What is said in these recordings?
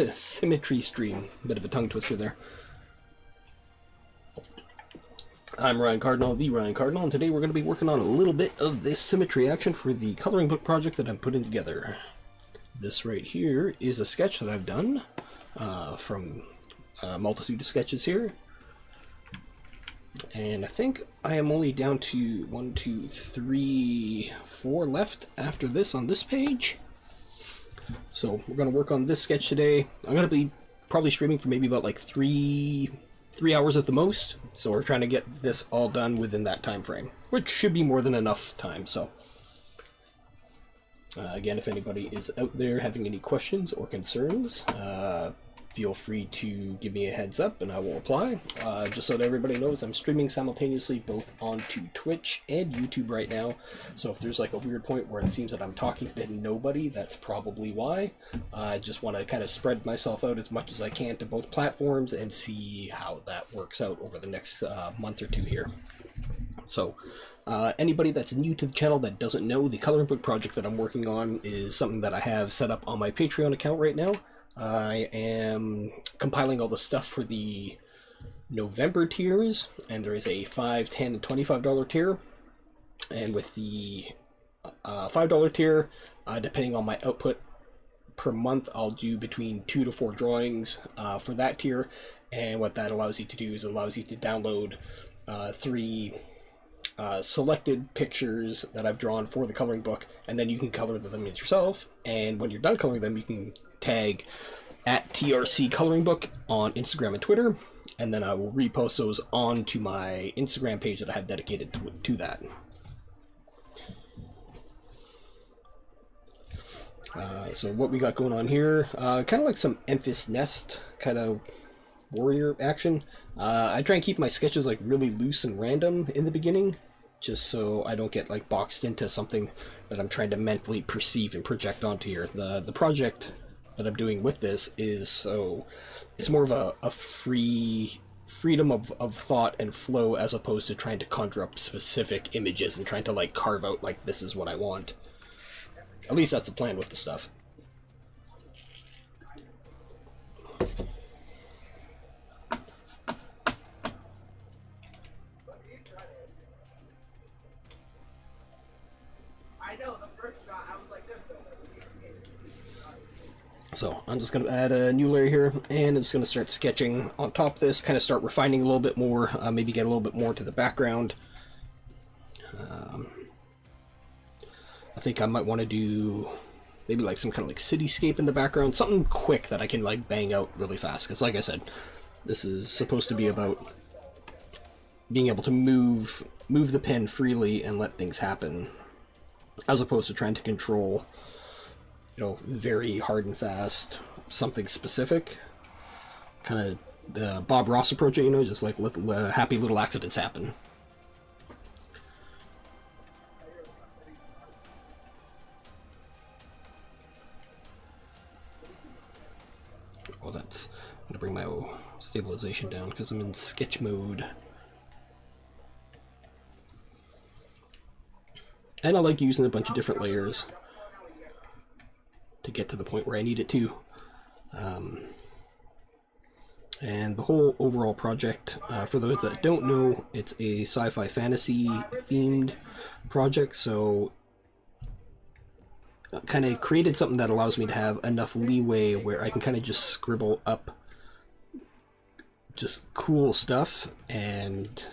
Symmetry stream. Bit of a tongue twister there. I'm Ryan Cardinal, the Ryan Cardinal, and today we're going to be working on a little bit of this symmetry action for the coloring book project that I'm putting together. This right here is a sketch that I've done from a multitude of sketches here. And I think I am only down to 1, 2, 3, 4 left after this on this page. So we're going to work on this sketch today. I'm going to be probably streaming for maybe about like 3 hours at the most. So we're trying to get this all done within that time frame, which should be more than enough time. So again, if anybody is out there having any questions or concerns, feel free to give me a heads up and I will reply. Just so that everybody knows, I'm streaming simultaneously both onto Twitch and YouTube right now. So if there's like a weird point where it seems that I'm talking to nobody, that's probably why. I just want to kind of spread myself out as much as I can to both platforms and see how that works out over the next month or two here. So anybody that's new to the channel that doesn't know, the coloring book project that I'm working on is something that I have set up on my Patreon account right now. I am compiling all the stuff for the November tiers, and there is a $5, $10, and $25 tier. And with the $5 tier, depending on my output per month, I'll do between 2 to 4 drawings for that tier. And what that allows you to do is it allows you to download 3 selected pictures that I've drawn for the coloring book, and then you can color them yourself. And when you're done coloring them, you can tag at TRC Coloring Book on Instagram and Twitter, and then I will repost those onto my Instagram page that I have dedicated to that. So what we got going on here, kind of like some Memphis Nest kind of warrior action. I try and keep my sketches like really loose and random in the beginning, just so I don't get like boxed into something that I'm trying to mentally perceive and project onto here. The project that I'm doing with this is so it's more of a freedom of thought and flow, as opposed to trying to conjure up specific images and trying to like carve out like this is what I want. At least that's the plan with the stuff. So I'm just going to add a new layer here, and it's going to start sketching on top of this, kind of start refining a little bit more, maybe get a little bit more to the background. I think I might want to do maybe like some kind of like cityscape in the background, something quick that I can like bang out really fast, because like I said, this is supposed to be about being able to move the pen freely and let things happen, as opposed to trying to control, you know, very hard and fast something specific. Kind of the Bob Ross approach, you know, just like let happy little accidents happen. Oh, that's I'm gonna bring my stabilization down because I'm in sketch mode. And I like using a bunch of different layers to get to the point where I need it to. And the whole overall project, for those that don't know, it's a sci-fi fantasy themed project, so I kind of created something that allows me to have enough leeway where I can kind of just scribble up just cool stuff, and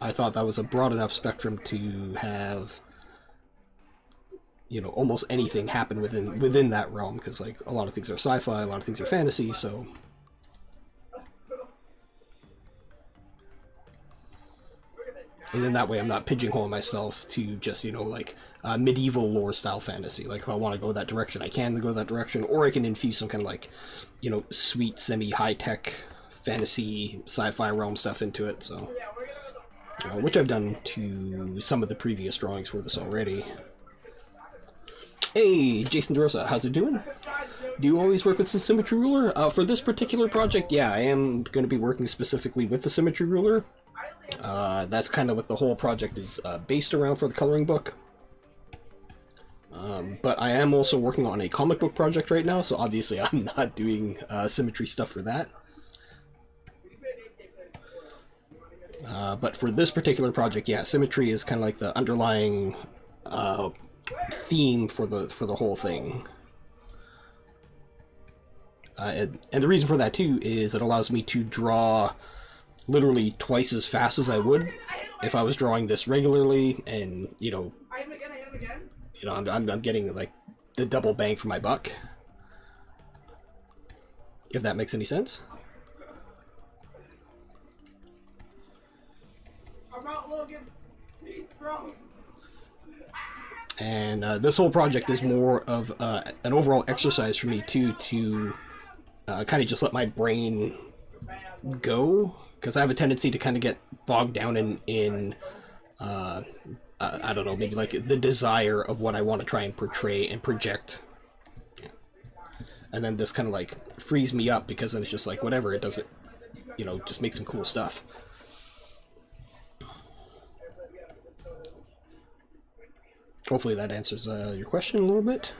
I thought that was a broad enough spectrum to have, you know, almost anything happen within that realm, because like a lot of things are sci-fi, a lot of things are fantasy, so and then that way I'm not pigeonholing myself to just, you know, like medieval lore style fantasy. Like if I want to go that direction, I can go that direction, or I can infuse some kind of like, you know, sweet semi high-tech fantasy sci-fi realm stuff into it. So which I've done to some of the previous drawings for this already. Hey, Jason DeRosa, how's it doing? Do you always work with the Symmetry Ruler? For this particular project, yeah, I am going to be working specifically with the Symmetry Ruler. That's kind of what the whole project is based around for the coloring book. But I am also working on a comic book project right now, so obviously I'm not doing Symmetry stuff for that. But for this particular project, yeah, Symmetry is kind of like the underlying theme for the whole thing. And the reason for that too is it allows me to draw literally twice as fast as I would if I was drawing this regularly, and I'm getting like the double bang for my buck, if that makes any sense. And this whole project is more of an overall exercise for me too, to kind of just let my brain go, because I have a tendency to kind of get bogged down in I don't know, maybe like the desire of what I want to try and portray and project. And then this kind of like frees me up, because then it's just like, whatever, it does it, just make some cool stuff. Hopefully that answers your question a little bit.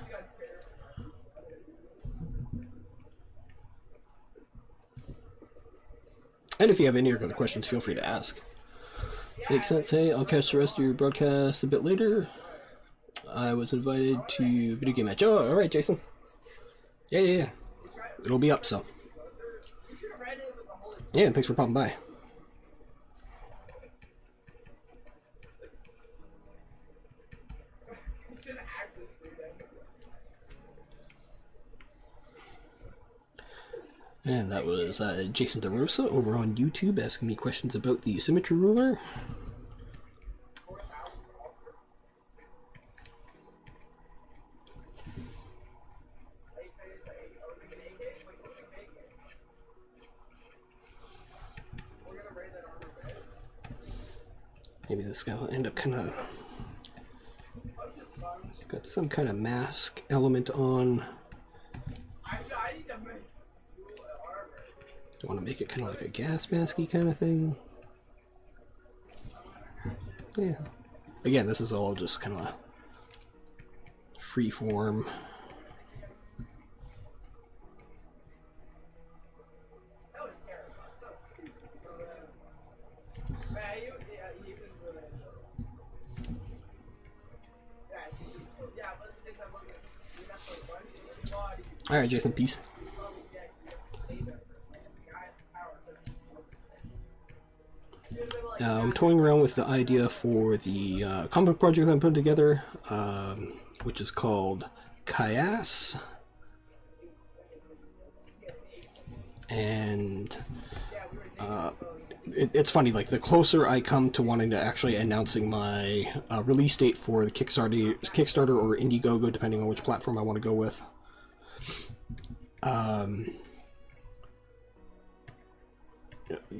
And if you have any other questions, feel free to ask. Makes sense. Hey, I'll catch the rest of your broadcast a bit later. I was invited to video game match. Oh, alright, Jason. Yeah. It'll be up, so. Yeah, and thanks for popping by. And that was Jason DeRosa over on YouTube asking me questions about the Symmetry ruler. Maybe this guy will end up kind of... It's got some kind of mask element on. I want to make it kind of like a gas masky kind of thing. Yeah. Again, this is all just kind of free form. Alright, Jason, peace. I'm toying around with the idea for the comic project I'm putting together, which is called Kayas. And it's funny, like the closer I come to wanting to actually announcing my release date for the Kickstarter or Indiegogo, depending on which platform I want to go with,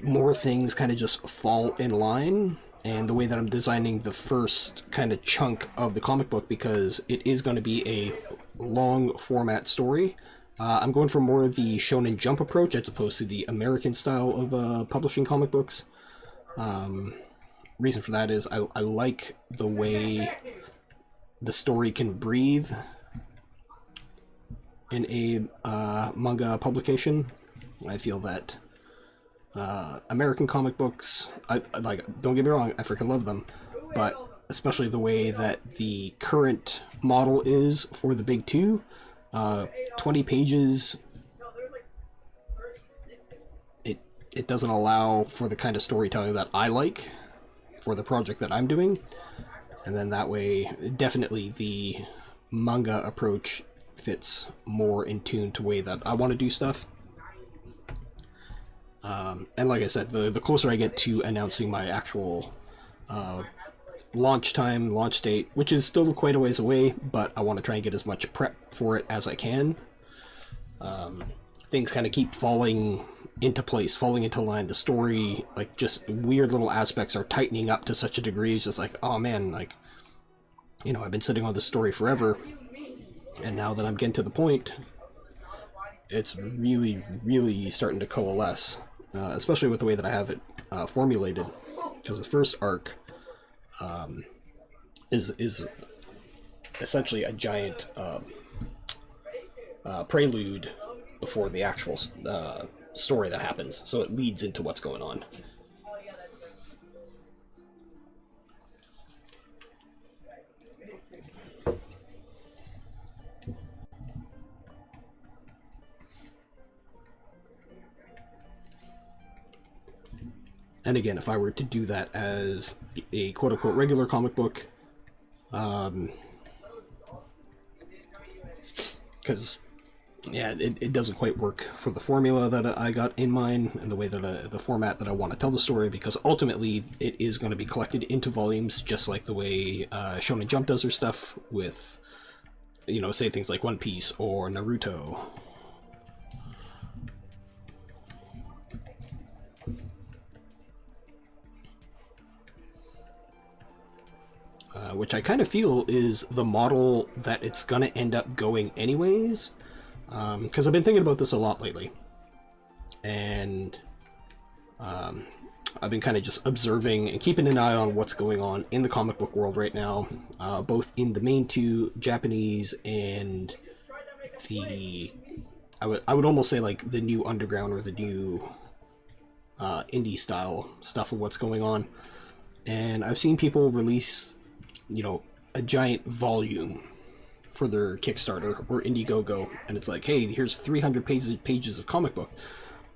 more things kind of just fall in line. And the way that I'm designing the first kind of chunk of the comic book, because it is going to be a long format story, I'm going for more of the Shonen Jump approach as opposed to the American style of publishing comic books. Reason for that is I like the way the story can breathe in a manga publication. I feel that American comic books, I like, don't get me wrong, I freaking love them, but especially the way that the current model is for the big two, 20 pages, it doesn't allow for the kind of storytelling that I like for the project that I'm doing. And then that way, definitely the manga approach fits more in tune to the way that I want to do stuff. And like I said, the closer I get to announcing my actual launch time, launch date, which is still quite a ways away, but I want to try and get as much prep for it as I can. Things kind of keep falling into place, falling into line. The story, like, just weird little aspects are tightening up to such a degree. It's just like, oh man, like, you know, I've been sitting on this story forever, and now that I'm getting to the point, it's really, really starting to coalesce. Especially with the way that I have it formulated, because the first arc is essentially a giant prelude before the actual story that happens, so it leads into what's going on. And again, if I were to do that as a quote-unquote regular comic book, because yeah, it doesn't quite work for the formula that I got in mind and the way that the format that I want to tell the story, because ultimately it is going to be collected into volumes, just like the way Shonen Jump does their stuff with, you know, say things like One Piece or Naruto. Which I kind of feel is the model that it's going to end up going anyways, because I've been thinking about this a lot lately, and I've been kind of just observing and keeping an eye on what's going on in the comic book world right now, both in the main two, Japanese, and the, I would almost say like the new underground or the new indie style stuff of what's going on. And I've seen people release, you know, a giant volume for their Kickstarter or Indiegogo, and it's like, hey, here's 300 pages of comic book,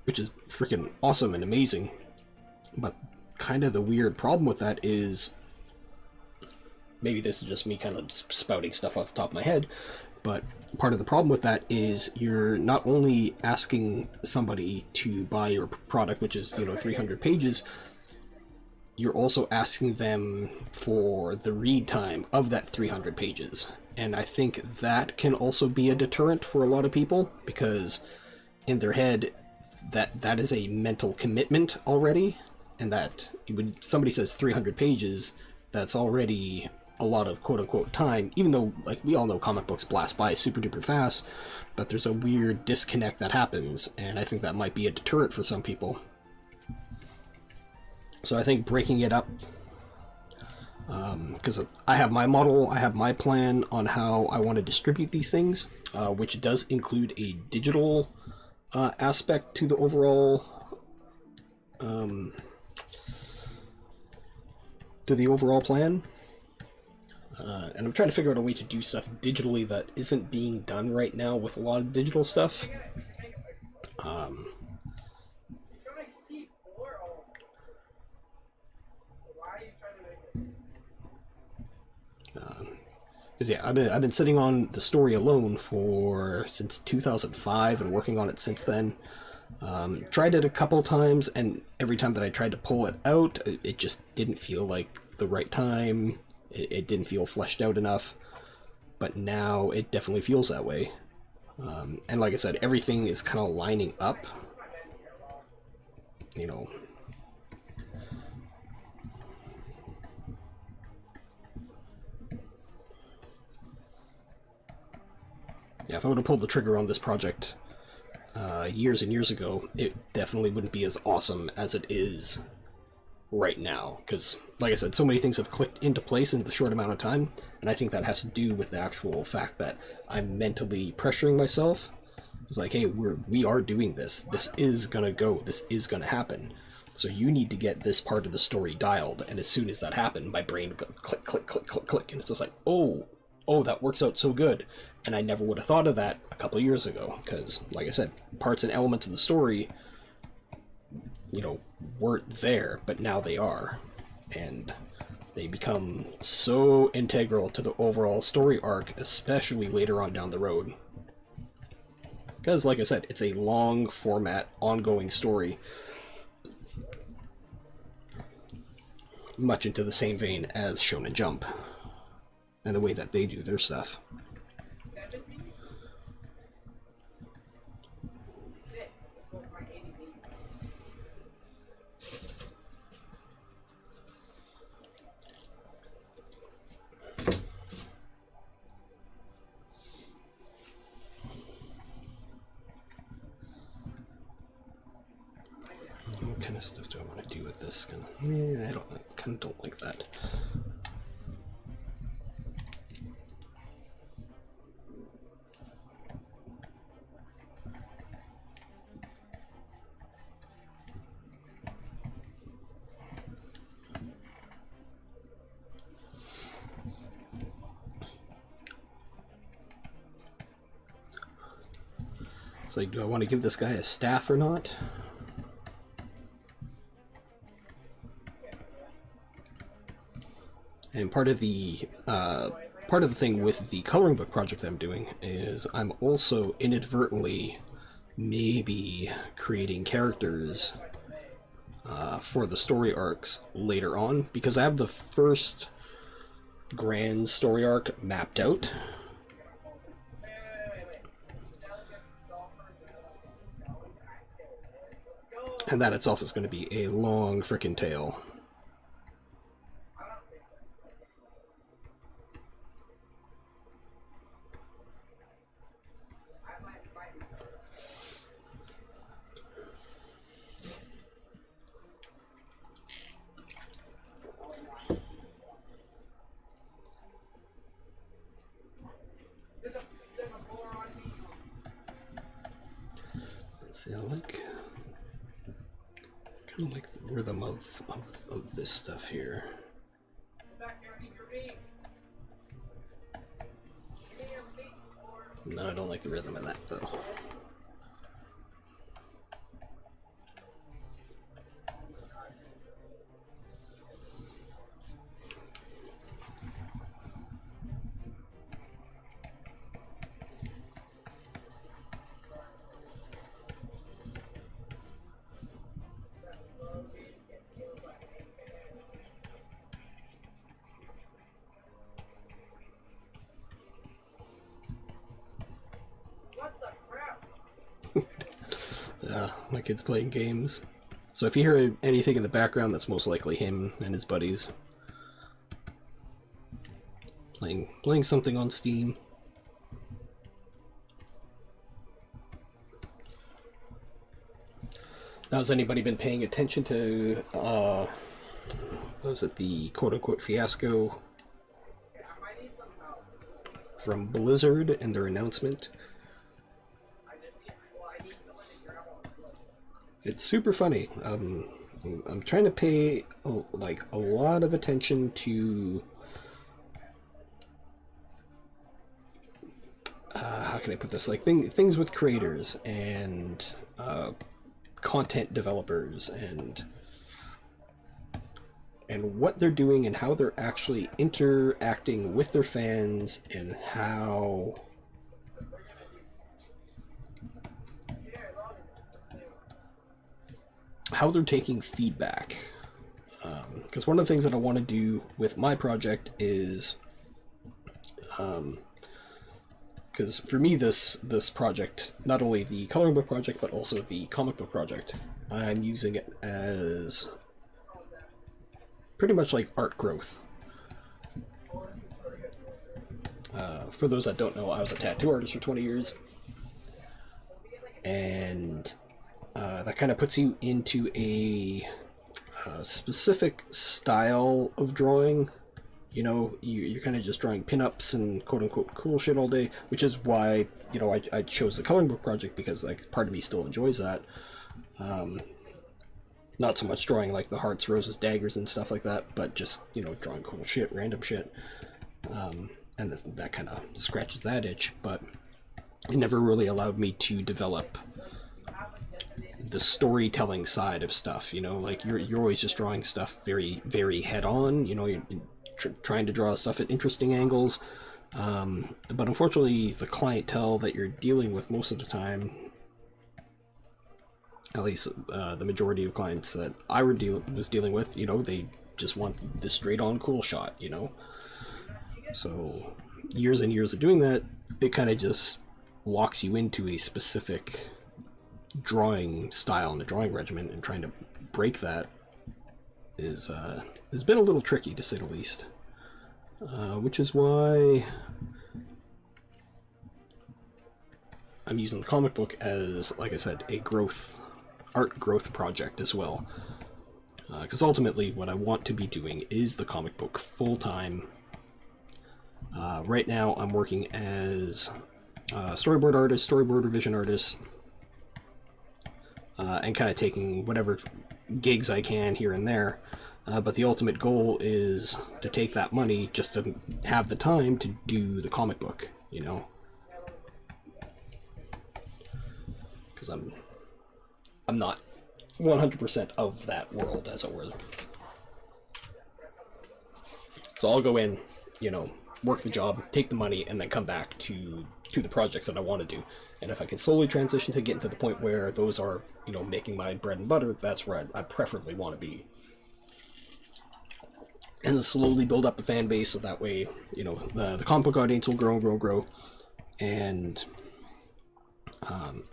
which is freaking awesome and amazing. But kind of the weird problem with that is, maybe this is just me kind of spouting stuff off the top of my head, but part of the problem with that is you're not only asking somebody to buy your product, which is, you know, 300 pages, you're also asking them for the read time of that 300 pages. And I think that can also be a deterrent for a lot of people, because in their head, that is a mental commitment already, and that somebody says 300 pages, that's already a lot of quote-unquote time, even though, like, we all know comic books blast by super duper fast, but there's a weird disconnect that happens, and I think that might be a deterrent for some people. So I think breaking it up, because I have my model, I have my plan on how I want to distribute these things, which does include a digital aspect to the overall plan. And I'm trying to figure out a way to do stuff digitally that isn't being done right now with a lot of digital stuff. Because yeah, I've been sitting on the story alone since 2005 and working on it since then. Tried it a couple times, and every time that I tried to pull it out, it just didn't feel like the right time. It didn't feel fleshed out enough. But now it definitely feels that way. And like I said, everything is kind of lining up. You know. Yeah, if I would have pulled the trigger on this project years and years ago, it definitely wouldn't be as awesome as it is right now. Because, like I said, so many things have clicked into place in the short amount of time, and I think that has to do with the actual fact that I'm mentally pressuring myself. It's like, hey, we are doing this. This is gonna go. This is gonna happen. So you need to get this part of the story dialed, and as soon as that happened, my brain would go click, click, click, click, click, and it's just like, oh, that works out so good. And I never would have thought of that a couple of years ago, because, like I said, parts and elements of the story, you know, weren't there, but now they are. And they become so integral to the overall story arc, especially later on down the road. Because, like I said, it's a long format, ongoing story, much into the same vein as Shonen Jump, and the way that they do their stuff. What kind of stuff do I want to do with this? I kind of don't like that. It's like, do I want to give this guy a staff or not? And part of the thing with the coloring book project I'm doing is I'm also inadvertently maybe creating characters for the story arcs later on, because I have the first grand story arc mapped out. And that itself is going to be a long frickin' tale. See, I kind of like the rhythm of this stuff here. No, I don't like the rhythm of that though. My kid's playing games. So if you hear anything in the background, that's most likely him and his buddies playing something on Steam. Now, has anybody been paying attention to what was it, the quote-unquote fiasco from Blizzard and their announcement? It's super funny. I'm trying to pay a lot of attention to how can I put this? Like things with creators and content developers and what they're doing and how they're actually interacting with their fans and how they're taking feedback. Because one of the things that I want to do with my project is, because for me this project, not only the coloring book project but also the comic book project, I'm using it as pretty much like art growth. For those that don't know, I was a tattoo artist for 20 years, and that kind of puts you into a specific style of drawing. You know, you're kind of just drawing pinups and quote-unquote cool shit all day, which is why, you know, I chose the coloring book project, because like part of me still enjoys that. Not so much drawing like the hearts, roses, daggers, and stuff like that, but just, you know, drawing cool shit, random shit. And that kind of scratches that itch, but it never really allowed me to develop the storytelling side of stuff. You know, like you're always just drawing stuff very, very head-on. You know, you're trying to draw stuff at interesting angles. But unfortunately, the clientele that you're dealing with most of the time, at least the majority of clients that I was dealing with, you know, they just want the straight-on cool shot, you know? So years and years of doing that, it kind of just locks you into a specific drawing style and a drawing regimen, and trying to break that has been a little tricky, to say the least. Which is why I'm using the comic book as, like I said, a art growth project as well. Because ultimately what I want to be doing is the comic book full-time. Right now I'm working as a storyboard artist, storyboard revision artist, and kind of taking whatever gigs I can here and there. But the ultimate goal is to take that money just to have the time to do the comic book, you know? because I'm not 100% of that world, as it were. So I'll go in, you know, work the job, take the money, and then come back to the projects that I want to do. And if I can slowly transition to getting to the point where those are, you know, making my bread and butter, that's where I preferably want to be. And slowly build up a fan base, so that way, you know, the comic book audience will grow and grow and grow. And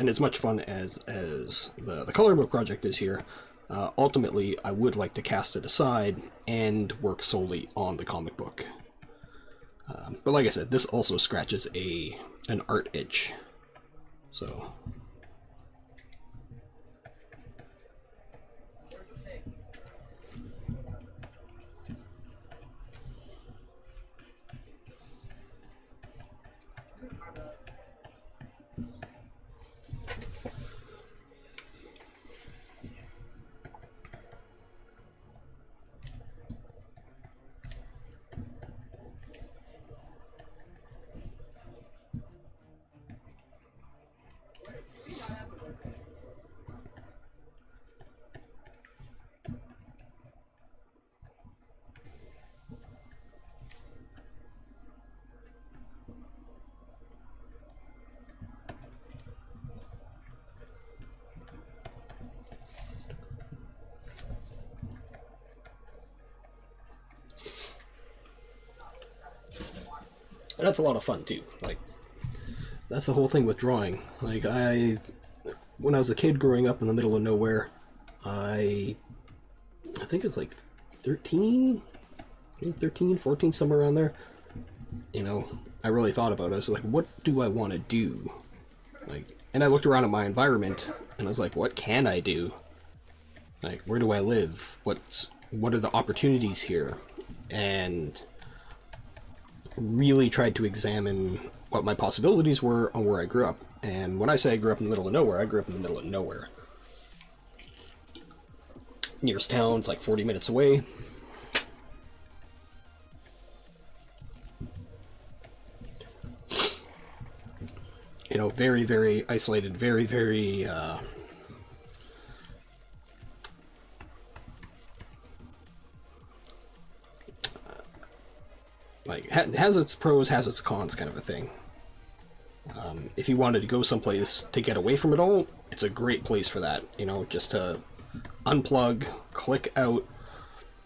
as much fun as the coloring book project is here, ultimately I would like to cast it aside and work solely on the comic book. But like I said, this also scratches an art itch. So and that's a lot of fun too. Like, that's the whole thing with drawing. Like, when I was a kid growing up in the middle of nowhere, I think it was like 13, 14, somewhere around there. You know, I really thought about it. I was like, what do I want to do? Like, and I looked around at my environment and I was like, what can I do? Like, where do I live? What are the opportunities here? And really tried to examine what my possibilities were on where I grew up. And when I say I grew up in the middle of nowhere, I grew up in the middle of nowhere. Nearest town's like 40 minutes away. You know, very, very isolated, very, very like, has its pros, has its cons, kind of a thing. If you wanted to go someplace to get away from it all, it's a great place for that. You know, just to unplug, click out.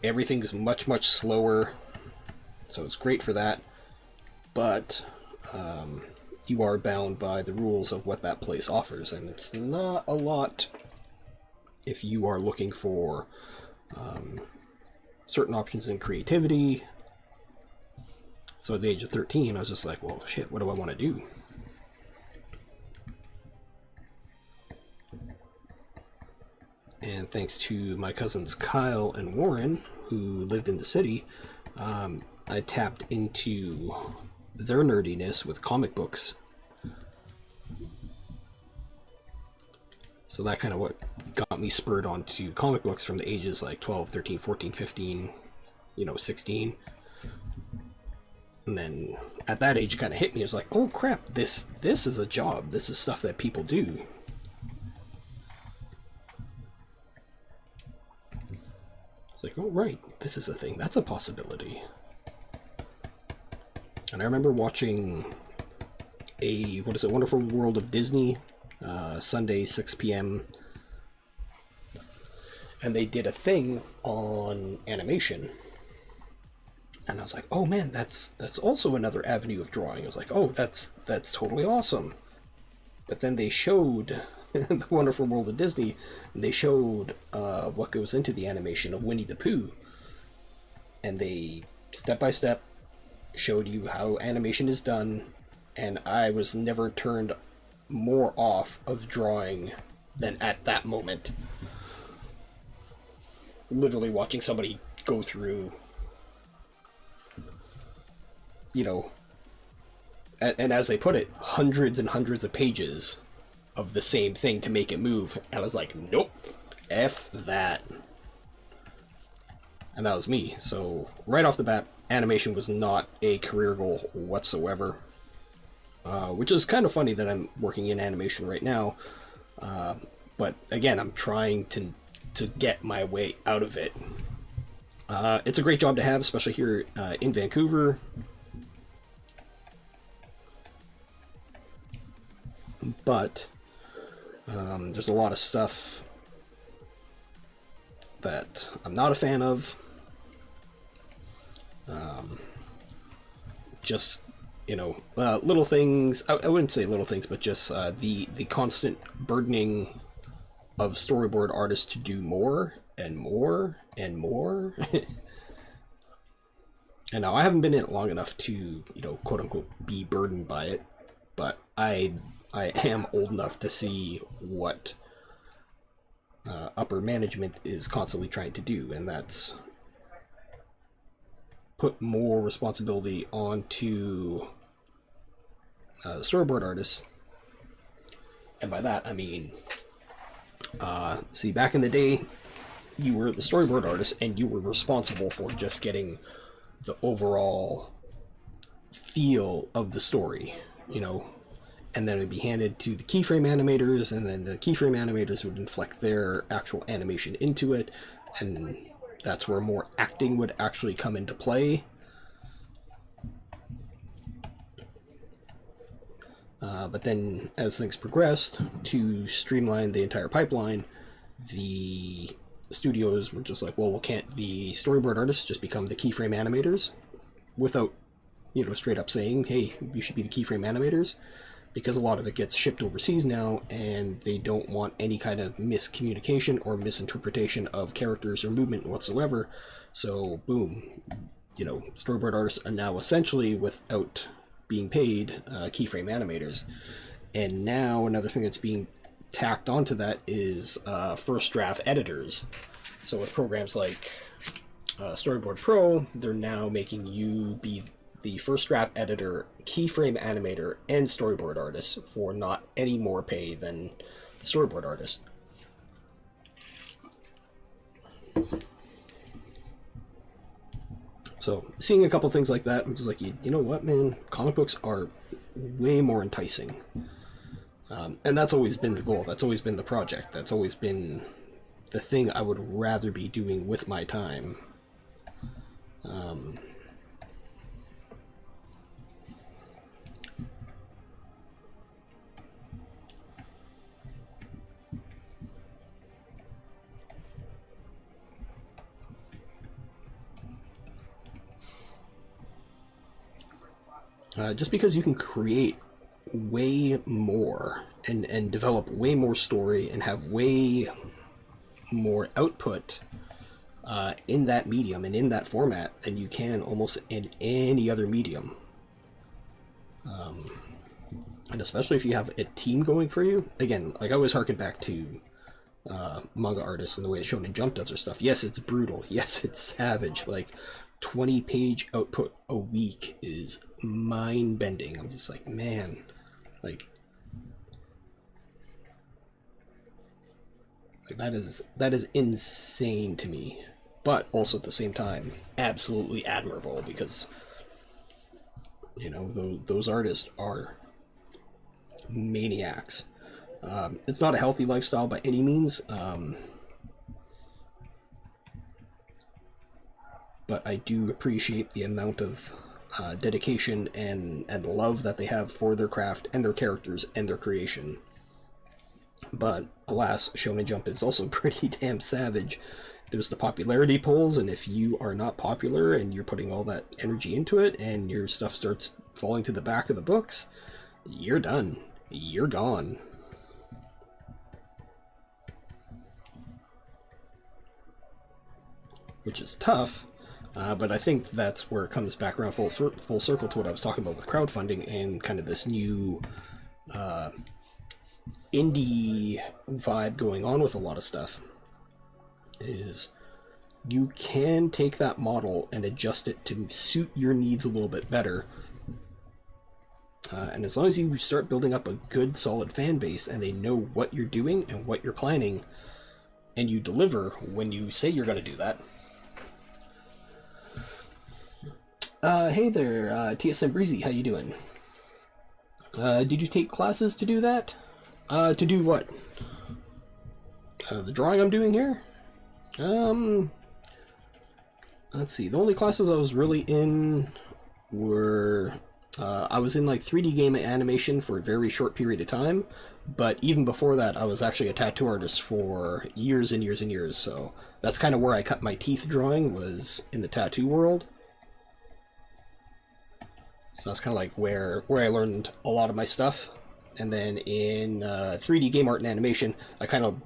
Everything's much, much slower, so it's great for that. But you are bound by the rules of what that place offers, and it's not a lot if you are looking for certain options in creativity. So at the age of 13, I was just like, well, shit, what do I want to do? And thanks to my cousins Kyle and Warren, who lived in the city, I tapped into their nerdiness with comic books. So that kind of what got me spurred onto comic books from the ages like 12, 13, 14, 15, 16. And then at that age, it kind of hit me. It was like, oh crap, this is a job. This is stuff that people do. It's like, oh right, this is a thing. That's a possibility. And I remember watching Wonderful World of Disney, Sunday, 6 p.m. And they did a thing on animation. And I was like, oh man, that's also another avenue of drawing. I was like, oh, that's totally awesome. But then they showed the Wonderful World of Disney, and they showed what goes into the animation of Winnie the Pooh. And they, step by step, showed you how animation is done, and I was never turned more off of drawing than at that moment. Literally watching somebody go through, and as they put it, hundreds and hundreds of pages of the same thing to make it move. And I was like, nope, F that. And that was me. So right off the bat, animation was not a career goal whatsoever. Which is kind of funny that I'm working in animation right now. But again, I'm trying to get my way out of it. It's a great job to have, especially here in Vancouver. But there's a lot of stuff that I'm not a fan of. Just, you know, little things. I wouldn't say little things, but just the constant burdening of storyboard artists to do more and more and more. And now I haven't been in it long enough to, you know, quote unquote, be burdened by it, but I am old enough to see what upper management is constantly trying to do, and that's put more responsibility onto storyboard artists. And by that I mean, see, back in the day, you were the storyboard artist and you were responsible for just getting the overall feel of the story, you know, and then it would be handed to the keyframe animators, and then the keyframe animators would inflect their actual animation into it, and that's where more acting would actually come into play. But then as things progressed to streamline the entire pipeline, the studios were just like, well, can't the storyboard artists just become the keyframe animators, without, you know, straight up saying, hey, you should be the keyframe animators, because a lot of it gets shipped overseas now, and they don't want any kind of miscommunication or misinterpretation of characters or movement whatsoever. So boom, you know, storyboard artists are now essentially, without being paid, keyframe animators. And now another thing that's being tacked onto that is first draft editors. So with programs like Storyboard Pro, they're now making you be the first draft editor, keyframe animator, and storyboard artist for not any more pay than the storyboard artist. So seeing a couple things like that, I'm just like, you know what, man, comic books are way more enticing. And that's always been the goal. That's always been the project. That's always been the thing I would rather be doing with my time. Just because you can create way more and develop way more story and have way more output in that medium and in that format than you can almost in any other medium. And especially if you have a team going for you. Again, like I always harken back to manga artists and the way Shonen Jump does their stuff. Yes, it's brutal. Yes, it's savage. Like 20-page output a week is mind-bending. I'm just like, man, like that is insane to me, but also at the same time absolutely admirable, because, you know, those artists are maniacs. It's not a healthy lifestyle by any means, but I do appreciate the amount of dedication and love that they have for their craft and their characters and their creation. But alas, Shonen Jump is also pretty damn savage. There's the popularity polls, and if you are not popular and you're putting all that energy into it and your stuff starts falling to the back of the books, you're done. You're gone. Which is tough. But I think that's where it comes back around full circle to what I was talking about with crowdfunding and kind of this new indie vibe going on with a lot of stuff. Is you can take that model and adjust it to suit your needs a little bit better. And as long as you start building up a good solid fan base and they know what you're doing and what you're planning, and you deliver when you say you're going to do that. Hey there, TSM Breezy, how you doing? Did you take classes to do that? To do what? The drawing I'm doing here? Let's see. The only classes I was really in were... I was in like 3D game animation for a very short period of time, but even before that I was actually a tattoo artist for years and years and years, so that's kind of where I cut my teeth drawing, was in the tattoo world. So that's kind of like where I learned a lot of my stuff. And then in 3D game art and animation, I kind of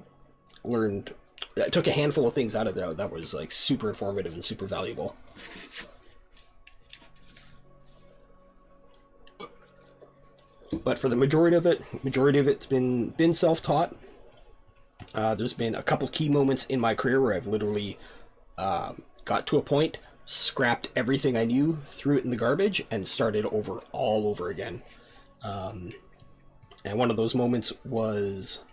learned... I took a handful of things out of there that was like super informative and super valuable. But for the majority of it's been self-taught. There's been a couple key moments in my career where I've literally got to a point, scrapped everything I knew, threw it in the garbage, and started all over again. And one of those moments was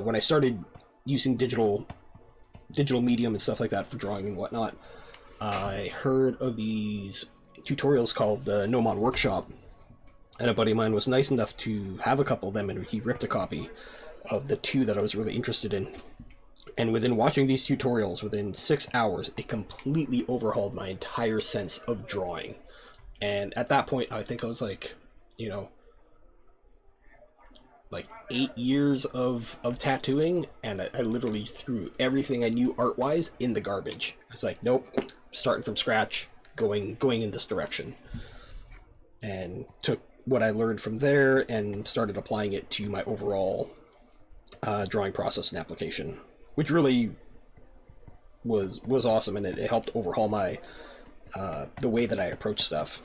when I started using digital medium and stuff like that for drawing and whatnot. I heard of these tutorials called the Nomon Workshop, and a buddy of mine was nice enough to have a couple of them, and he ripped a copy of the two that I was really interested in. And within watching these tutorials, within 6 hours, it completely overhauled my entire sense of drawing. And at that point, I think I was like, you know, like 8 years of tattooing, and I literally threw everything I knew art-wise in the garbage. I was like, nope, starting from scratch, going in this direction. And took what I learned from there and started applying it to my overall drawing process and application, which really was awesome, and it helped overhaul my the way that I approach stuff.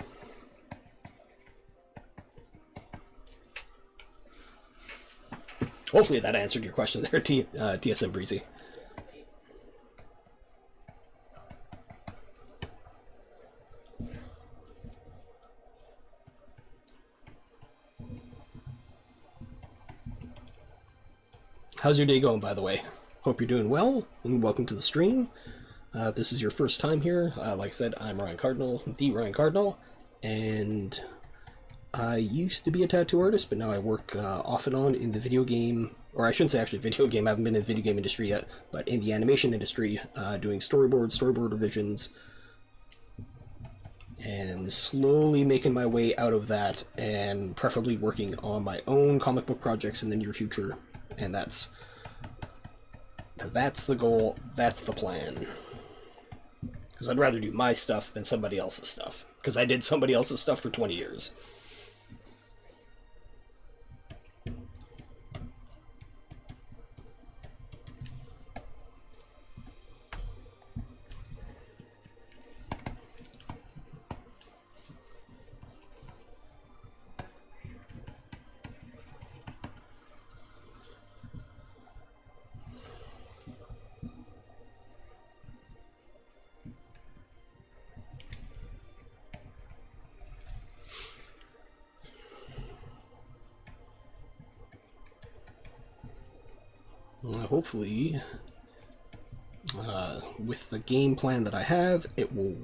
Hopefully that answered your question there, TSM Breezy. How's your day going, by the way? Hope you're doing well, and welcome to the stream. If this is your first time here, like I said, I'm Ryan Cardinal, the Ryan Cardinal, and I used to be a tattoo artist, but now I work off and on in the video game, or I shouldn't say actually video game, I haven't been in the video game industry yet, but in the animation industry, doing storyboard revisions, and slowly making my way out of that, and preferably working on my own comic book projects in the near future. And that's the goal, that's the plan. Because I'd rather do my stuff than somebody else's stuff. Because I did somebody else's stuff for 20 years. Hopefully, with the game plan that I have, it will.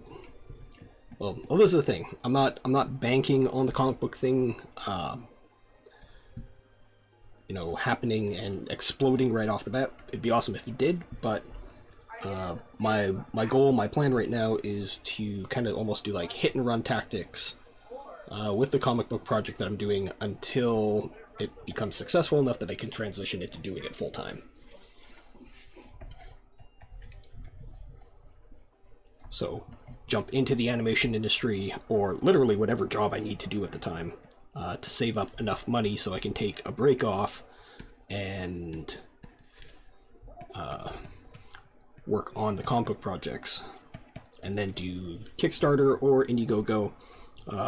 Well, this is the thing. I'm not banking on the comic book thing, you know, happening and exploding right off the bat. It'd be awesome if it did, but my goal, my plan right now is to kind of almost do like hit and run tactics with the comic book project that I'm doing until it becomes successful enough that I can transition into doing it full time. So, jump into the animation industry, or literally whatever job I need to do at the time, to save up enough money so I can take a break off and work on the comic book projects, and then do Kickstarter or Indiegogo,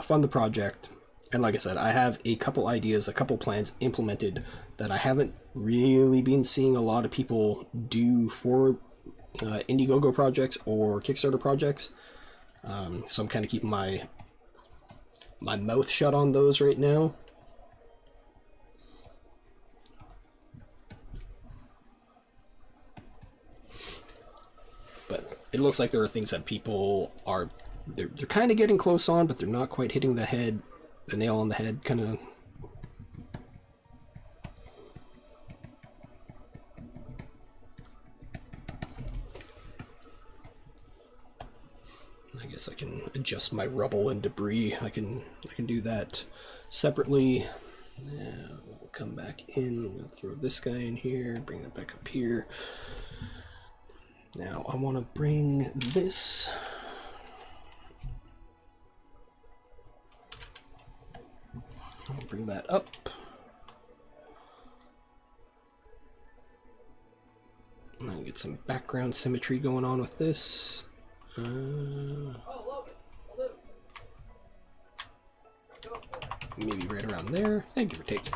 fund the project. And like I said, I have a couple ideas, a couple plans implemented that I haven't really been seeing a lot of people do for Indiegogo projects or Kickstarter projects. So I'm kind of keeping my mouth shut on those right now. But it looks like there are things that people are they're kind of getting close on, but they're not quite hitting the nail on the head, kind of. guess I can adjust my rubble and debris. I can do that separately. Now we'll come back in. We'll throw this guy in here. Bring that back up here. Now I want to bring this. I'll bring that up. I'll get some background symmetry going on with this. Maybe right around there, and give or take.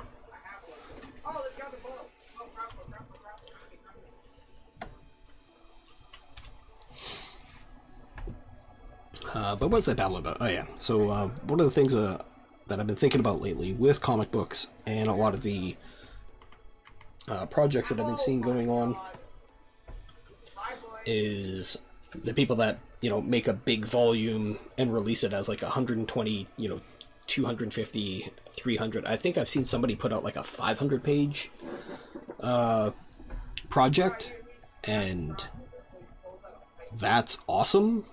But what was I babbling about? Oh yeah, so one of the things that I've been thinking about lately with comic books and a lot of the projects that I've been seeing going on is the people that, you know, make a big volume and release it as like 120, you know, 250, 300. I think I've seen somebody put out like a 500 page project, and that's awesome,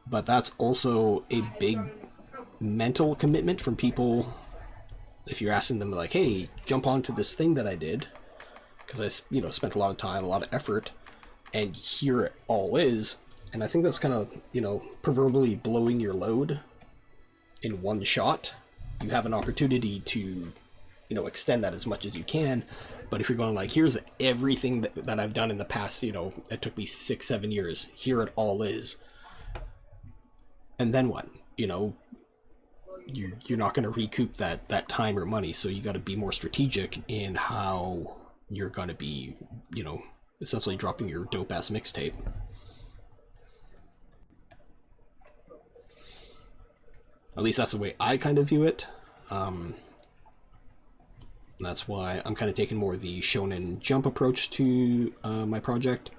but that's also a big mental commitment from people. If you're asking them like, hey, jump onto this thing that I did, because I, you know, spent a lot of time, a lot of effort, and here it all is. And I think that's kind of, you know, proverbially blowing your load in one shot. You have an opportunity to, you know, extend that as much as you can. But if you're going like, here's everything that I've done in the past, you know, it took me 6-7 years, here it all is. And then what? You know, you're not going to recoup that time or money. So you got to be more strategic in how you're going to be, you know, essentially dropping your dope ass mixtape. At least that's the way I kind of view it. That's why I'm kind of taking more the Shonen Jump approach to my project.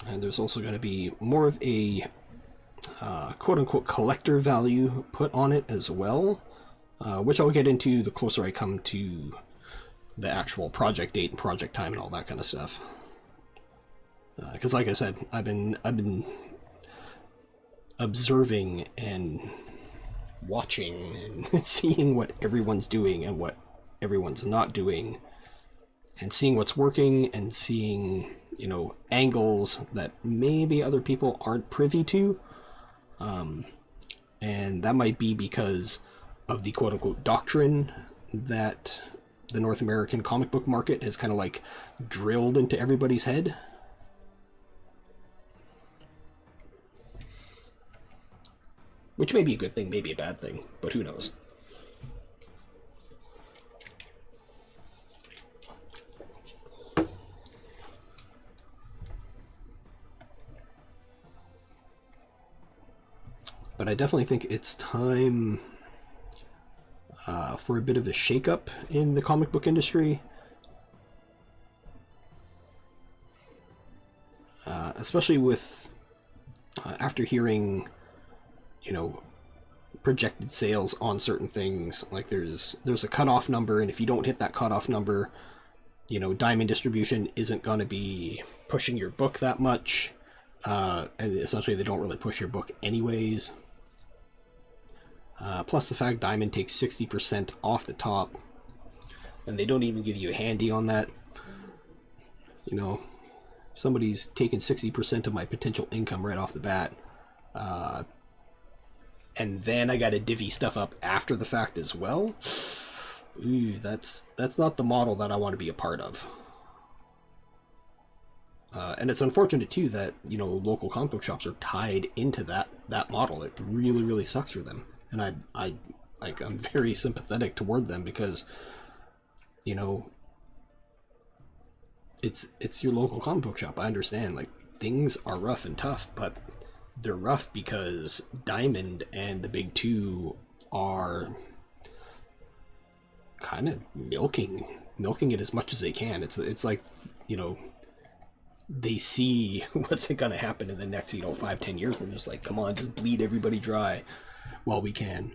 And there's also going to be more of a quote-unquote collector value put on it as well, which I'll get into the closer I come to the actual project date and project time and all that kind of stuff. Because like I said, I've been observing and watching and seeing what everyone's doing and what everyone's not doing, and seeing what's working and seeing, you know, angles that maybe other people aren't privy to. And that might be because of the quote-unquote doctrine that the North American comic book market has kind of like drilled into everybody's head. Which may be a good thing, maybe a bad thing, but who knows. But I definitely think it's time for a bit of a shakeup in the comic book industry. Especially with, after hearing, you know, projected sales on certain things. Like there's a cutoff number, and if you don't hit that cutoff number, you know, Diamond Distribution isn't going to be pushing your book that much. And essentially they don't really push your book anyways. Plus the fact Diamond takes 60% off the top, and they don't even give you a handy on that. You know, somebody's taking 60% of my potential income right off the bat, and then I got to divvy stuff up after the fact as well. Ooh, that's not the model that I want to be a part of. And it's unfortunate too that, you know, local comic book shops are tied into that model. It really, really sucks for them. And I'm very sympathetic toward them, because, you know, it's your local comic book shop. I understand, like, things are rough and tough, but they're rough because Diamond and the big two are kind of milking it as much as they can. It's like, you know, they see what's going to happen in the next, 5-10 years, and they're just like, come on, just bleed everybody dry while we can.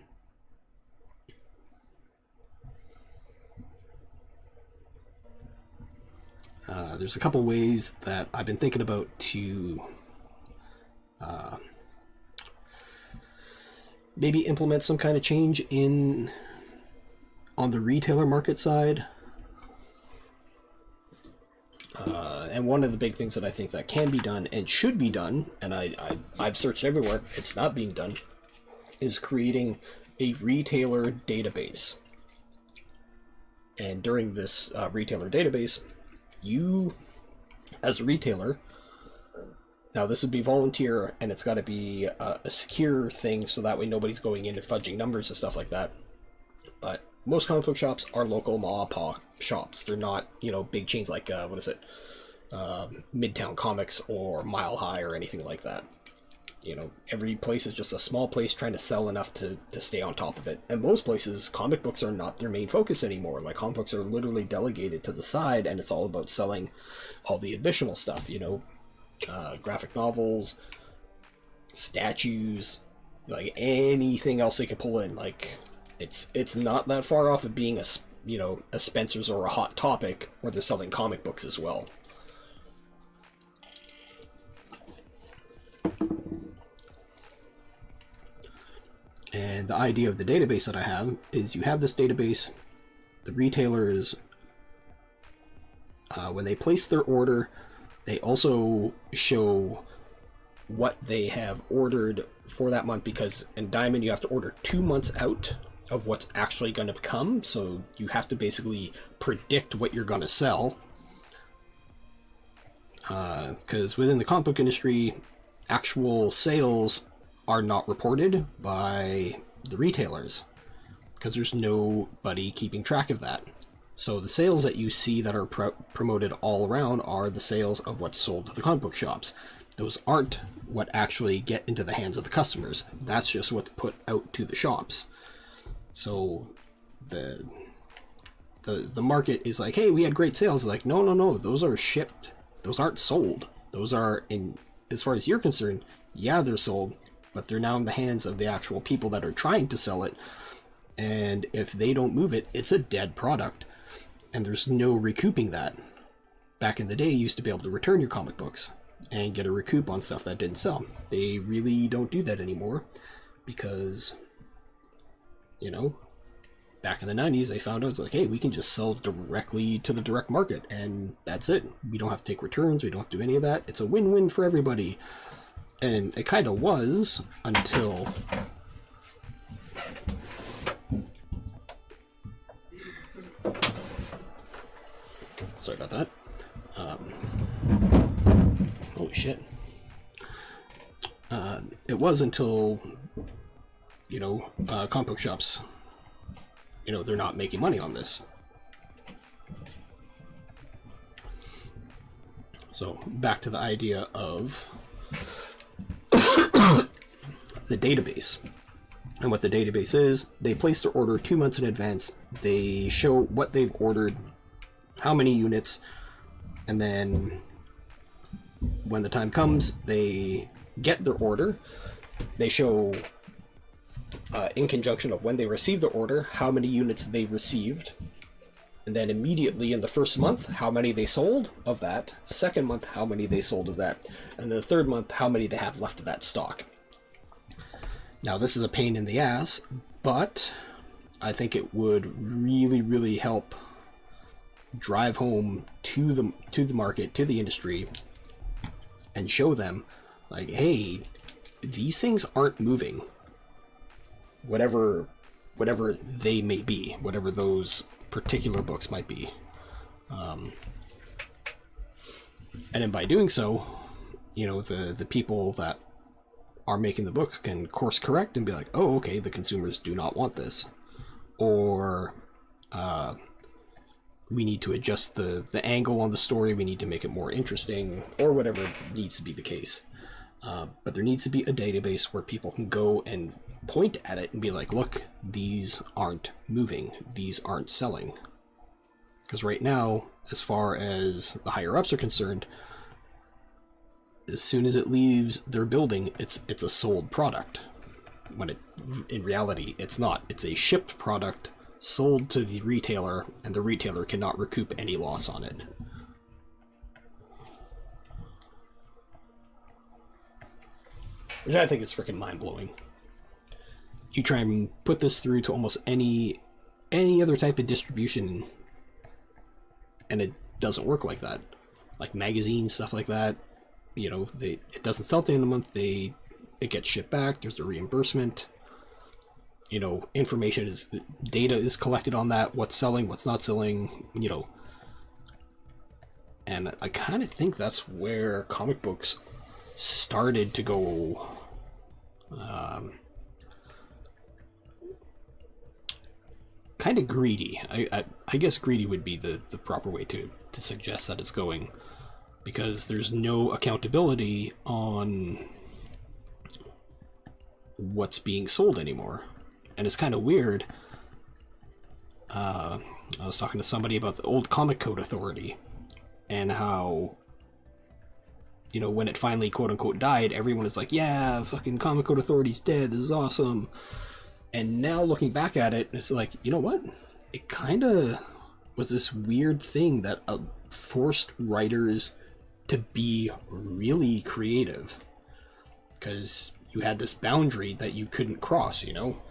There's a couple ways that I've been thinking about to maybe implement some kind of change on the retailer market side. And one of the big things that I think that can be done and should be done, and I've searched everywhere, it's not being done, is creating a retailer database. And during this retailer database, you, as a retailer, now this would be volunteer, and it's got to be a secure thing, so that way nobody's going in and fudging numbers and stuff like that. But most comic book shops are local ma-pa shops. They're not, big chains like, Midtown Comics or Mile High or anything like that. Every place is just a small place trying to sell enough to stay on top of it. And most places, comic books are not their main focus anymore. Like, comic books are literally delegated to the side, and it's all about selling all the additional stuff, graphic novels, statues, like anything else they could pull in. Like, it's not that far off of being a Spencer's or a Hot Topic where they're selling comic books as well. And the idea of the database that I have is you have this database, the retailers, when they place their order, they also show what they have ordered for that month, because in Diamond you have to order 2 months out of what's actually going to come, so you have to basically predict what you're going to sell. Because within the comic book industry, actual sales are not reported by the retailers, because there's nobody keeping track of that. So the sales that you see that are promoted all around are the sales of what's sold to the comic book shops. Those aren't what actually get into the hands of the customers. That's just what's put out to the shops. So the market is like, hey, we had great sales. It's like, no, those are shipped. Those aren't sold. Those are, as far as you're concerned, yeah, they're sold, but they're now in the hands of the actual people that are trying to sell it. And if they don't move it, it's a dead product. And there's no recouping that. Back in the day, you used to be able to return your comic books and get a recoup on stuff that didn't sell. They really don't do that anymore, because, back in the 90s, they found out, it's like, hey, we can just sell directly to the direct market, and that's it. We don't have to take returns. We don't have to do any of that. It's a win-win for everybody. And it kind of was until... Sorry about that. Holy shit. It was until, comic book shops, they're not making money on this. So back to the idea of the database. And what the database is, they place their order 2 months in advance. They show what they've ordered, how many units, and then when the time comes, they get their order. They show, in conjunction of when they received the order, how many units they received, and then immediately in the first month, how many they sold of that, second month, how many they sold of that, and then the third month, how many they have left of that stock. Now, this is a pain in the ass, but I think it would really, really help drive home to the market, to the industry, and show them, like, hey, these things aren't moving. Whatever they may be, whatever those particular books might be. And then by doing so, the people that are making the books can course correct and be like, oh, okay, the consumers do not want this. Or we need to adjust the angle on the story, we need to make it more interesting, or whatever needs to be the case. But there needs to be a database where people can go and point at it and be like, look, these aren't moving, these aren't selling. Because right now, as far as the higher ups are concerned, as soon as it leaves their building, it's a sold product. When in reality, it's not. It's a shipped product sold to the retailer, and the retailer cannot recoup any loss on it. Which I think is freaking mind-blowing. You try and put this through to almost any other type of distribution, and it doesn't work like that. Like magazines, stuff like that, you know, it doesn't sell at the end of the month, it gets shipped back, there's a reimbursement, you know, data is collected on that, what's selling, what's not selling, you know. And I kind of think that's where comic books started to go kind of greedy. I guess greedy would be the proper way to suggest that it's going, because there's no accountability on what's being sold anymore. And it's kind of weird. I was talking to somebody about the old Comic Code Authority and how, you know, when it finally quote-unquote died, everyone is like, yeah, fucking Comic Code Authority's dead, this is awesome. And now looking back at it, it's like, you know what? It kind of was this weird thing that forced writers to be really creative. Because you had this boundary that you couldn't cross, you know?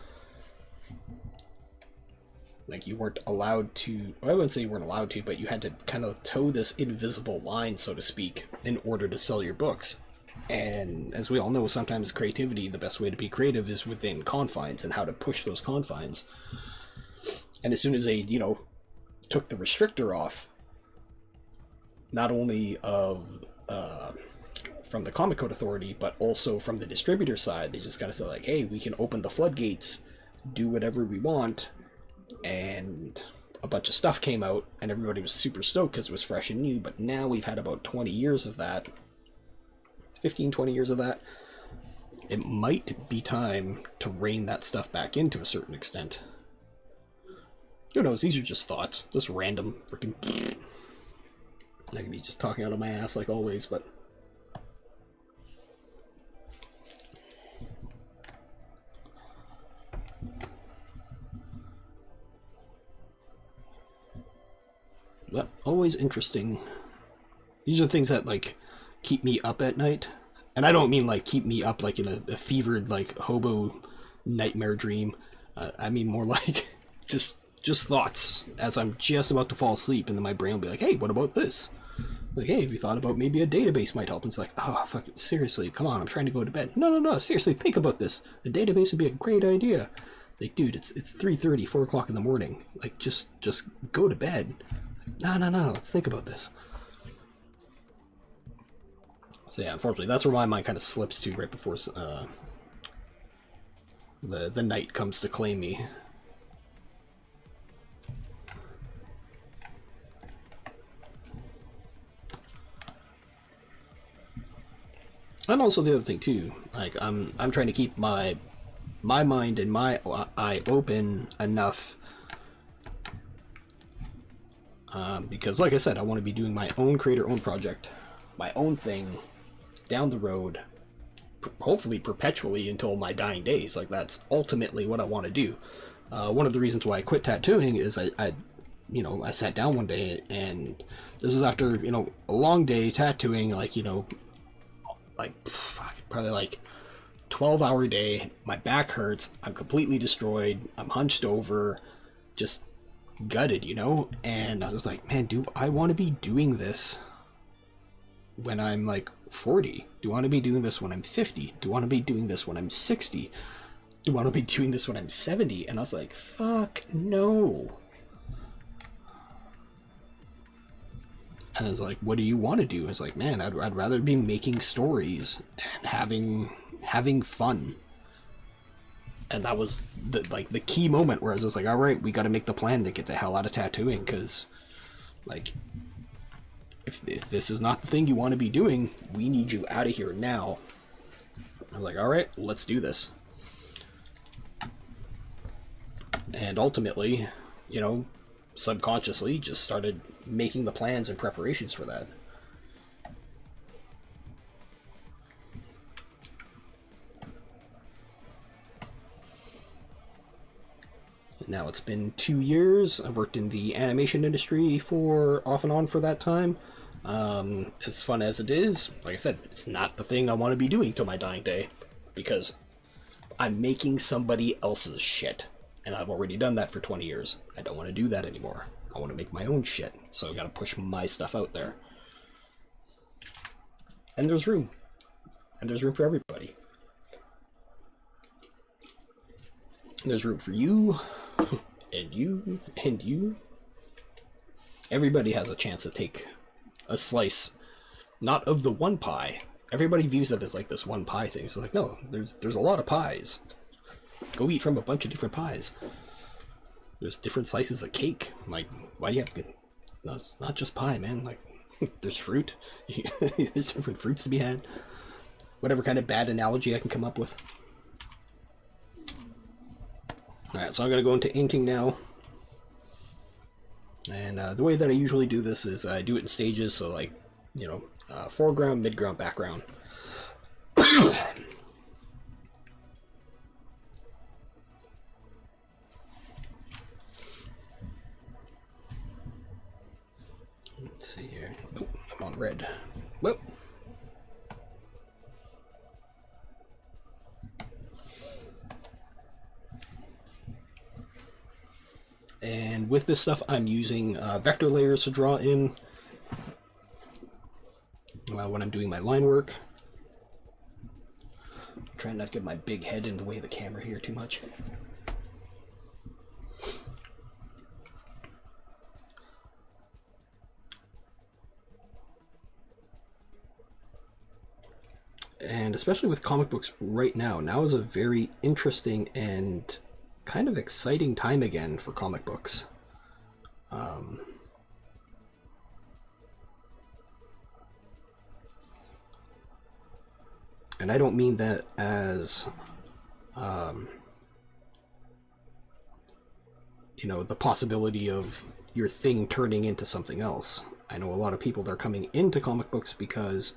Like, you weren't allowed to, well, I wouldn't say you weren't allowed to, but you had to kind of toe this invisible line, so to speak, in order to sell your books. And as we all know, sometimes creativity, the best way to be creative is within confines and how to push those confines. And as soon as they, you know, took the restrictor off, not only of from the Comic Code Authority, but also from the distributor side, they just kind of said like, hey, we can open the floodgates, do whatever we want. And a bunch of stuff came out, and everybody was super stoked because it was fresh and new. But now we've had about 20 years of that, 15, 20 years of that. It might be time to rein that stuff back in to a certain extent. Who knows? These are just thoughts, just random freaking. I could be just talking out of my ass like always, but. But always interesting. These are things that, like, keep me up at night. And I don't mean, like, keep me up, like, in a fevered, like, hobo nightmare dream. I mean more like just thoughts as I'm just about to fall asleep, and then my brain will be like, hey, what about this? Like, hey, have you thought about maybe a database might help? And it's like, oh, fuck, seriously, come on, I'm trying to go to bed. No, seriously, think about this. A database would be a great idea. Like, dude, it's 3:30, 4 o'clock in the morning. Like, just go to bed. No, let's think about this. So yeah, unfortunately, that's where my mind kind of slips to right before the night comes to claim me. And also the other thing too, like I'm trying to keep my mind and my eye open enough. Because, like I said, I want to be doing my own creator-owned project, my own thing, down the road, hopefully perpetually until my dying days. Like, that's ultimately what I want to do. One of the reasons why I quit tattooing is I sat down one day, and this is after, you know, a long day tattooing, like, you know, like, probably like 12-hour day. My back hurts. I'm completely destroyed. I'm hunched over, just gutted, you know. And I was like, man, do I want to be doing this when I'm like 40? Do I want to be doing this when I'm 50? Do I want to be doing this when I'm 60? Do I want to be doing this when I'm 70? And I was like, fuck no. And I was like, what do you want to do? I was like, man, I'd rather be making stories and having fun. And that was the key moment where I was just like, all right, we got to make the plan to get the hell out of tattooing, because, like, if this is not the thing you want to be doing, we need you out of here now. I was like, all right, let's do this. And ultimately, you know, subconsciously just started making the plans and preparations for that. Now it's been 2 years. I've worked in the animation industry for off and on for that time. As fun as it is, like I said, it's not the thing I want to be doing till my dying day, because I'm making somebody else's shit, and I've already done that for 20 years. I don't want to do that anymore. I want to make my own shit, so I've got to push my stuff out there. And there's room. And there's room for everybody. There's room for you, and you, and you. Everybody has a chance to take a slice, not of the one pie. Everybody views it as like this one pie thing. So like, no, there's a lot of pies. Go eat from a bunch of different pies. There's different slices of cake. Like, why do you have to... No, it's not just pie, man. Like, there's fruit. There's different fruits to be had. Whatever kind of bad analogy I can come up with. Alright, so I'm going to go into inking now. And the way that I usually do this is I do it in stages, so like, you know, foreground, midground, background. Let's see here. Oh, I'm on red. Whoop. And with this stuff, I'm using vector layers to draw in when I'm doing my line work. I'm trying not to get my big head in the way of the camera here too much. And especially with comic books right now, now is a very interesting and kind of exciting time again for comic books. And I don't mean that as, you know, the possibility of your thing turning into something else. I know a lot of people that are coming into comic books because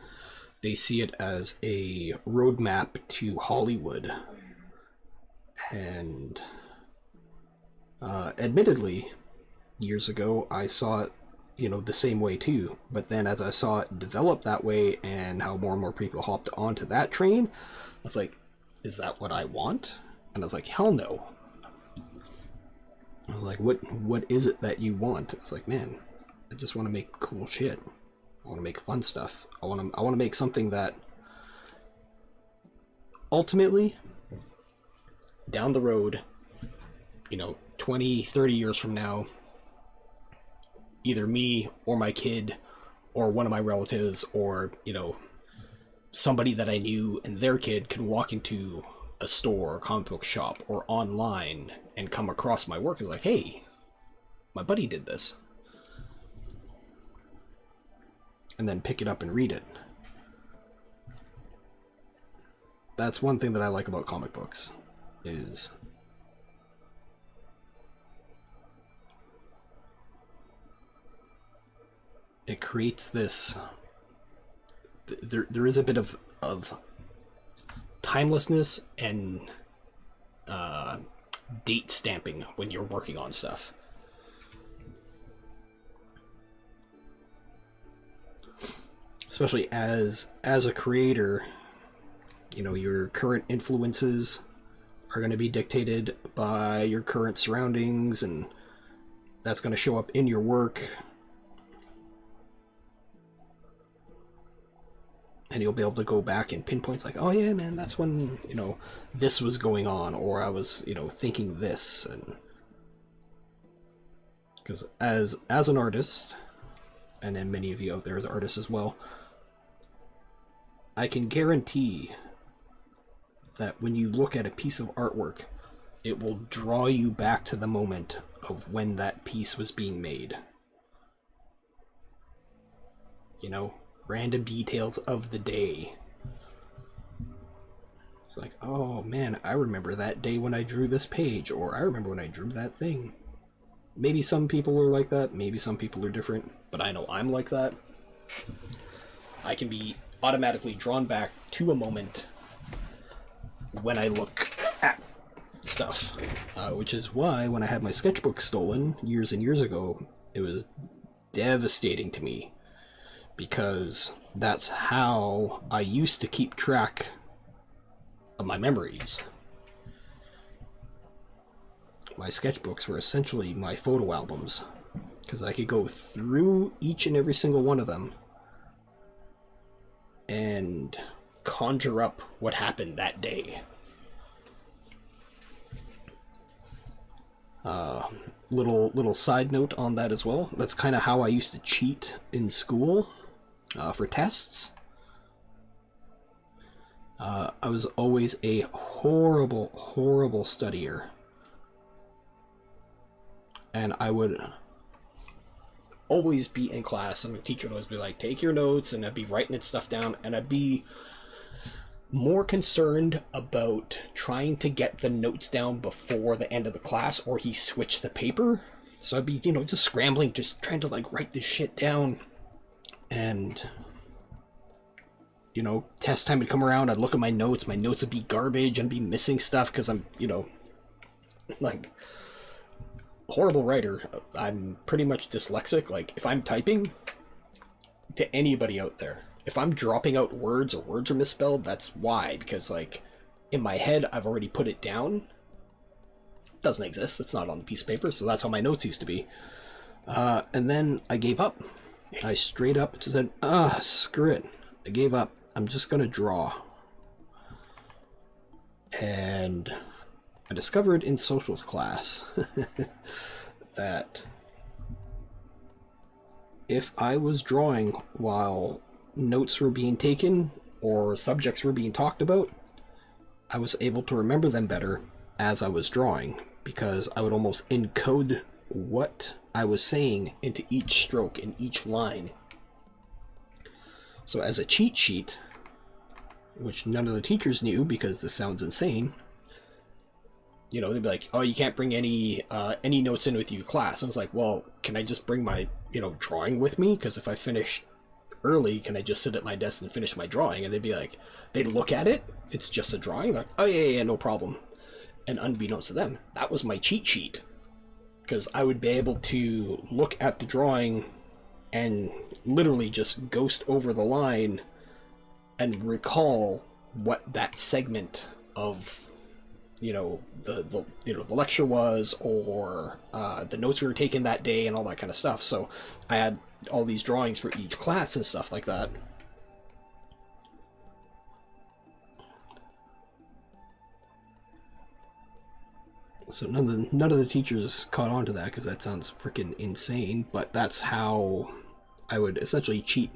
they see it as a roadmap to Hollywood. And admittedly, years ago, I saw it, you know, the same way too. But then as I saw it develop that way and how more and more people hopped onto that train, I was like, is that what I want? And I was like, hell no. I was like, what is it that you want? I was like, man, I just want to make cool shit. I want to make fun stuff. I want to make something that ultimately, down the road, you know, 20, 30 years from now, either me or my kid or one of my relatives or, you know, somebody that I knew and their kid can walk into a store or comic book shop or online and come across my work and like, hey, my buddy did this. And then pick it up and read it. That's one thing that I like about comic books, is it creates this, there is a bit of timelessness and date stamping when you're working on stuff. Especially as a creator, you know, your current influences are going to be dictated by your current surroundings, and that's going to show up in your work. And you'll be able to go back and pinpoint, like, oh yeah, man, that's when, you know, this was going on, or I was, you know, thinking this. And because as an artist, and then many of you out there as artists as well, I can guarantee that when you look at a piece of artwork, it will draw you back to the moment of when that piece was being made. You know, random details of the day. It's like, oh man, I remember that day when I drew this page, or I remember when I drew that thing. Maybe some people are like that, maybe some people are different, but I know I'm like that. I can be automatically drawn back to a moment when I look at stuff, which is why when I had my sketchbook stolen years and years ago, it was devastating to me, because that's how I used to keep track of my memories. My sketchbooks were essentially my photo albums, because I could go through each and every single one of them and conjure up what happened that day. Little side note on that as well. That's kind of how I used to cheat in school for tests. I was always a horrible studier. And I would always be in class, and the teacher would always be like, take your notes, and I'd be writing it stuff down, and I'd be more concerned about trying to get the notes down before the end of the class, or he switched the paper. So I'd be, just scrambling, just trying to like write this shit down. And, test time would come around, I'd look at my notes would be garbage, and be missing stuff because I'm, like, horrible writer. I'm pretty much dyslexic. Like, if I'm typing, to anybody out there, if I'm dropping out words or words are misspelled, that's why. Because, like, in my head, I've already put it down. It doesn't exist. It's not on the piece of paper. So that's how my notes used to be. And then I gave up. I straight up just said, screw it. I gave up. I'm just going to draw. And I discovered in socials class that if I was drawing while notes were being taken or subjects were being talked about, I was able to remember them better as I was drawing, because I would almost encode what I was saying into each stroke and each line. So as a cheat sheet, which none of the teachers knew because this sounds insane, they'd be like, oh, you can't bring any notes in with you to class. I was like, well, can I just bring my, drawing with me? Because if I finish early, can I just sit at my desk and finish my drawing? And they'd be like, they'd look at it, it's just a drawing. They're like, oh, yeah, no problem. And unbeknownst to them, that was my cheat sheet. Because I would be able to look at the drawing and literally just ghost over the line and recall what that segment of the lecture was, or the notes we were taking that day, and all that kind of stuff. So I had all these drawings for each class and stuff like that. So none of the teachers caught on to that, because that sounds freaking insane, but that's how I would essentially cheat.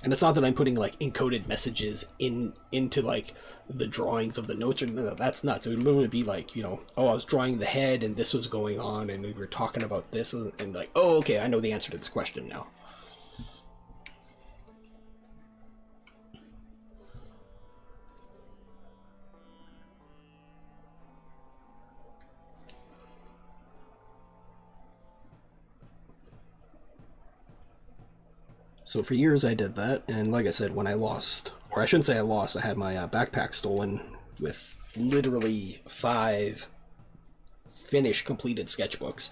And it's not that I'm putting like encoded messages into like the drawings of the notes, or no, that's nuts. It would literally be like, oh, I was drawing the head and this was going on and we were talking about this, and like, oh, okay, I know the answer to this question now. So for years I did that, and like I said, when I lost, or I shouldn't say I lost, I had my backpack stolen with literally 5 finished, completed sketchbooks.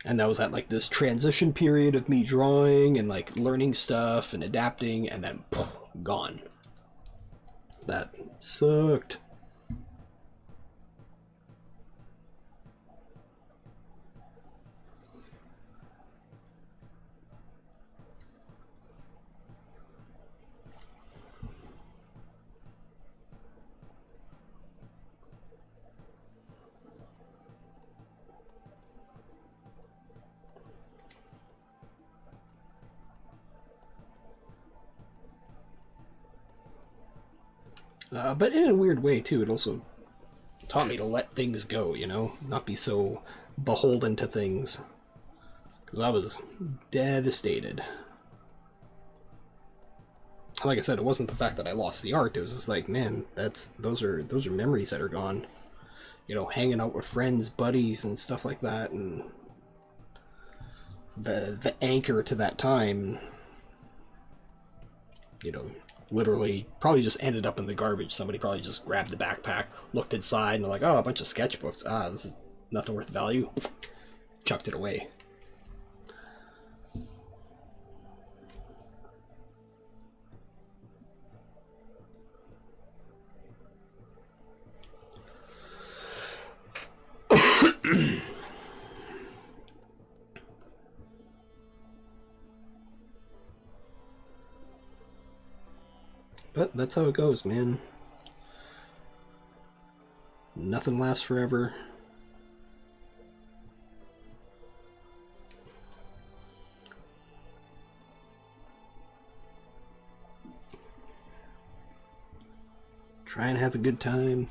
And that was at like this transition period of me drawing and like learning stuff and adapting, and then poof, gone. That sucked. But in a weird way, too, it also taught me to let things go, not be so beholden to things. Because I was devastated. Like I said, it wasn't the fact that I lost the art, it was just like, man, those are memories that are gone. Hanging out with friends, buddies, and stuff like that, and the anchor to that time, literally probably just ended up in the garbage. Somebody probably just grabbed the backpack, looked inside, and they're like, oh, a bunch of sketchbooks. Ah, this is nothing worth value. Chucked it away. But that's how it goes, man. Nothing lasts forever. Try and have a good time.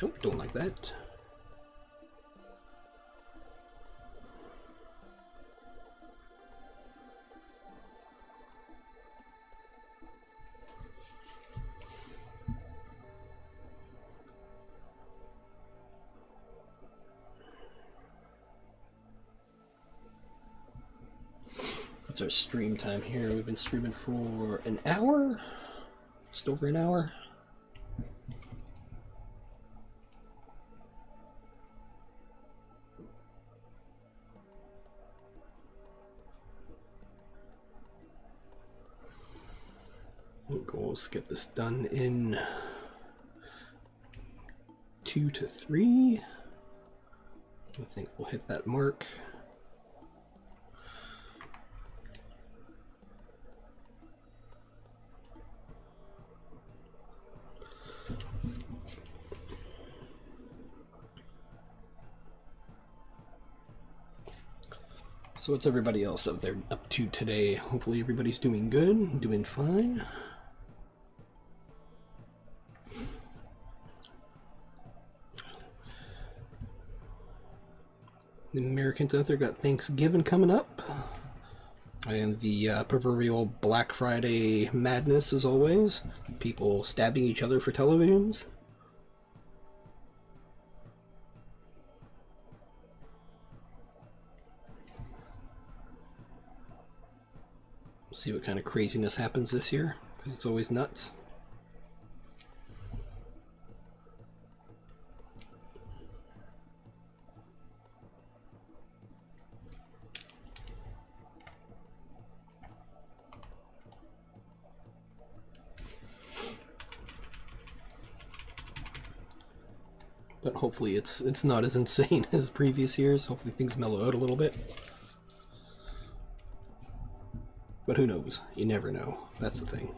Nope, don't like that. That's our stream time here. We've been streaming for an hour, just over an hour. Goal is to get this done in 2 to 3. I think we'll hit that mark. So what's everybody else out there up to today? Hopefully everybody's doing good, doing fine. The Americans out there got Thanksgiving coming up. And the proverbial Black Friday madness, as always. People stabbing each other for televisions. See what kind of craziness happens this year, because it's always nuts. But hopefully it's not as insane as previous years. Hopefully things mellow out a little bit. But who knows? You never know. That's the thing.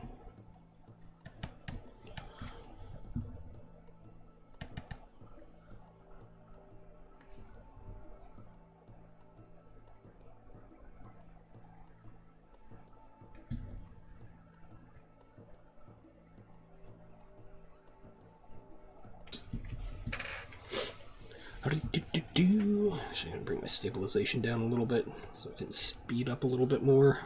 Actually, I'm gonna bring my stabilization down a little bit so I can speed up a little bit more.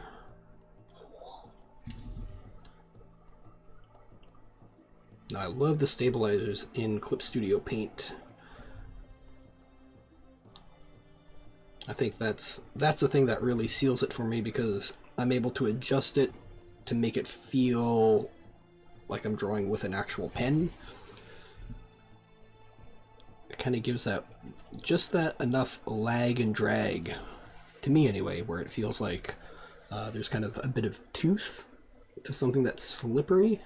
Now, I love the stabilizers in Clip Studio Paint. I think that's the thing that really seals it for me, because I'm able to adjust it to make it feel like I'm drawing with an actual pen. It kind of gives that just that enough lag and drag, to me anyway, where it feels like there's kind of a bit of tooth to something that's slippery.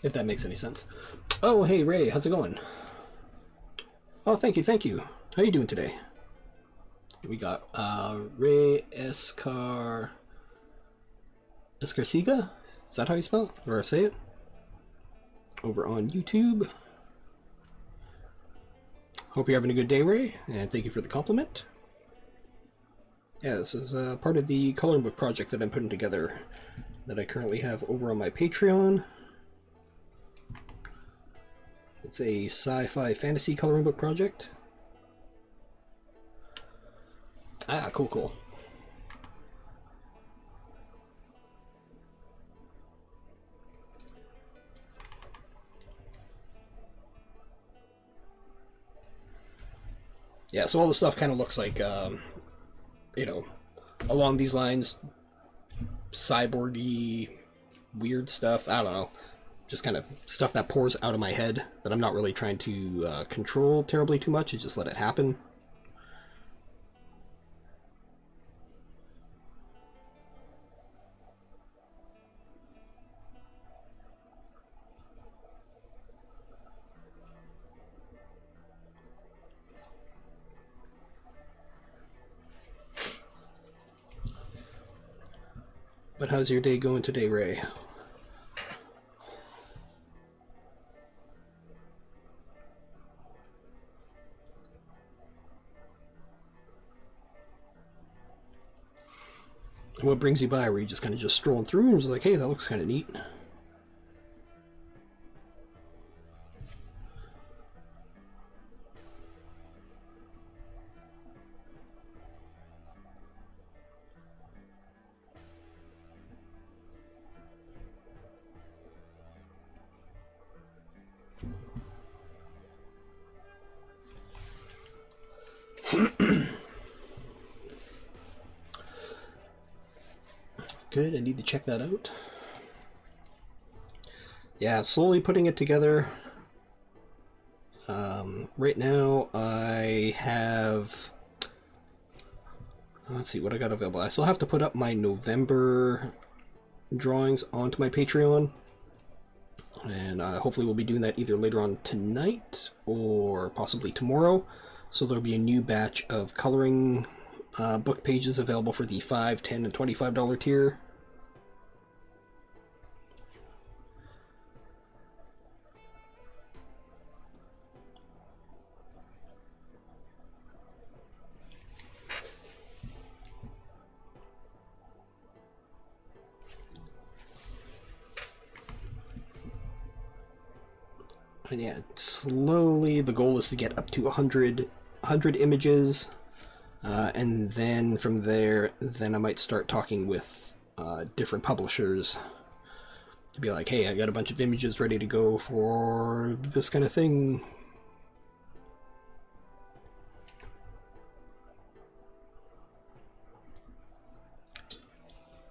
If that makes any sense. Oh, hey Ray, how's it going? Oh, thank you, thank you. How you doing today? We got Ray Escarciga? Is that how you spell it? Or say it? Over on YouTube. Hope you're having a good day, Ray, and thank you for the compliment. Yeah, this is part of the coloring book project that I'm putting together that I currently have over on my Patreon. It's a sci-fi fantasy coloring book project. Ah, cool, cool. Yeah, so all the stuff kind of looks like, you know, along these lines, cyborgy, weird stuff. I don't know. Just kind of stuff that pours out of my head that I'm not really trying to control terribly too much. I just let it happen. But how's your day going today, Ray? What brings you by? Were you just kind of strolling through and was like, hey, that looks kind of neat? Good, I need to check that out. Yeah, slowly putting it together. Right now I have... Let's see what I got available. I still have to put up my November drawings onto my Patreon. And hopefully we'll be doing that either later on tonight or possibly tomorrow. So there'll be a new batch of coloring book pages available for the $5, $10, and $25 tier. And yeah, slowly the goal is to get up to 100 images, and then from there, then I might start talking with different publishers to be like, hey, I got a bunch of images ready to go for this kind of thing.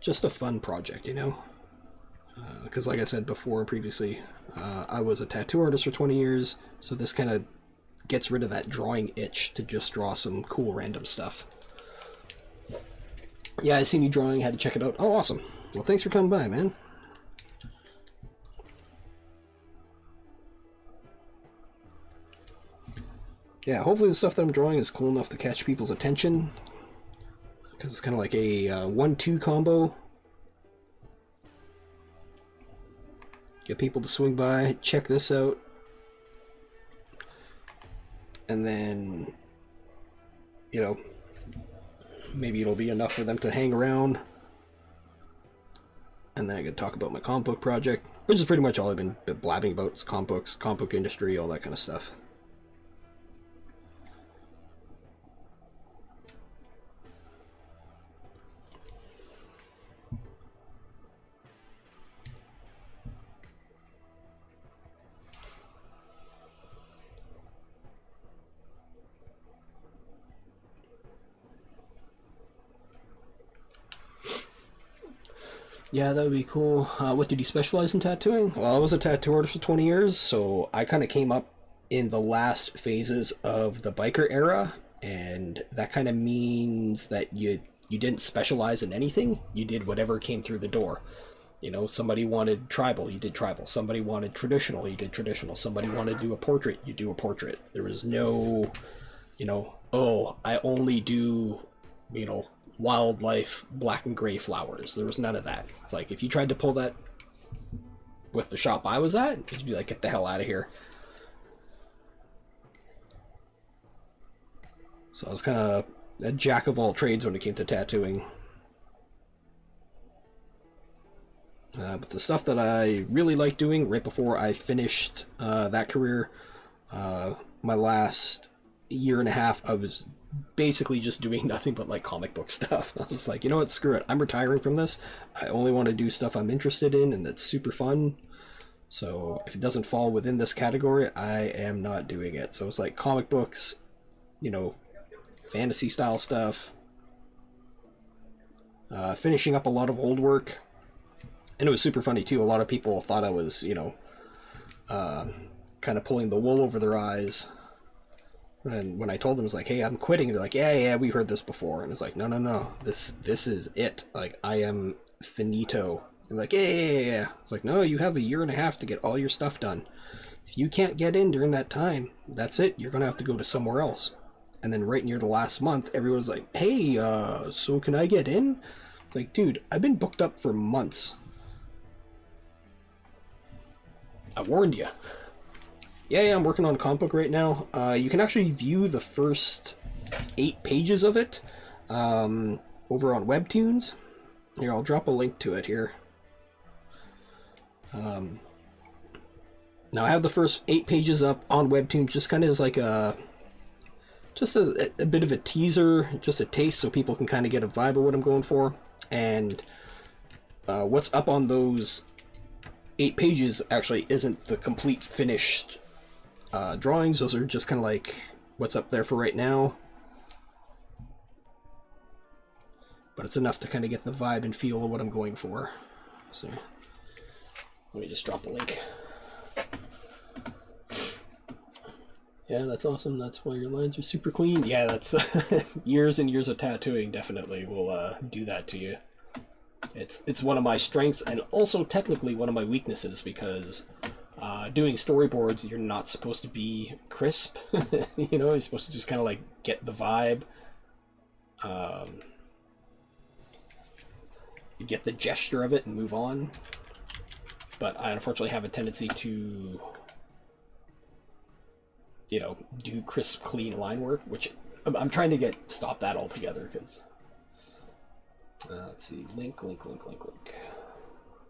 Just a fun project, you know? Because like I said before and previously, I was a tattoo artist for 20 years, so this kind of gets rid of that drawing itch to just draw some cool random stuff. Yeah, I seen you drawing, had to check it out. Oh, awesome. Well, thanks for coming by, man. Yeah, hopefully the stuff that I'm drawing is cool enough to catch people's attention, because it's kind of like a 1-2 combo. Get people to swing by, check this out, and then, you know, maybe it'll be enough for them to hang around, and then I could talk about my comic book project, which is pretty much all I've been blabbing about. It's comic books, comic book industry, all that kind of stuff. Yeah, that would be cool. What did you specialize in tattooing? Well, I was a tattoo artist for 20 years, so I kind of came up in the last phases of the biker era, and that kind of means that you didn't specialize in anything. You did whatever came through the door. You know, somebody wanted tribal, you did tribal. Somebody wanted traditional, you did traditional. Somebody wanted to do a portrait, you do a portrait. There was no, you know, oh, I only do, you know, wildlife black and gray flowers. There was none of that. It's like, if you tried to pull that with the shop I was at, you'd be like, get the hell out of here. So I was kind of a jack of all trades when it came to tattooing. But the stuff that I really liked doing right before I finished that career, my last year and a half, I was basically just doing nothing but like comic book stuff. I was like, you know what, screw it. I'm retiring from this. I only want to do stuff I'm interested in and that's super fun. So if it doesn't fall within this category, I am not doing it. So it's like comic books, you know, fantasy style stuff, finishing up a lot of old work. And it was super funny too. A lot of people thought I was, you know, kind of pulling the wool over their eyes. And when I told them, it's like, hey, I'm quitting, they're like, yeah, we heard this before. And it's like, no, this is it. Like, I am finito. And like, yeah. It's like, no, you have a year and a half to get all your stuff done. If you can't get in during that time, that's it. You're gonna have to go to somewhere else. And then right near the last month, everyone's like, hey, so can I get in? It's like, dude, I've been booked up for months. I warned you. Yeah, I'm working on a comic book right now. You can actually view the first 8 pages of it over on Webtoons. Here, I'll drop a link to it here. Now I have the first 8 pages up on Webtoons, just kind of as like a bit of a teaser, just a taste, so people can kind of get a vibe of what I'm going for. And what's up on those 8 pages actually isn't the complete finished drawings. Those are just kind of like what's up there for right now. But it's enough to kind of get the vibe and feel of what I'm going for. So let me just drop a link. Yeah, that's awesome. That's why your lines are super clean. Yeah, that's years and years of tattooing definitely will do that to you. It's one of my strengths and also technically one of my weaknesses, because doing storyboards, you're not supposed to be crisp. You know, you're supposed to just kind of like get the vibe. You get the gesture of it and move on. But I unfortunately have a tendency to, you know, do crisp, clean line work, which I'm trying to stop that altogether, because let's see, link.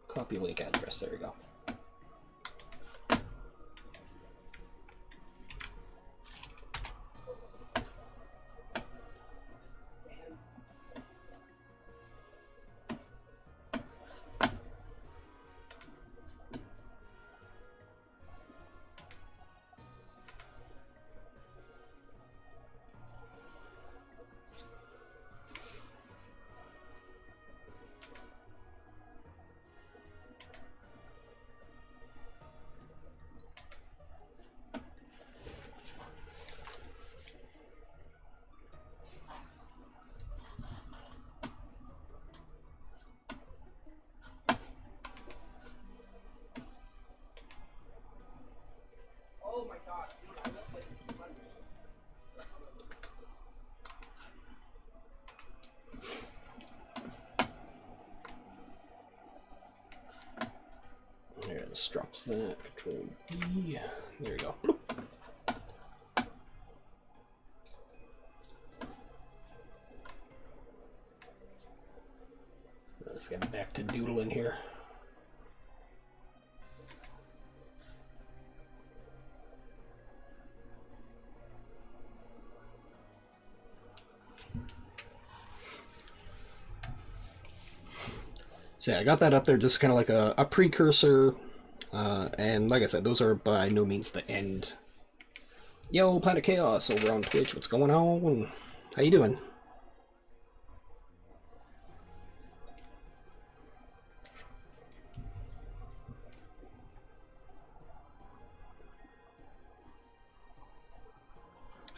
Copy link address, there we go. Let's drop that, Control B, there we go. Bloop. Let's get back to doodling here. So yeah, I got that up there just kind of like a precursor. And like I said, those are by no means the end. Yo, Planet Chaos over on Twitch, what's going on? How you doing?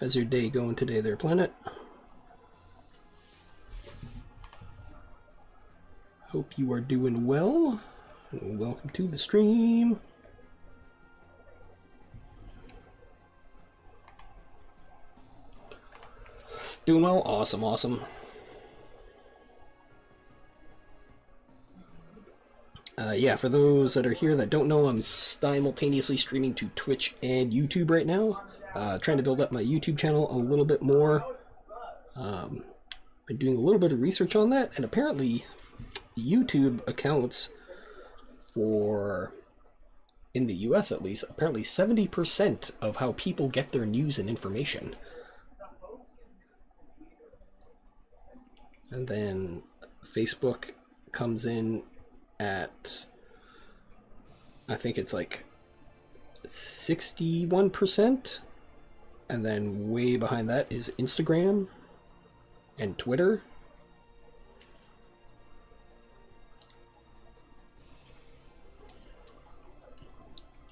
How's your day going today there, Planet? Hope you are doing well. And welcome to the stream. Doing well? Awesome, awesome. Yeah, for those that are here that don't know, I'm simultaneously streaming to Twitch and YouTube right now. Trying to build up my YouTube channel a little bit more. Been doing a little bit of research on that, and apparently YouTube accounts for, in the US at least, apparently 70% of how people get their news and information. And then Facebook comes in at, I think it's like 61%, and then way behind that is Instagram and Twitter.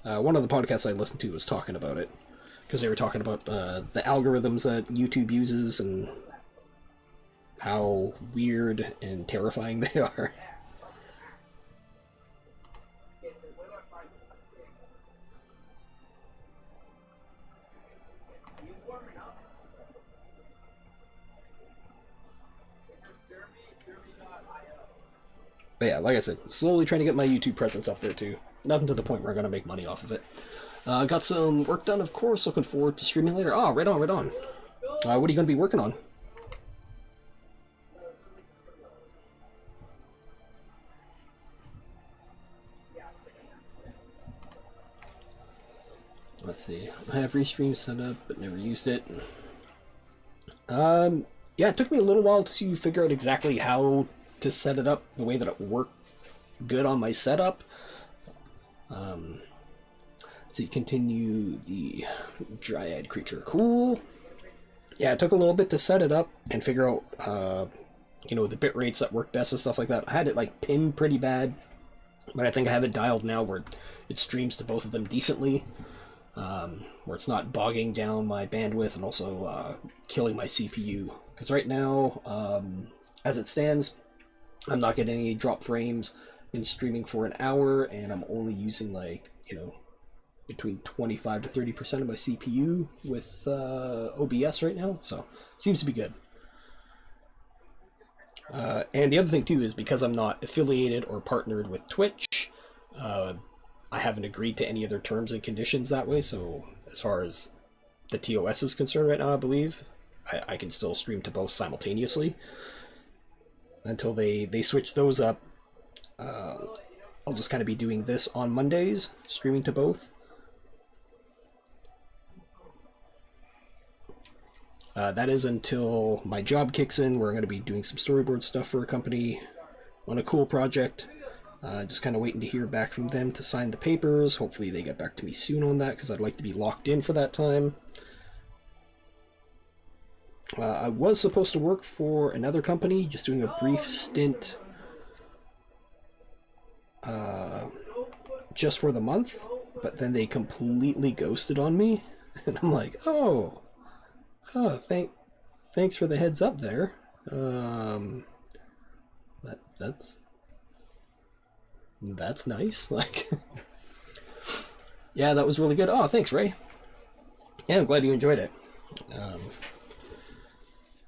One of the podcasts I listened to was talking about it, because they were talking about the algorithms that YouTube uses and how weird and terrifying they are. But yeah, like I said, slowly trying to get my YouTube presence up there too. Nothing to the point where I'm going to make money off of it. Got some work done, of course. Looking forward to streaming later. Oh, right on, right on. What are you going to be working on? Let's see. I have Restream set up, but never used it. Yeah, it took me a little while to figure out exactly how to set it up the way that it worked good on my setup. Let's see, continue the Dryad creature. Cool. Yeah, it took a little bit to set it up and figure out, you know, the bit rates that work best and stuff like that. I had it like pinned pretty bad, but I think I have it dialed now where it streams to both of them decently, where it's not bogging down my bandwidth and also killing my CPU. Because right now, as it stands, I'm not getting any drop frames. Been streaming for an hour, and I'm only using, like, you know, between 25 to 30% of my CPU with OBS right now, so seems to be good. And the other thing too is because I'm not affiliated or partnered with Twitch, I haven't agreed to any other terms and conditions that way, so as far as the TOS is concerned right now, I believe I can still stream to both simultaneously until they switch those up. I'll just kind of be doing this on Mondays, streaming to both. That is until my job kicks in, where I'm going to be doing some storyboard stuff for a company on a cool project. Just kind of waiting to hear back from them to sign the papers. Hopefully they get back to me soon on that, because I'd like to be locked in for that time. I was supposed to work for another company, just doing a brief stint just for the month, but then they completely ghosted on me, and I'm like, oh, thanks for the heads up there. That's nice. Like, yeah, that was really good. Oh, thanks, Ray. Yeah, I'm glad you enjoyed it.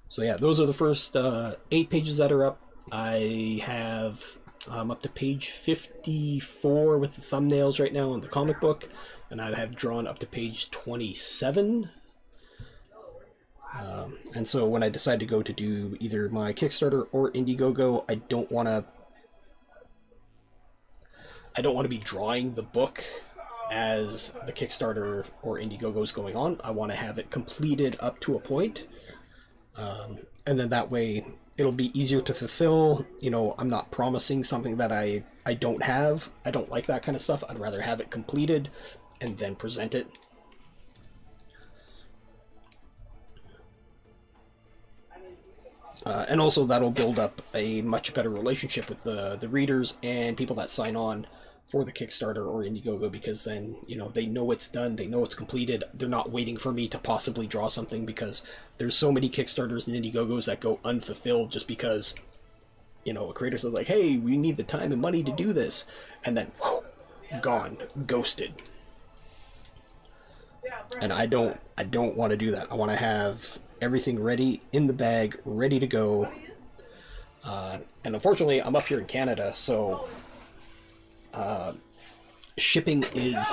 So yeah, those are the first 8 pages that are up. I have up to page 54 with the thumbnails right now in the comic book, and I have drawn up to page 27. And so when I decide to go to do either my Kickstarter or Indiegogo, I don't want to be drawing the book as the Kickstarter or Indiegogo is going on. I want to have it completed up to a point. And then that way it'll be easier to fulfill. You know, I'm not promising something that I don't have. I don't like that kind of stuff. I'd rather have it completed and then present it. And also that'll build up a much better relationship with the readers and people that sign on for the Kickstarter or Indiegogo, because then, you know, they know it's done, they know it's completed. They're not waiting for me to possibly draw something, because there's so many Kickstarters and Indiegogos that go unfulfilled just because, you know, a creator says like, hey, we need the time and money to do this, and then whew, gone, ghosted. And I don't want to do that. I want to have everything ready in the bag, ready to go. And unfortunately, I'm up here in Canada, so shipping is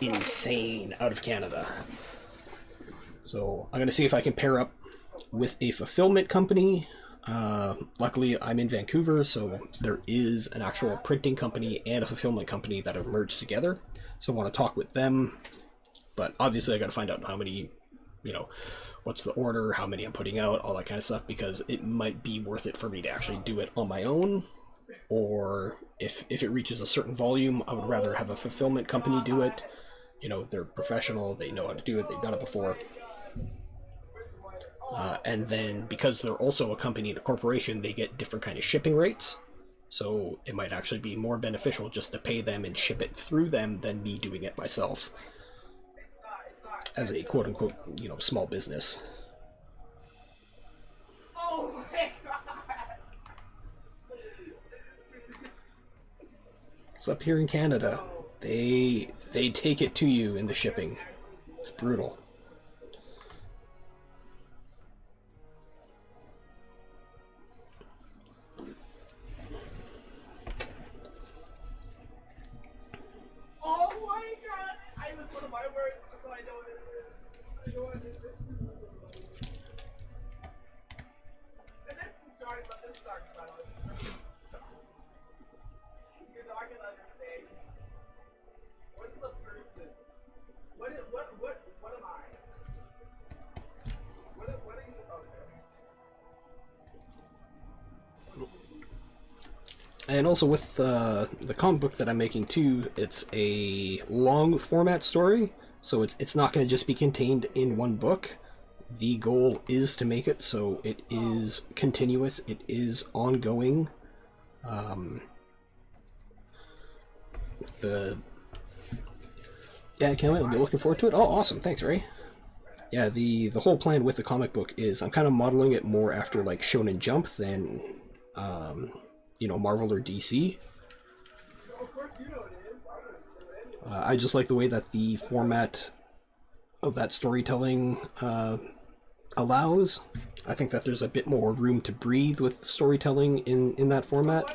insane out of Canada. So I'm going to see if I can pair up with a fulfillment company. Luckily, I'm in Vancouver, so there is an actual printing company and a fulfillment company that have merged together. So I want to talk with them. But obviously, I got to find out how many, what's the order, how many I'm putting out, all that kind of stuff, because it might be worth it for me to actually do it on my own. Or if it reaches a certain volume, I would rather have a fulfillment company do it. They're professional, they know how to do it, they've done it before. And then because they're also a company and a corporation, they get different kind of shipping rates. So it might actually be more beneficial just to pay them and ship it through them than me doing it myself as a quote-unquote, small business. Oh my god! So up here in Canada, they take it to you in the shipping. It's brutal. Oh my god! I was one of my words, so I know what it is. I know what it is. And this joint, but this sucks, by the way. This really sucks. You're not gonna understand. What is the person? What am I? What are you? And also with the comic book that I'm making too, it's a long format story, so it's not going to just be contained in one book. The goal is to make it so it is continuous, it is ongoing. Yeah, I can't wait. I'll be looking forward to it. Oh, awesome! Thanks, Ray. Yeah, the whole plan with the comic book is I'm kind of modeling it more after like Shonen Jump than Marvel or DC. I just like the way that the format of that storytelling allows. I think that there's a bit more room to breathe with storytelling in that format.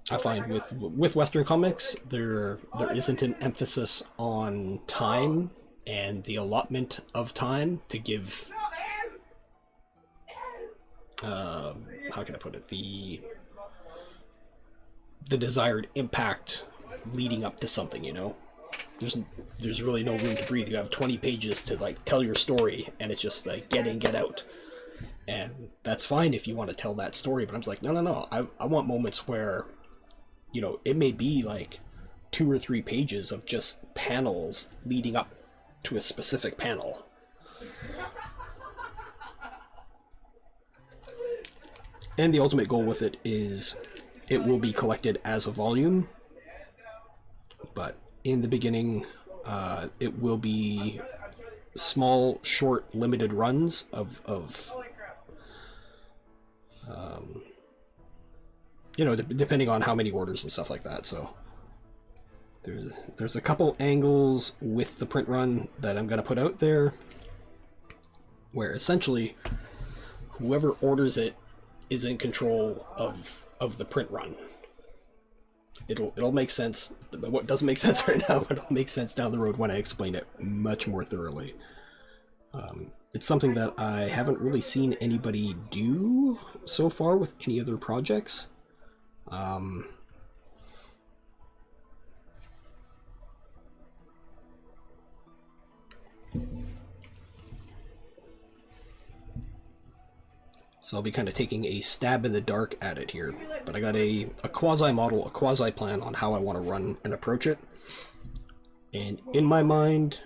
I find with Western comics, there isn't an emphasis on time and the allotment of time to give how can I put it, the desired impact leading up to something, there's really no room to breathe. You have 20 pages to like tell your story, and it's just like get in, get out, and that's fine if you want to tell that story, but I'm just like no, I want moments where it may be like 2 or 3 pages of just panels leading up to a specific panel. And the ultimate goal with it is it will be collected as a volume, but in the beginning it will be small, short, limited runs of depending on how many orders and stuff like that. So there's a couple angles with the print run that I'm going to put out there where essentially whoever orders it is in control of the print run. It'll make sense. What doesn't make sense right now, but it'll make sense down the road when I explain it much more thoroughly. It's something that I haven't really seen anybody do so far with any other projects. So I'll be kind of taking a stab in the dark at it here. But I got a quasi-model, a quasi-plan on how I want to run and approach it. And in my mind,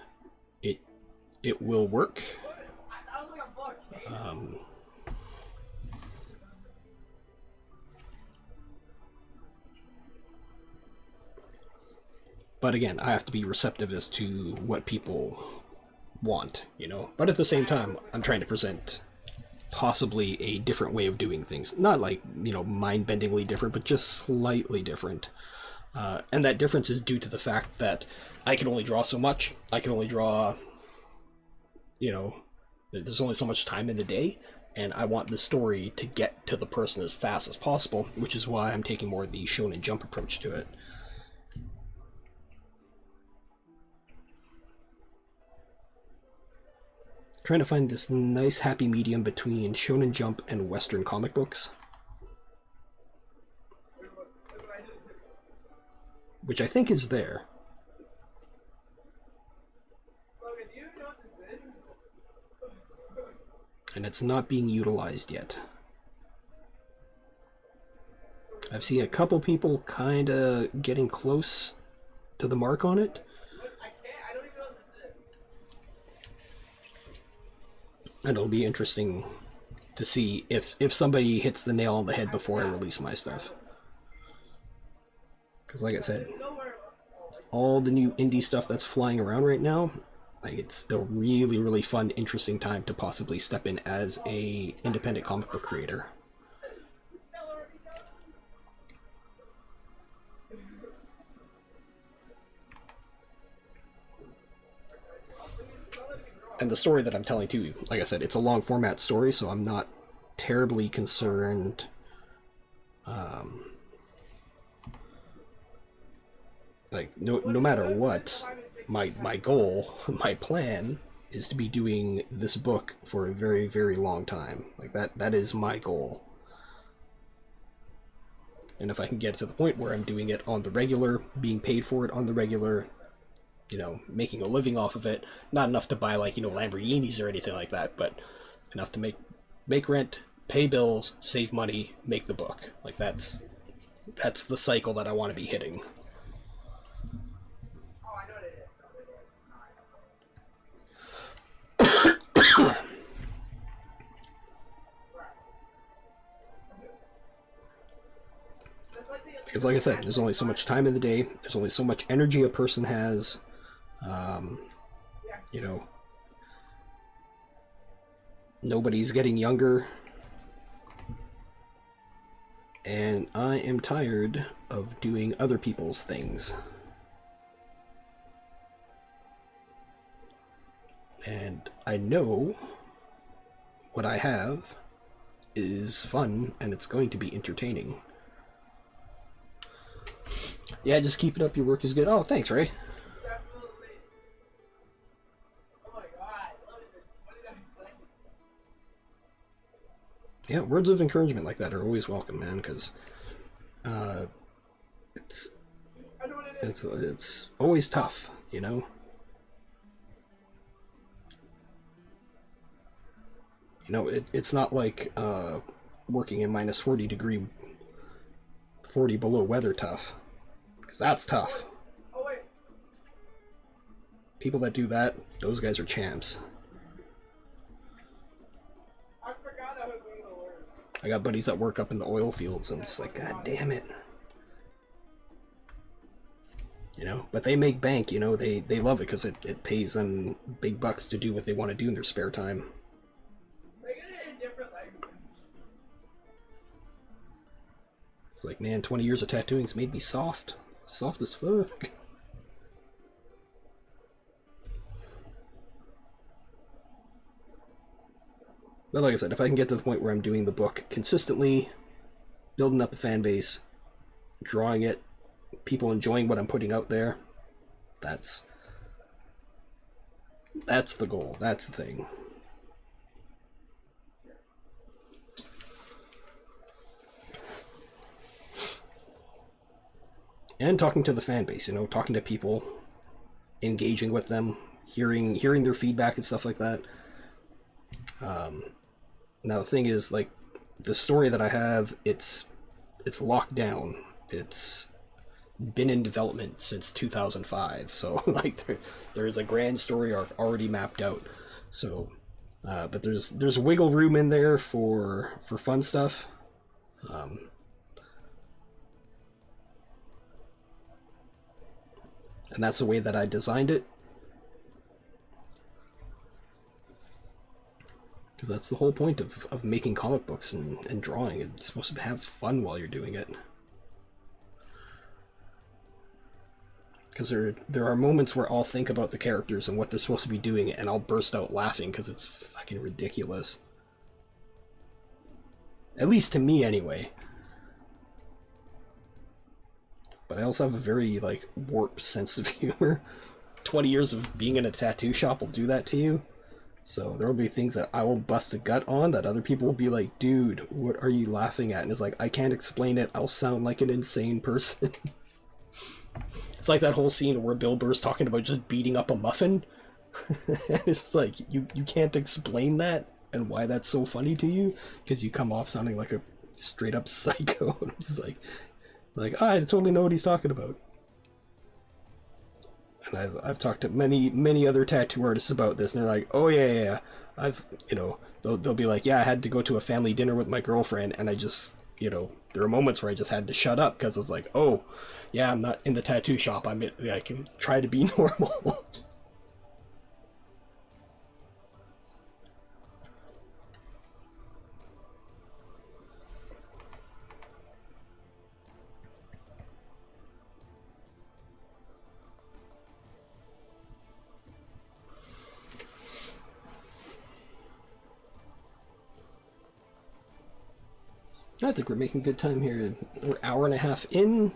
it will work. But again, I have to be receptive as to what people want, But at the same time, I'm trying to present possibly a different way of doing things. Not like, mind-bendingly different, but just slightly different. And that difference is due to the fact that I can only draw so much. I can only draw you know, there's only so much time in the day, and I want the story to get to the person as fast as possible, which is why I'm taking more of the Shonen Jump approach to it. Trying to find this nice happy medium between Shonen Jump and Western comic books, which I think is there. And it's not being utilized yet. I've seen a couple people kind of getting close to the mark on it. And it'll be interesting to see if somebody hits the nail on the head before I release my stuff. Because like I said, all the new indie stuff that's flying around right now, like, it's a really, really fun, interesting time to possibly step in as a independent comic book creator. And the story that I'm telling too, like I said, it's a long format story, so I'm not terribly concerned. Like, no matter what, my goal, my plan is to be doing this book for a very, very long time. Like, that is my goal. And if I can get to the point where I'm doing it on the regular, being paid for it on the regular, you know, making a living off of it, not enough to buy, like, you know, Lamborghinis or anything like that, but enough to make rent, pay bills, save money, make the book. Like, that's the cycle that I want to be hitting. Because like I said, there's only so much time in the day, there's only so much energy a person has, you know, nobody's getting younger, and I am tired of doing other people's things. And I know what I have is fun, and it's going to be entertaining. Yeah, just keep it up. Your work is good. Oh, thanks, Ray. Definitely. Oh my god. What did I say? Yeah, words of encouragement like that are always welcome, man, because it's always tough, you know? You know, it's not like working in minus 40 below weather tough. Because that's tough. Oh, wait. People that do that, those guys are champs. I forgot I was doing the word. I got buddies that work up in the oil fields, and I'm just like, God damn it. You know, but they make bank, you know, they love it because it pays them big bucks to do what they want to do in their spare time. Make it in a different language. It's like, man, 20 years of tattooing's made me soft. Soft as fuck. But like I said, if I can get to the point where I'm doing the book consistently, building up a fan base, drawing it, people enjoying what I'm putting out there, that's the goal. That's the thing. And talking to the fan base, you know, talking to people, engaging with them, hearing their feedback and stuff like that. Now the thing is, like, the story that I have, it's locked down. It's been in development since 2005, so like there is a grand story arc already mapped out. So, but there's wiggle room in there for fun stuff. And that's the way that I designed it. Because that's the whole point of making comic books and drawing. It's supposed to have fun while you're doing it. because there are moments where I'll think about the characters and what they're supposed to be doing, and I'll burst out laughing because it's fucking ridiculous. At least to me, anyway. But I also have a very, like, warped sense of humor. 20 years of being in a tattoo shop will do that to you. So there will be things that I will bust a gut on that other people will be like, dude, what are you laughing at? And it's like, I can't explain it. I'll sound like an insane person. It's like that whole scene where Bill Burr's talking about just beating up a muffin. It's like, you can't explain that and why that's so funny to you, because you come off sounding like a straight up psycho. It's like, I totally know what he's talking about. And I've talked to many other tattoo artists about this, and they're like, oh yeah, I've, you know, they'll be like, yeah, I had to go to a family dinner with my girlfriend, and I just, you know, there are moments where I just had to shut up because it's like, oh yeah, I'm not in the tattoo shop, I can try to be normal. I think we're making good time here. We're an hour and a half in.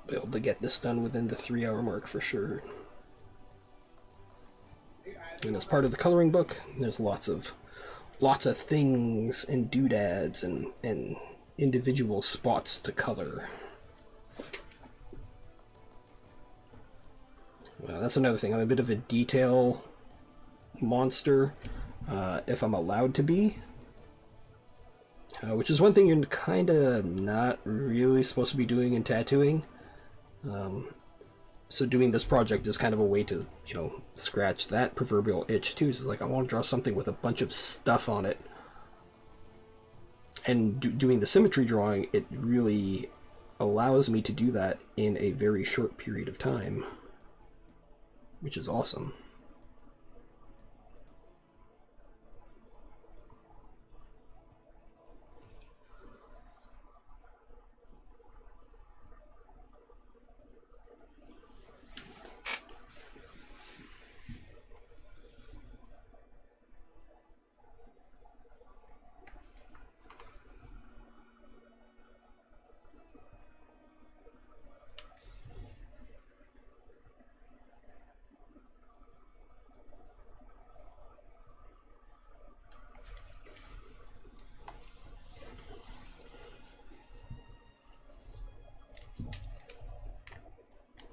Be able to get this done within the 3-hour mark for sure. And as part of the coloring book, there's lots of things and doodads and individual spots to color. That's another thing. I'm a bit of a detail monster, if I'm allowed to be, which is one thing you're kind of not really supposed to be doing in tattooing. So doing this project is kind of a way to, you know, scratch that proverbial itch too. It's like, I want to draw something with a bunch of stuff on it, and doing the symmetry drawing, it really allows me to do that in a very short period of time, which is awesome.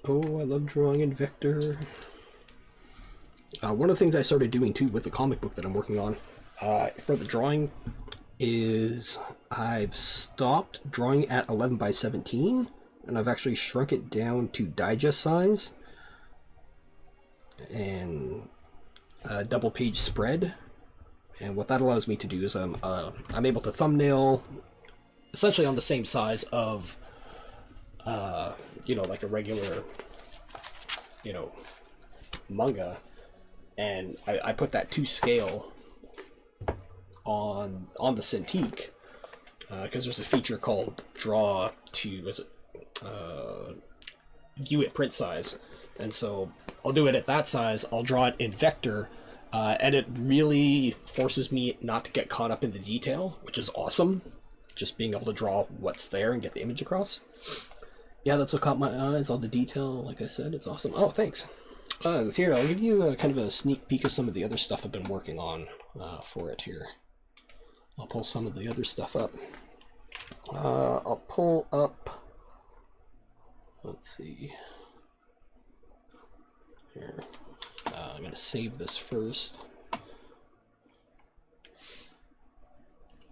Oh, I love drawing in vector. One of the things I started doing too with the comic book that I'm working on for the drawing is I've stopped drawing at 11 by 17, and I've actually shrunk it down to digest size and a double page spread. And what that allows me to do is I'm able to thumbnail essentially on the same size of you know, like a regular, you know, manga, and I put that to scale on the Cintiq, because there's a feature called draw to view at print size, and so I'll do it at that size. I'll draw it in vector, and it really forces me not to get caught up in the detail, which is awesome. Just being able to draw what's there and get the image across. Yeah, that's what caught my eyes, all the detail, like I said, it's awesome. Oh, thanks. Here, I'll give you kind of a sneak peek of some of the other stuff I've been working on for it here. I'll pull some of the other stuff up. I'll pull up, let's see. Here, I'm going to save this first.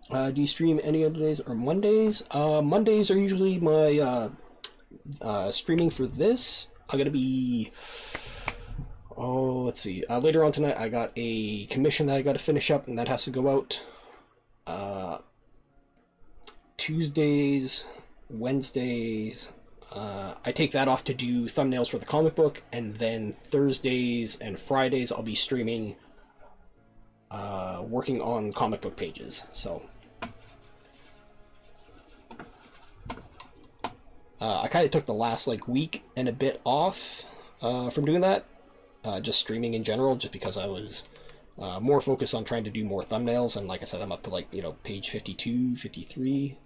Do you stream any other days or Mondays? Mondays are usually my streaming for this. I'm gonna be, oh, let's see, later on tonight I got a commission that I got to finish up, and that has to go out Tuesdays, Wednesdays. I take that off to do thumbnails for the comic book, and then Thursdays and Fridays I'll be streaming working on comic book pages. So I kind of took the last like week and a bit off from doing that, just streaming in general, just because I was more focused on trying to do more thumbnails, and like I said, I'm up to like, you know, page 52, 53.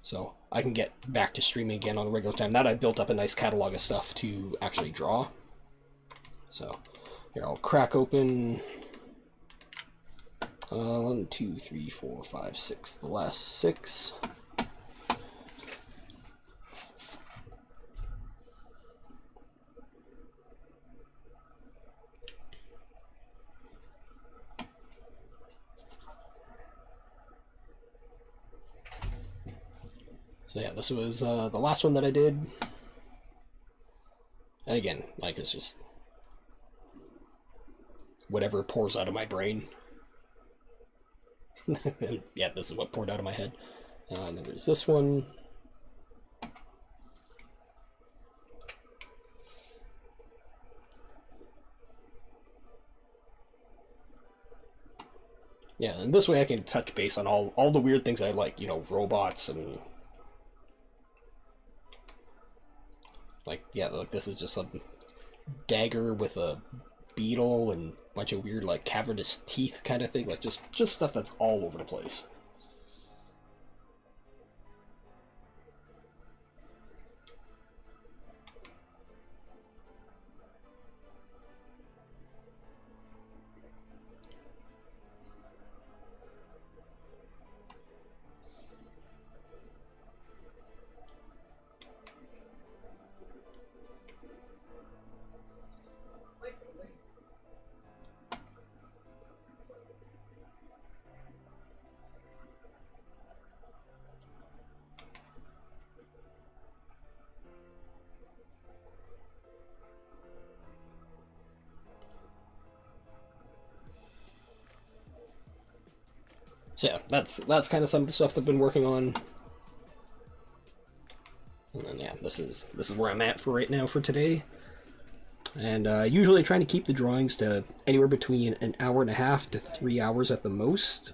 So I can get back to streaming again on a regular time. Now that I built up a nice catalog of stuff to actually draw. So here, I'll crack open 1, 2, 3, 4, 5, 6, the last 6. So yeah, this was the last one that I did. And again, like, it's just whatever pours out of my brain. And yeah, this is what poured out of my head. And then there's this one. Yeah, and this way I can touch base on all the weird things I like, you know, robots and like, yeah, like this is just some dagger with a beetle and a bunch of weird like cavernous teeth kind of thing, like just stuff that's all over the place. So yeah, that's kind of some of the stuff I've been working on. And then yeah, this is where I'm at for right now for today. And usually trying to keep the drawings to anywhere between an hour and a half to 3 hours at the most.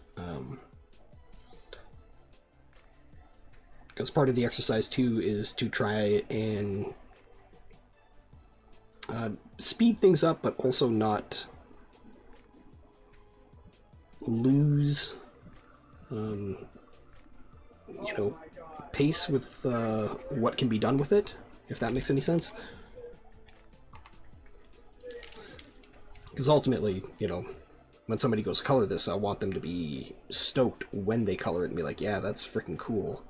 Because part of the exercise too is to try and speed things up, but also not lose you know, pace with what can be done with it, if that makes any sense. Because ultimately, you know, when somebody goes color this, I want them to be stoked when they color it and be like, yeah, that's freaking cool.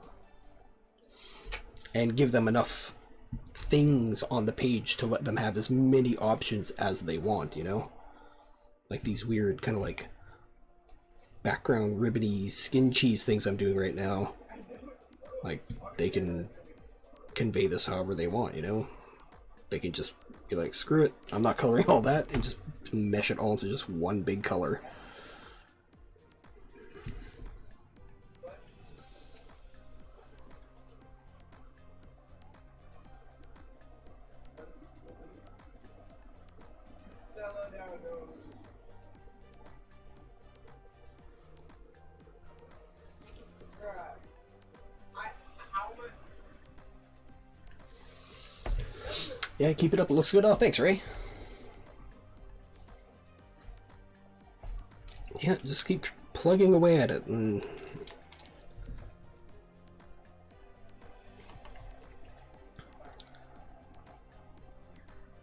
And give them enough things on the page to let them have as many options as they want, you know? Like these weird kind of like background ribbony skin cheese things I'm doing right now. Like, they can convey this however they want, you know? They can just be like, screw it, I'm not coloring all that, and just mesh it all into just one big color. Yeah, keep it up, it looks good. Oh, thanks, Ray. Yeah, just keep plugging away at it. And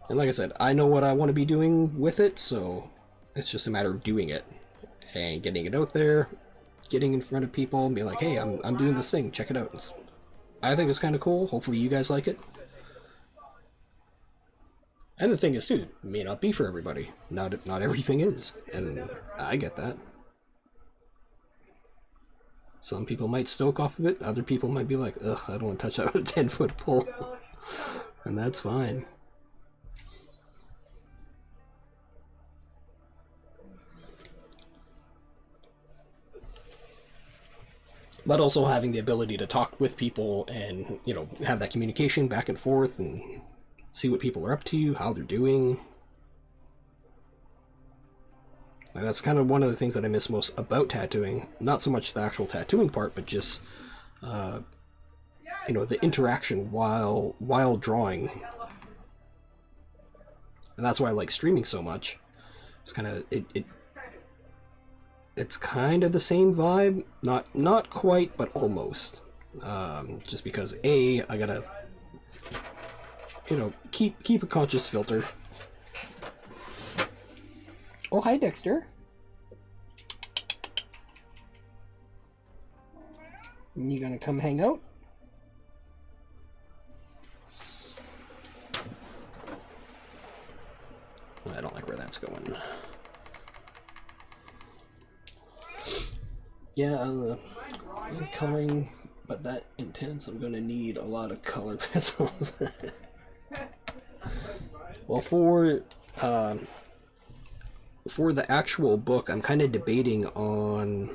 like I said, I know what I want to be doing with it, so it's just a matter of doing it and getting it out there, getting in front of people, and be like, hey, I'm doing this thing, check it out. I think it's kind of cool. Hopefully you guys like it. And the thing is, too, it may not be for everybody. Not everything is, and I get that. Some people might stoke off of it, other people might be like, ugh, I don't want to touch that with a 10-foot pole. And that's fine. But also having the ability to talk with people and, you know, have that communication back and forth and see what people are up to, how they're doing. Like, that's kind of one of the things that I miss most about tattooing. Not so much the actual tattooing part, but just you know, the interaction while drawing. And that's why I like streaming so much. It's kind of it's kind of the same vibe, not quite, but almost. Just because I gotta, you know, keep a conscious filter. Oh, hi, Dexter. You gonna come hang out? I don't like where that's going. Yeah, I'm coloring, but that intense, I'm gonna need a lot of color pencils. Well, for the actual book, I'm kind of debating on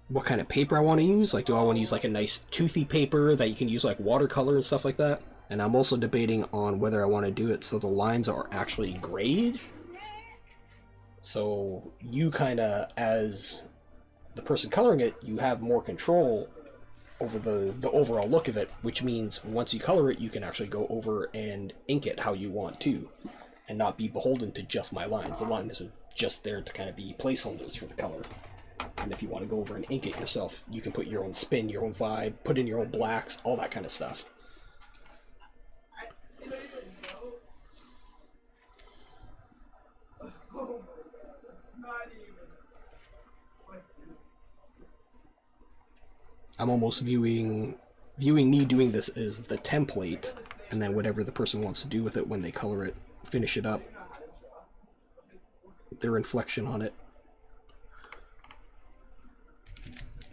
what kind of paper I want to use. Like, do I want to use like a nice toothy paper that you can use like watercolor and stuff like that? And I'm also debating on whether I want to do it so the lines are actually grayed. So you kind of, as the person coloring it, you have more control over the overall look of it, which means once you color it, you can actually go over and ink it how you want to, and not be beholden to just my lines. The lines are just there to kind of be placeholders for the color. And if you want to go over and ink it yourself, you can put your own spin, your own vibe, put in your own blacks, all that kind of stuff. I'm almost viewing me doing this as the template, and then whatever the person wants to do with it when they color it, finish it up, their inflection on it.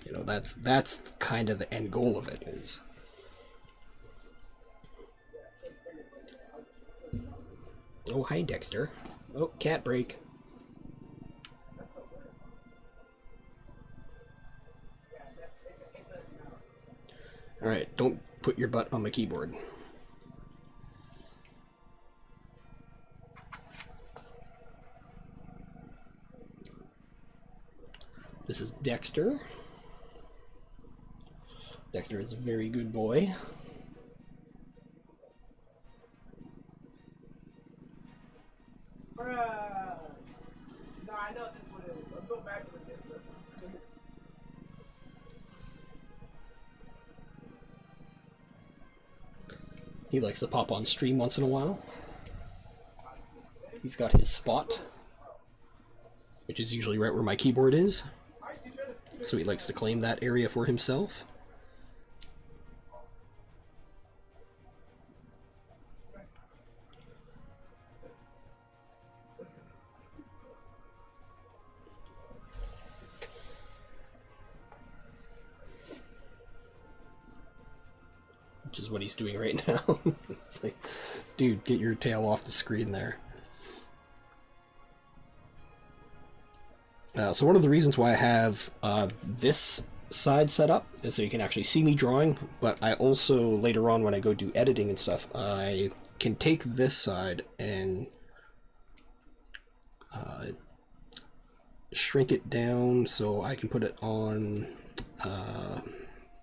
You know, that's kind of the end goal of it is. Oh, hi, Dexter. Oh, cat break. Alright, don't put your butt on my keyboard. This is Dexter. Dexter is a very good boy. Bruh. No, I know this one is. Let's go back to this one. He likes to pop on stream once in a while. He's got his spot, which is usually right where my keyboard is. So he likes to claim that area for himself. Which is what he's doing right now. It's like, dude, get your tail off the screen there. So one of the reasons why I have this side set up is so you can actually see me drawing, but I also, later on when I go do editing and stuff, I can take this side and shrink it down so I can put it on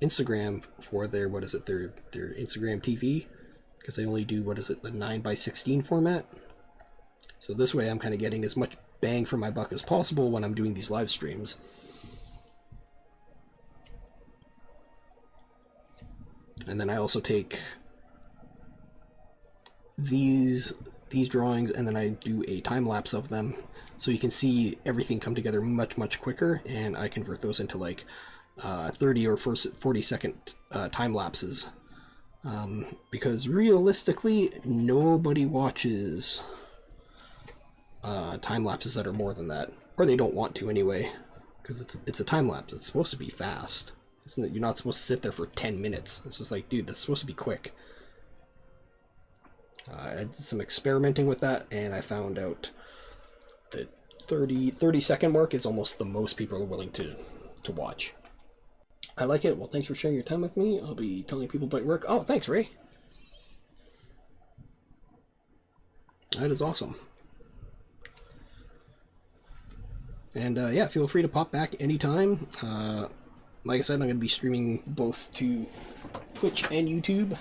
Instagram for their, what is it, their Instagram TV, because they only do, what is it, the 9:16 format. So this way I'm kind of getting as much bang for my buck as possible when I'm doing these live streams. And then I also take these drawings and then I do a time lapse of them so you can see everything come together much quicker, and I convert those into like 30 or 40 second time lapses, because realistically nobody watches time lapses that are more than that, or they don't want to anyway, because it's a time lapse. It's supposed to be fast. You're not supposed to sit there for 10 minutes. It's just like, dude, that's supposed to be quick. I did some experimenting with that, and I found out that 30 second mark is almost the most people are willing to watch. I like it. Well, thanks for sharing your time with me. I'll be telling people about your work. Oh, thanks, Ray. That is awesome. And yeah, feel free to pop back anytime. like I said, I'm going to be streaming both to Twitch and YouTube.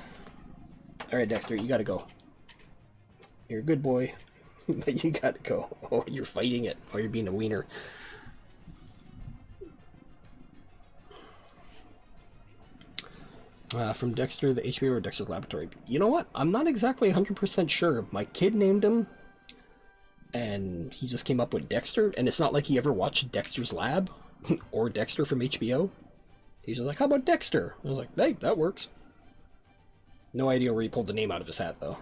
Alright, Dexter, you gotta go. You're a good boy, but you gotta go. Oh, you're fighting it. Oh, you're being a wiener. From Dexter, the HBO or Dexter's Laboratory. You know what? I'm not exactly 100% sure. My kid named him, and he just came up with Dexter, and it's not like he ever watched Dexter's Lab or Dexter from HBO. He's just like, how about Dexter? I was like, hey, that works. No idea where he pulled the name out of his hat, though.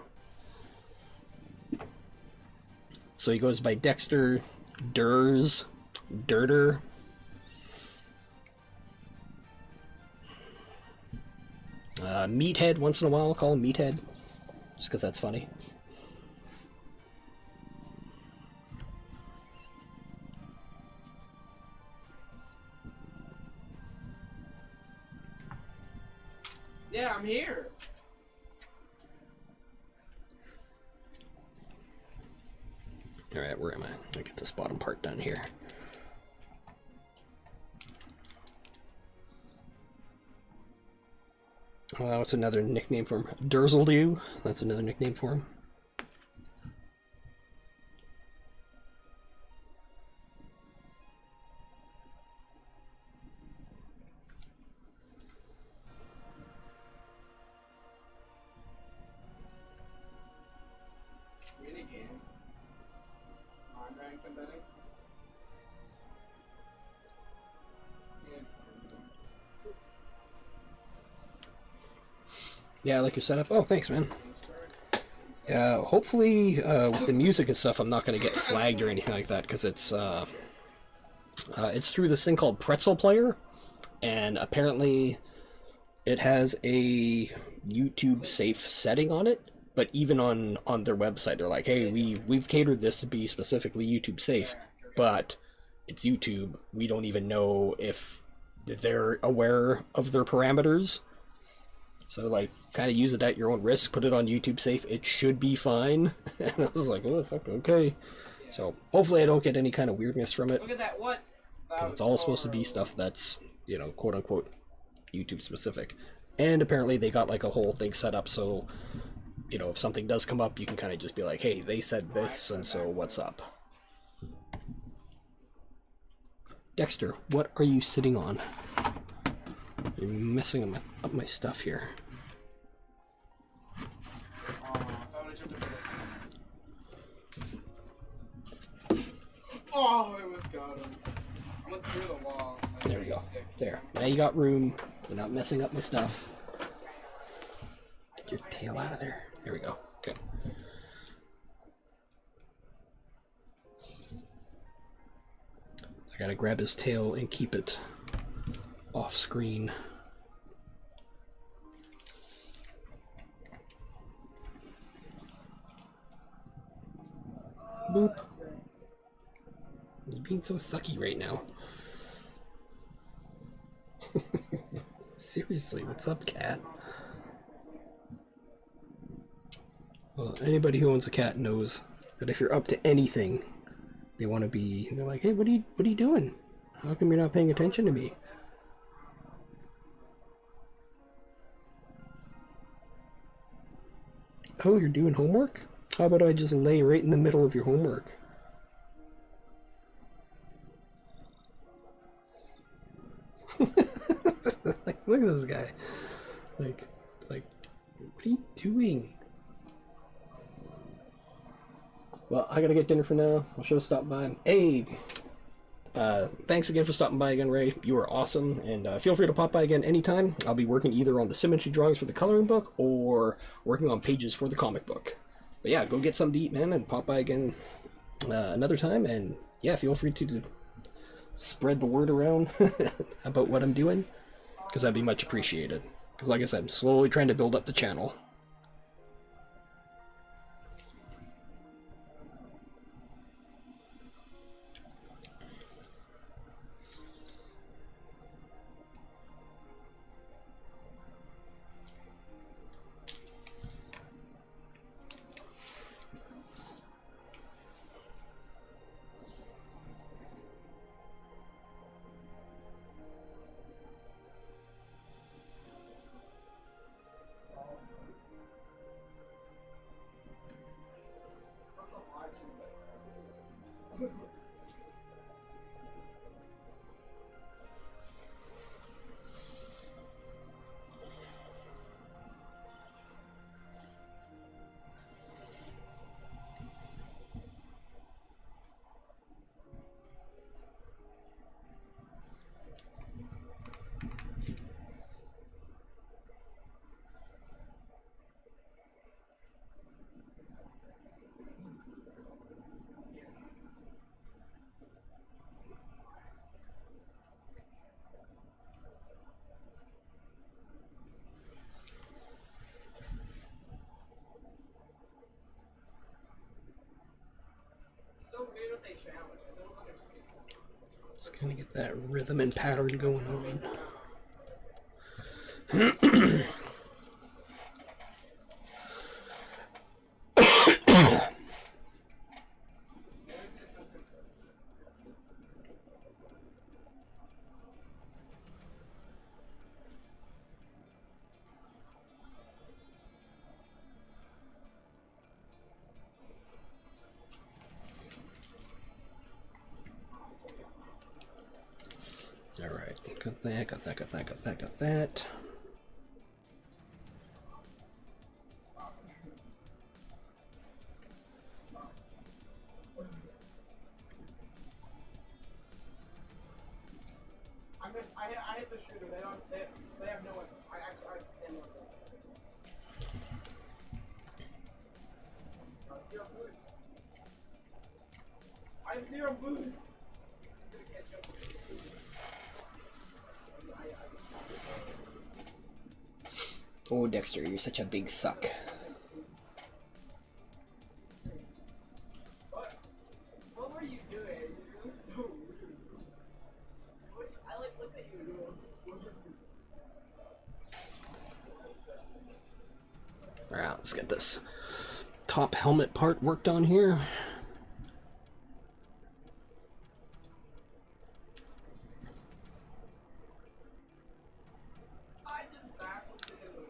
So he goes by Dexter, Durs, Dirter. Meathead, once in a while, I'll call him Meathead. Just because that's funny. Yeah, I'm here. Alright, where am I? I'll get this bottom part done here. What's another nickname for him? Durzledew. That's another nickname for him. Yeah, I like your setup. Oh, thanks, man. Hopefully, with the music and stuff, I'm not going to get flagged or anything like that, because it's through this thing called Pretzel Player, and apparently it has a YouTube safe setting on it, but even on their website, they're like, hey, we've catered this to be specifically YouTube safe, but it's YouTube. We don't even know if they're aware of their parameters. So, like, kind of use it at your own risk. Put it on YouTube safe. It should be fine. And I was like, oh, fuck, okay. So, hopefully I don't get any kind of weirdness from it. Look at that, what? Because it's all supposed to be stuff that's, you know, quote-unquote YouTube specific. And apparently they got, like, a whole thing set up so, you know, if something does come up, you can kind of just be like, hey, they said this, and so what's up? Dexter, what are you sitting on? You're messing up my stuff here. Oh, I almost got him. I went through the wall. There we go. There. Now you got room. You're not messing up my stuff. Get your tail out of there. There we go. Okay. I gotta grab his tail and keep it off screen. Boop. You're being so sucky right now. Seriously, what's up, cat? Well, anybody who owns a cat knows that if you're up to anything, they want to be. They're like, hey, what are you doing? How come you're not paying attention to me? Oh, you're doing homework? How about I just lay right in the middle of your homework? Like, look at this guy. Like, it's like, what are you doing? Well, I gotta get dinner for now. I should have stopped by. Hey, thanks again for stopping by again, Ray. You were awesome, and feel free to pop by again anytime. I'll be working either on the symmetry drawings for the coloring book or working on pages for the comic book. But yeah, go get something to eat, man, and pop by again another time. And yeah, feel free to spread the word around about what I'm doing, because that'd be much appreciated. Because like I said, I'm slowly trying to build up the channel. Let's kind of get that rhythm and pattern going on. Alright, got that, got that, got that, got that, got that. I hit the shooter. They have no weapon. I stand with them. Zero boost. I have zero boost. It's gonna catch up. Oh, Dexter, you're such a big suck. What were you doing? You're so rude. I like look at you. Alright, let's get this top helmet part worked on here. I just backwards it in the room.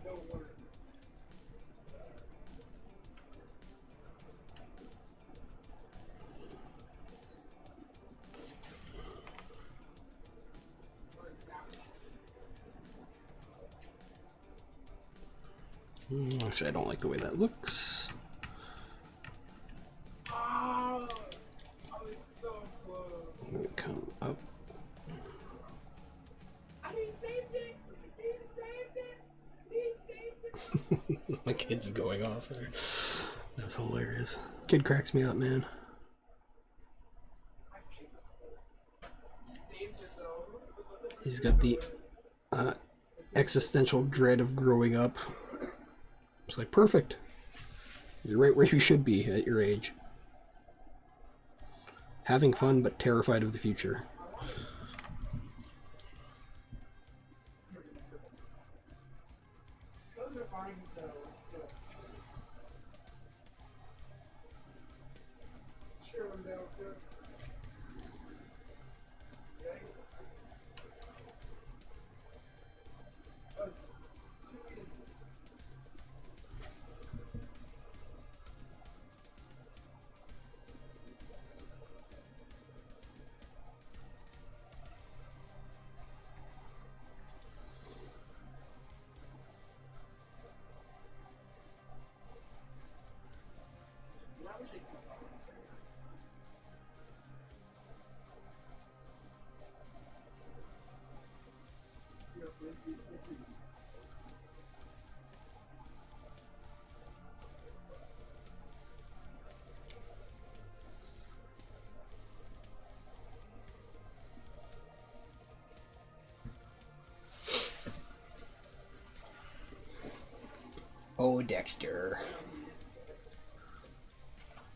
Don't worry. Actually, I don't like the way that looks. Oh, I was so close. Let me come up. He saved it! He saved it! He saved it! My kid's going off there. That's hilarious. Kid cracks me up, man. He saved it though. He's got the existential dread of growing up. It's like, perfect. You're right where you should be at your age. Having fun, but terrified of the future. Those are fine, so. Sure, I'm down, sir. Oh, Dexter.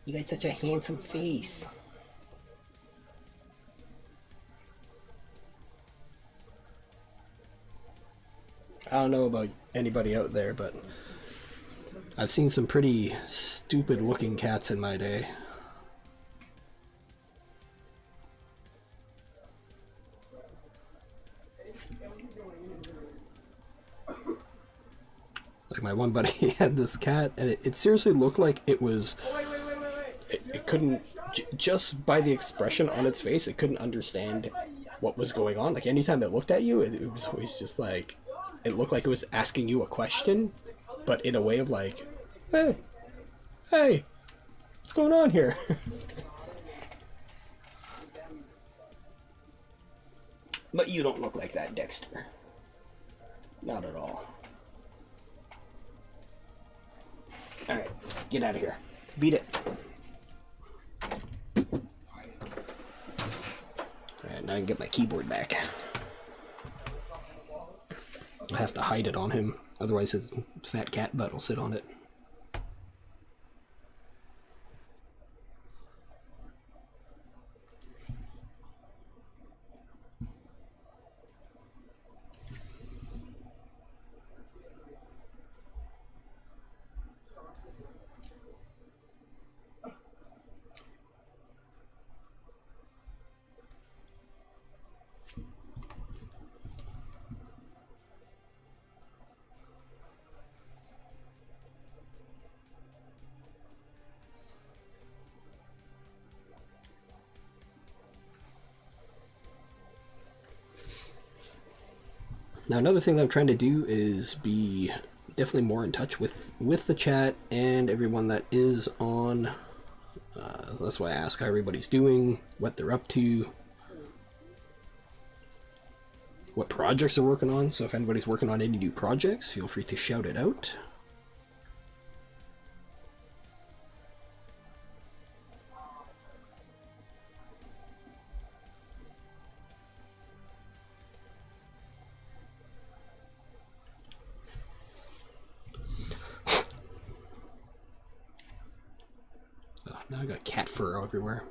You got such a handsome face. I don't know about anybody out there, but I've seen some pretty stupid looking cats in my day. Like my one buddy had this cat, and it seriously looked like it was... It couldn't... Just by the expression on its face, it couldn't understand what was going on. Like anytime it looked at you, it was always just like... It looked like it was asking you a question, but in a way of like, hey, what's going on here? But you don't look like that, Dexter. Not at all. Alright, get out of here. Beat it. Alright, now I can get my keyboard back. I have to hide it on him, otherwise his fat cat butt will sit on it. Now another thing that I'm trying to do is be definitely more in touch with the chat and everyone that is on. That's why I ask how everybody's doing, what they're up to, what projects they're working on. So if anybody's working on any new projects, feel free to shout it out. Oh, now I got cat fur everywhere.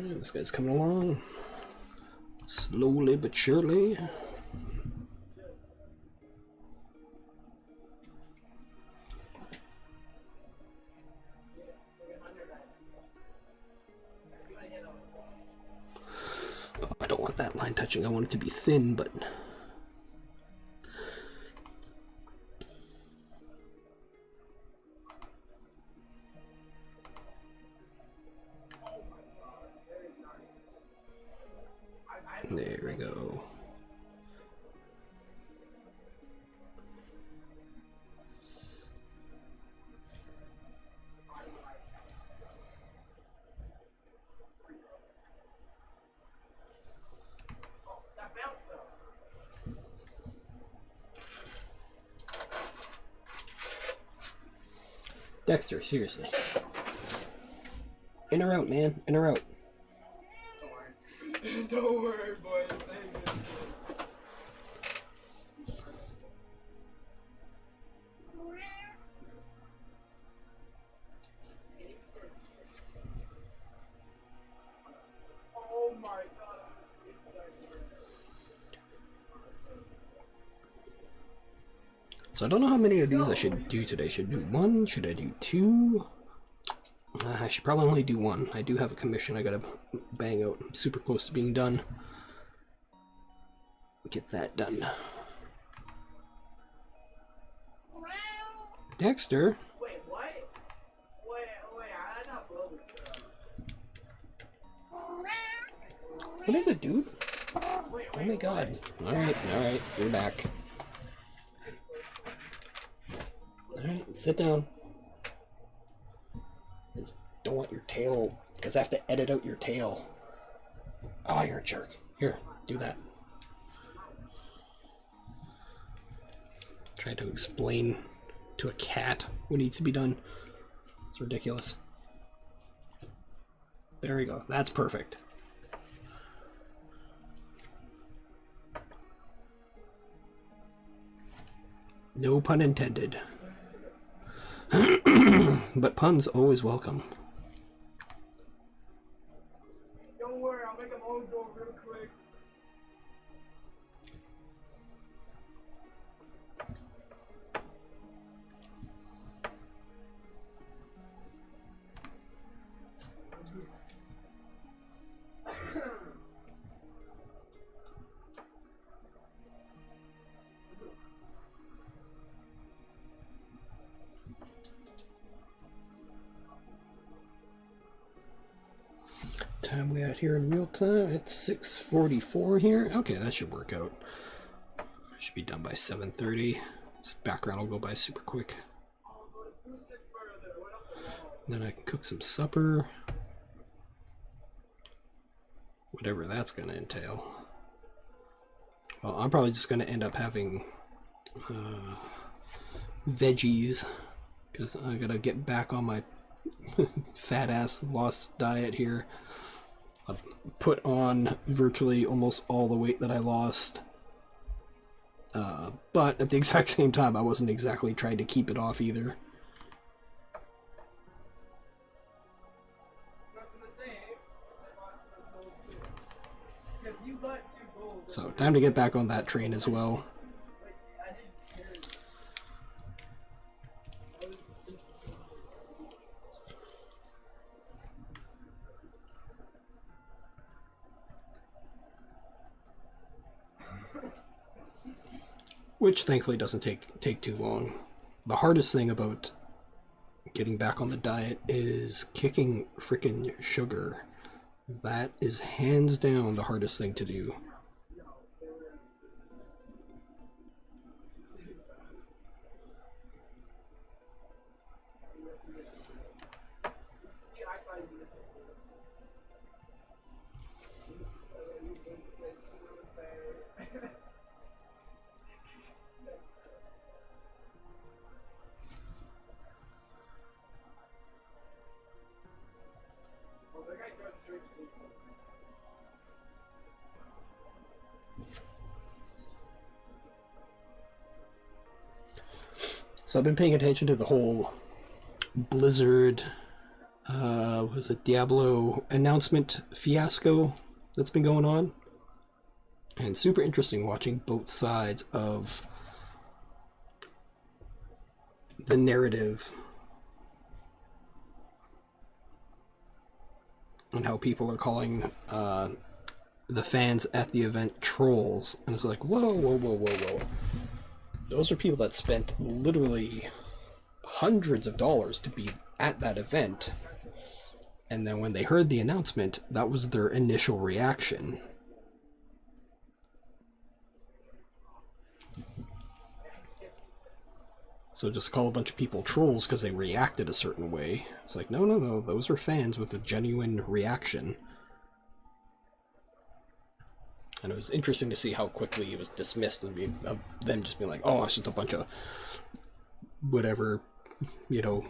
This guy's coming along slowly but surely. Oh, I don't want that line touching. I want it to be thin, but there we go. Dexter, seriously. In or out, man. In or out. Don't worry, boys. Thank you. Oh my god. So I don't know how many of these I should do today. Should I do one? Should I do two? I should probably only do one. I do have a commission I gotta bang out. I'm super close to being done. Get that done. Dexter? Wait, what? Wait, I not blow this up. What is it, dude? Oh my god. Alright, you're back. Alright, sit down. I just don't want your tail, because I have to edit out your tail. Oh, you're a jerk. Here, do that. Try to explain to a cat what needs to be done. It's ridiculous. There we go. That's perfect. No pun intended. But puns always welcome. Don't worry, I'll make them all go real quick. Time we at here in real time? It's 6:44 here. Okay, that should work out. Should be done by 7:30. This background will go by super quick. Then I can cook some supper. Whatever that's going to entail. Well, I'm probably just going to end up having veggies, because I got to get back on my fat ass lost diet here. I've put on virtually almost all the weight that I lost. But at the exact same time, I wasn't exactly trying to keep it off either. So, time to get back on that train as well. Which thankfully doesn't take too long. The hardest thing about getting back on the diet is kicking frickin' sugar. That is hands down the hardest thing to do. So I've been paying attention to the whole Blizzard, was it Diablo announcement fiasco that's been going on? And super interesting watching both sides of the narrative and how people are calling the fans at the event trolls. And it's like, whoa, whoa, whoa, whoa, whoa. Those are people that spent literally hundreds of dollars to be at that event. And then when they heard the announcement, that was their initial reaction. So just call a bunch of people trolls because they reacted a certain way. It's like, no, no, no, those are fans with a genuine reaction. And it was interesting to see how quickly it was dismissed and them just being like, oh, it's just a bunch of whatever, you know,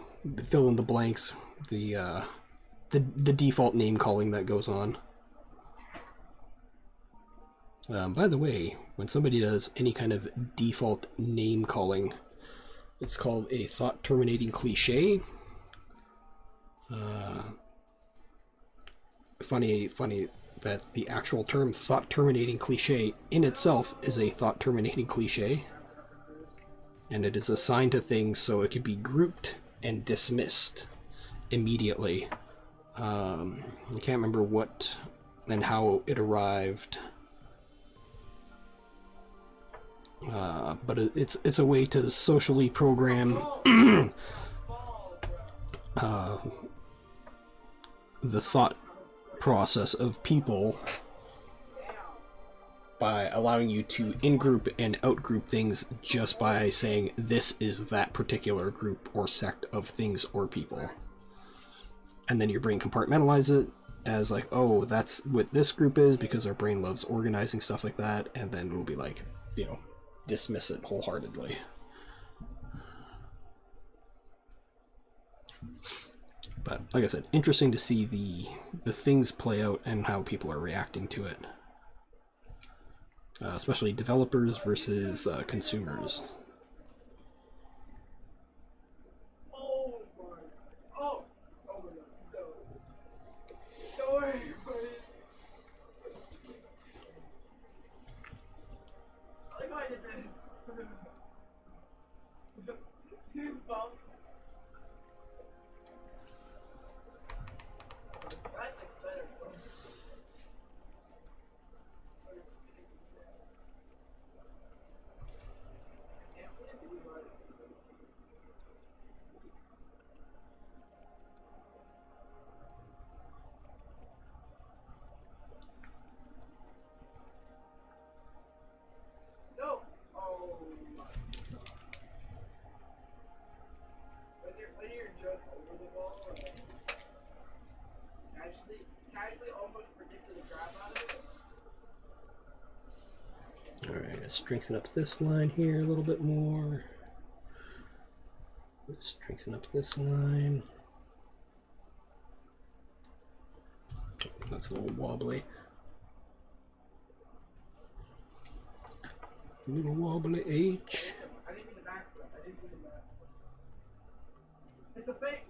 fill in the blanks, the default name calling that goes on. By the way, when somebody does any kind of default name calling, it's called a thought-terminating cliche. Funny that the actual term thought-terminating cliche in itself is a thought-terminating cliche. And it is assigned to things so it can be grouped and dismissed immediately. I can't remember what and how it arrived. But it's a way to socially program the thought process of people by allowing you to in-group and out-group things just by saying this is that particular group or sect of things or people. And then your brain compartmentalizes it as like, oh, that's what this group is because our brain loves organizing stuff like that, and then it'll be like, you know, dismiss it wholeheartedly. But like I said, interesting to see the things play out and how people are reacting to it. Especially developers versus consumers. Alright, let's strengthen up this line here a little bit more. Let's strengthen up this line. That's a little wobbly. Little wobbly H. I didn't mean to backflip. I didn't mean to backflip. It's a fake.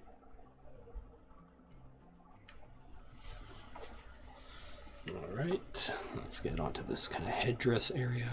Alright, let's get onto this kind of headdress area.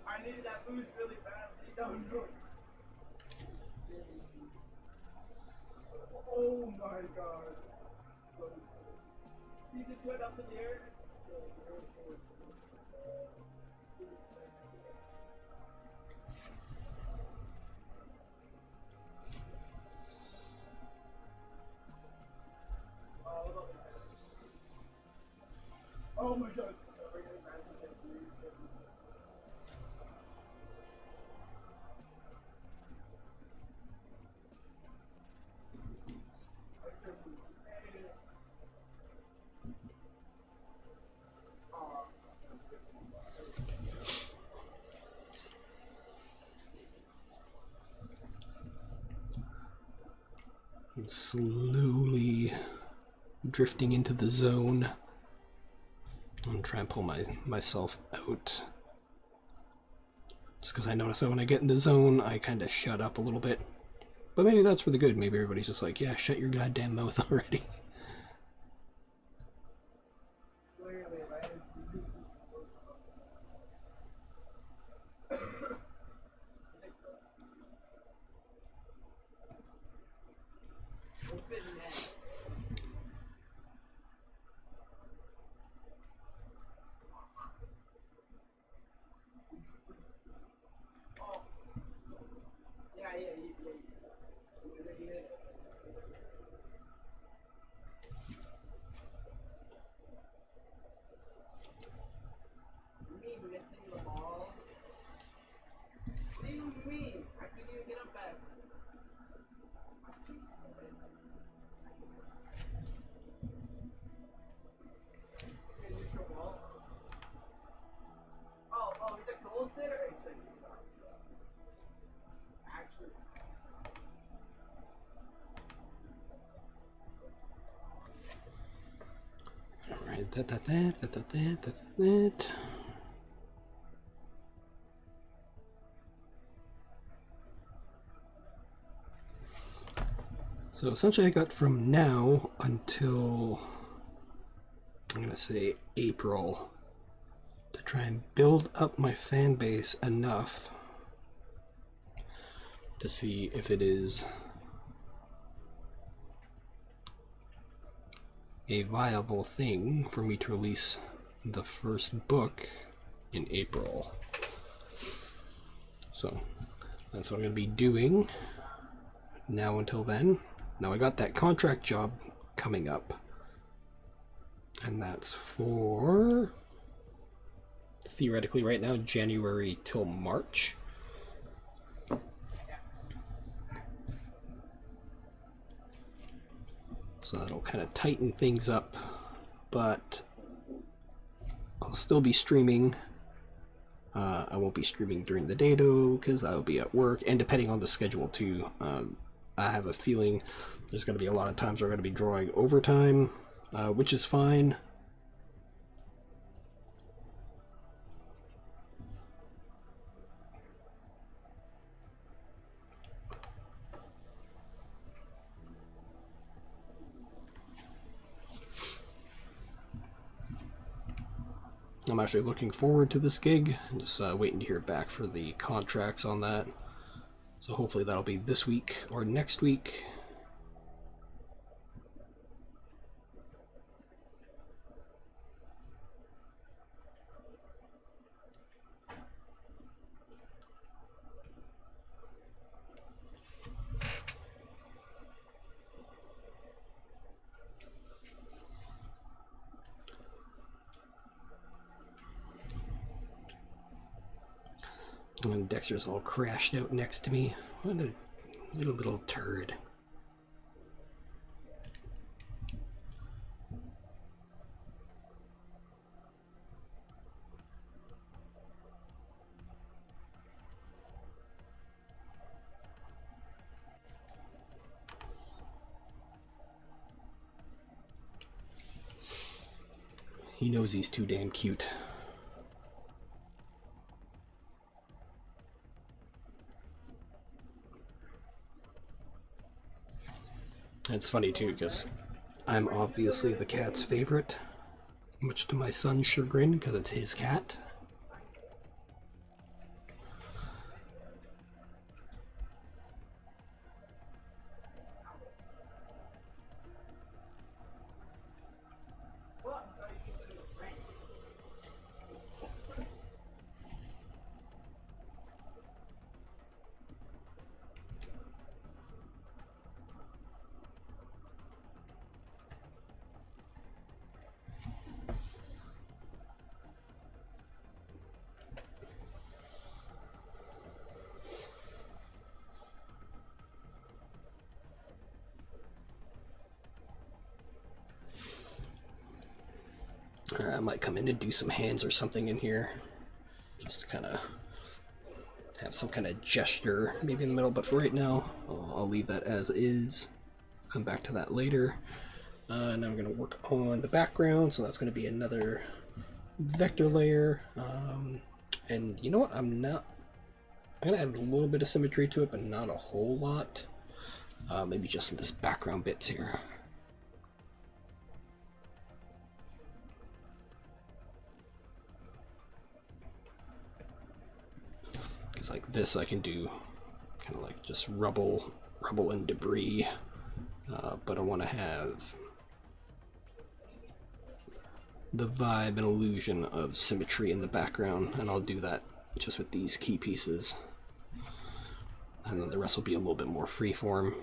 I needed that boost really badly. Don't do it. Oh my god. He just went up in the air. Oh my god. I'm slowly drifting into the zone. I'm trying to pull myself out. Just because I notice that when I get in the zone, I kind of shut up a little bit. But maybe that's for the good. Maybe everybody's just like, yeah, shut your goddamn mouth already. Alright, that. So essentially I got from now until, I'm going to say April, to try and build up my fan base enough to see if it is a viable thing for me to release the first book in April. So that's what I'm going to be doing now until then. Now I got that contract job coming up, and that's for, theoretically right now, January till March. So that'll kind of tighten things up, but I'll still be streaming. I won't be streaming during the day though, because I'll be at work, and depending on the schedule too. I have a feeling there's going to be a lot of times where I'm going to be drawing overtime, which is fine. I'm actually looking forward to this gig. I'm just waiting to hear back for the contracts on that. So hopefully that'll be this week or next week. And Dexter's all crashed out next to me. You're a little turd. He knows he's too damn cute. It's funny too, because I'm obviously the cat's favorite, much to my son's chagrin, because it's his cat. I might come in and do some hands or something in here, just to kind of have some kind of gesture maybe in the middle, but for right now, I'll leave that as is. Come back to that later. Now I'm going to work on the background, so that's going to be another vector layer. And you know what, I'm going to add a little bit of symmetry to it, but not a whole lot. Maybe just this background bits here. Because like this I can do kind of like just rubble and debris, but I want to have the vibe and illusion of symmetry in the background, and I'll do that just with these key pieces, and then the rest will be a little bit more freeform.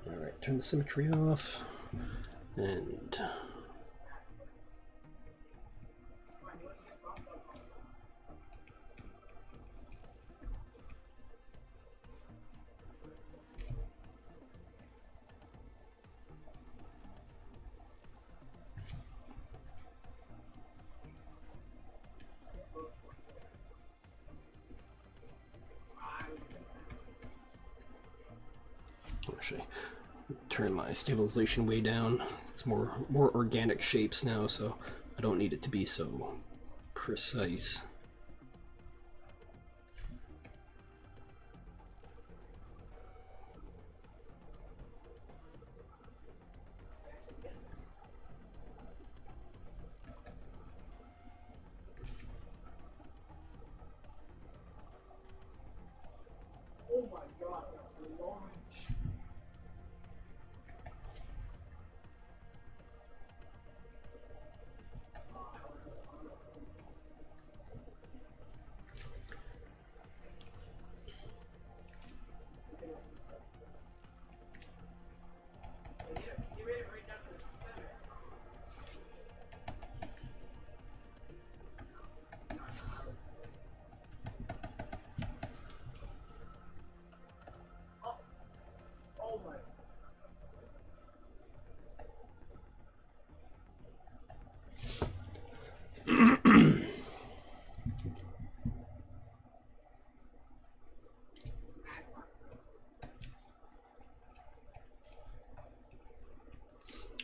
Alright, turn the symmetry off, and actually turn my stabilization way down. It's more organic shapes now, so I don't need it to be so precise. Oh my god, the orange. You made it right down to the center. Oh my.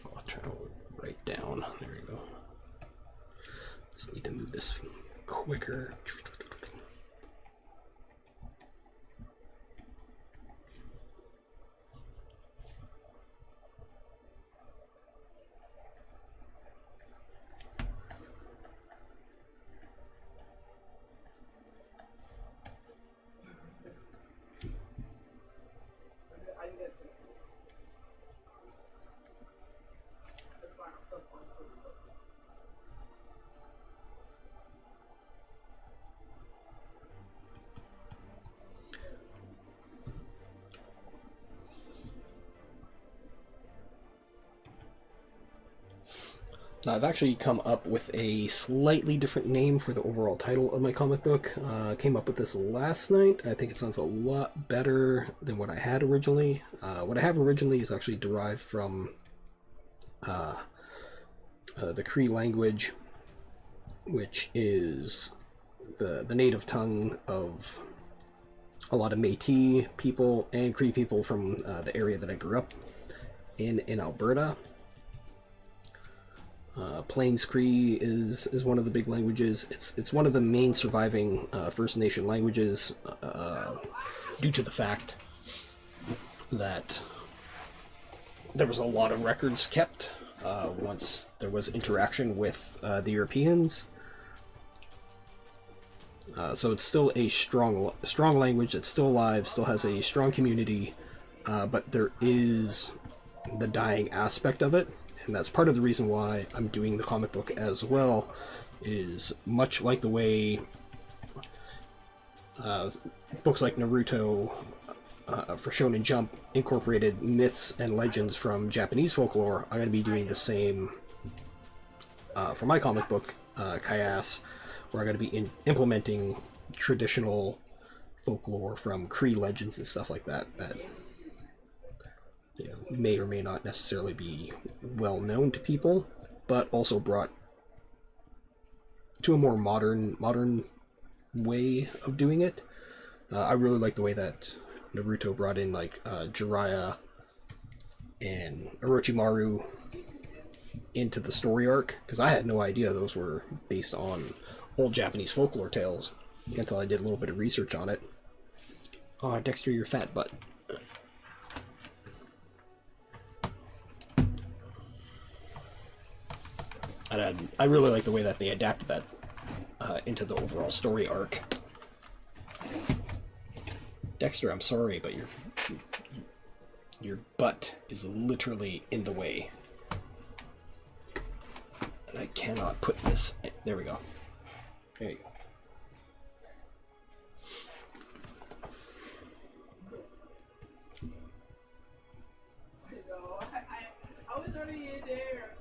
I'll turn it right down. There we go. Just need to move this quicker. I think that's it. That's fine, I'll still post those photos. I've actually come up with a slightly different name for the overall title of my comic book. Came up with this last night. I think it sounds a lot better than what I had originally. What I have originally is actually derived from the Cree language, which is the native tongue of a lot of Métis people and Cree people from the area that I grew up in Alberta. Plains Cree is one of the big languages. It's one of the main surviving First Nation languages due to the fact that there was a lot of records kept once there was interaction with the Europeans. So it's still a strong language. It's still alive, still has a strong community, but there is the dying aspect of it. And that's part of the reason why I'm doing the comic book as well, is much like the way books like Naruto for Shonen Jump incorporated myths and legends from Japanese folklore. I'm going to be doing the same for my comic book, Kayas, where I'm going to be implementing traditional folklore from Cree legends and stuff like that may or may not necessarily be well known to people, but also brought to a more modern way of doing it. I really like the way that Naruto brought in like Jiraiya and Orochimaru into the story arc, because I had no idea those were based on old Japanese folklore tales until I did a little bit of research on it. Oh, Dexter, your fat butt. And I really like the way that they adapted that into the overall story arc. Dexter, I'm sorry, but your butt is literally in the way. And I cannot put this... There we go. There you go. I was already in there.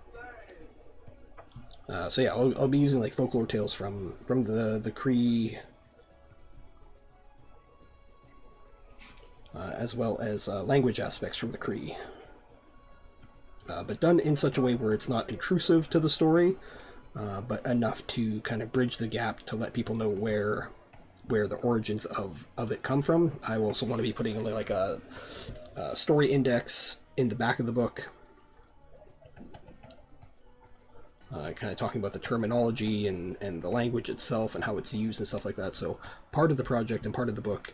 So yeah, I'll be using like folklore tales from the Cree, as well as language aspects from the Cree, but done in such a way where it's not intrusive to the story, but enough to kind of bridge the gap to let people know where the origins of it come from. I also want to be putting like a story index in the back of the book. Kind of talking about the terminology and the language itself and how it's used and stuff like that. So part of the project and part of the book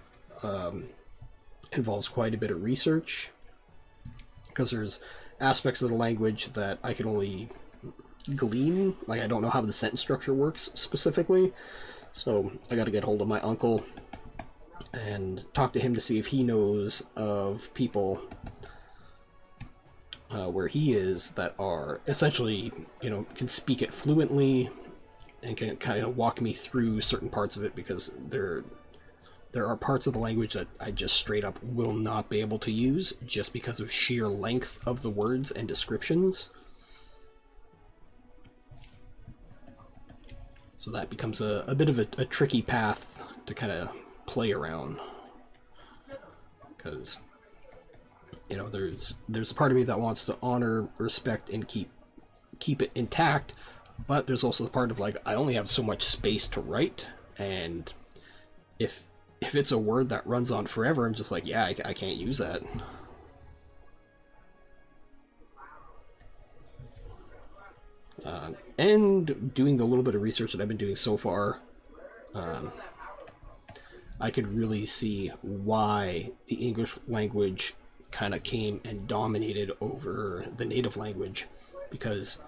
involves quite a bit of research, because there's aspects of the language that I can only glean. Like, I don't know how the sentence structure works specifically, so I got to get hold of my uncle and talk to him to see if he knows of people where he is that are essentially, can speak it fluently and can kind of walk me through certain parts of it, because there are parts of the language that I just straight up will not be able to use just because of sheer length of the words and descriptions. So that becomes a bit of a tricky path to kind of play around, because there's a part of me that wants to honor, respect, and keep it intact, but there's also the part of like, I only have so much space to write, and if it's a word that runs on forever, I'm just like, yeah, I can't use that. And doing the little bit of research that I've been doing so far, I could really see why the English language kind of came and dominated over the native language, because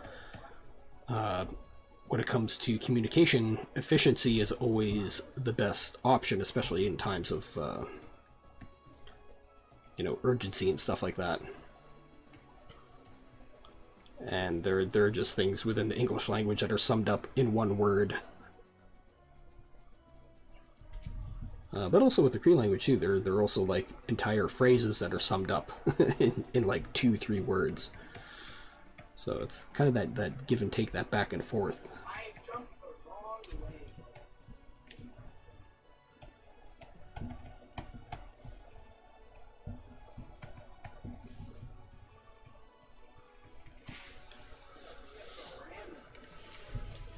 when it comes to communication, efficiency is always the best option, especially in times of urgency and stuff like that. And there are just things within the English language that are summed up in one word. But also with the Cree language too, there are also like entire phrases that are summed up in like 2-3 words. So it's kind of that give and take, that back and forth. I jumped the wrong way.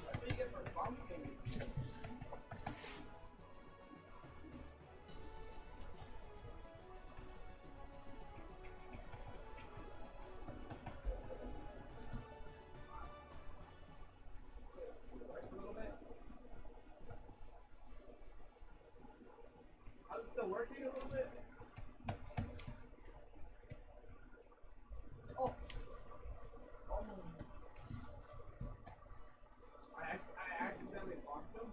That's what you get for bumping. How's it still working a little bit? Oh. Oh. I accidentally blocked him.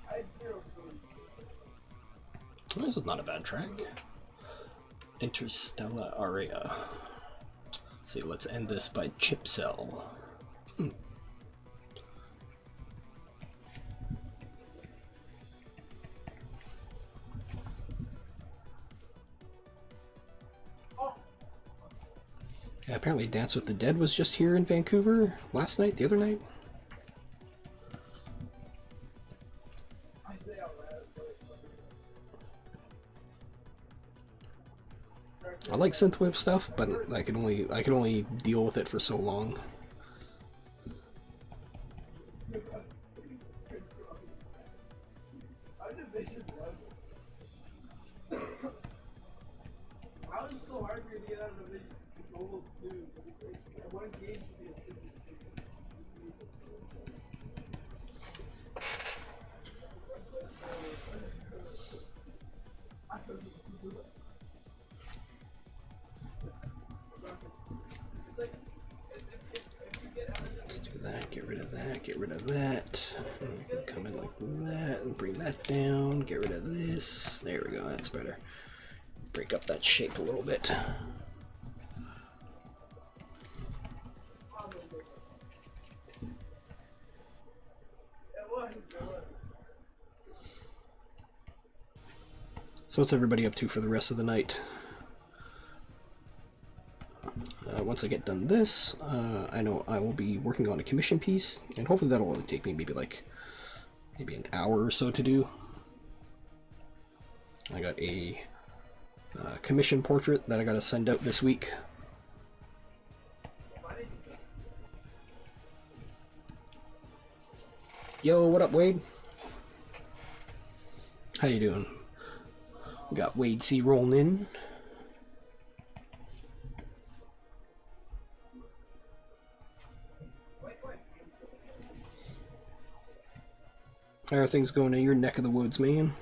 I had 0 food. This is not a bad track. Interstellar Aria. Let's see, let's end this by Chip Cell. Yeah, apparently Dance with the Dead was just here in Vancouver last night, the other night. I like synthwave stuff, but I can only deal with it for so long. How is it so hard for you to get out of the goal too? One game should be a simple Let's do that, get rid of that, get rid of that. Come in like that and bring that down, get rid of this. There we go, that's better. Break up that shape a little bit. So what's everybody up to for the rest of the night? Once I get done this, I know I will be working on a commission piece, and hopefully that'll only take me maybe an hour or so to do. I got a commission portrait that I gotta send out this week. Yo, what up, Wade? How you doing? We got Wade C rolling in. How are things going in your neck of the woods, man?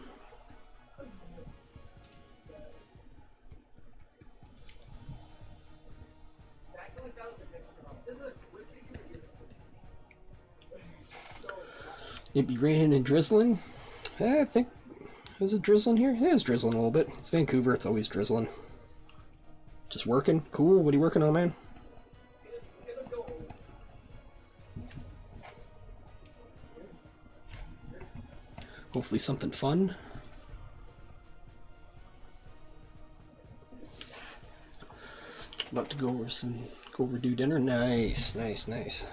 It be raining and drizzling? I think... Is it drizzling here? It is drizzling a little bit. It's Vancouver, it's always drizzling. Just working? Cool, what are you working on, man? Hopefully something fun. About to go over do dinner. Nice, nice, nice.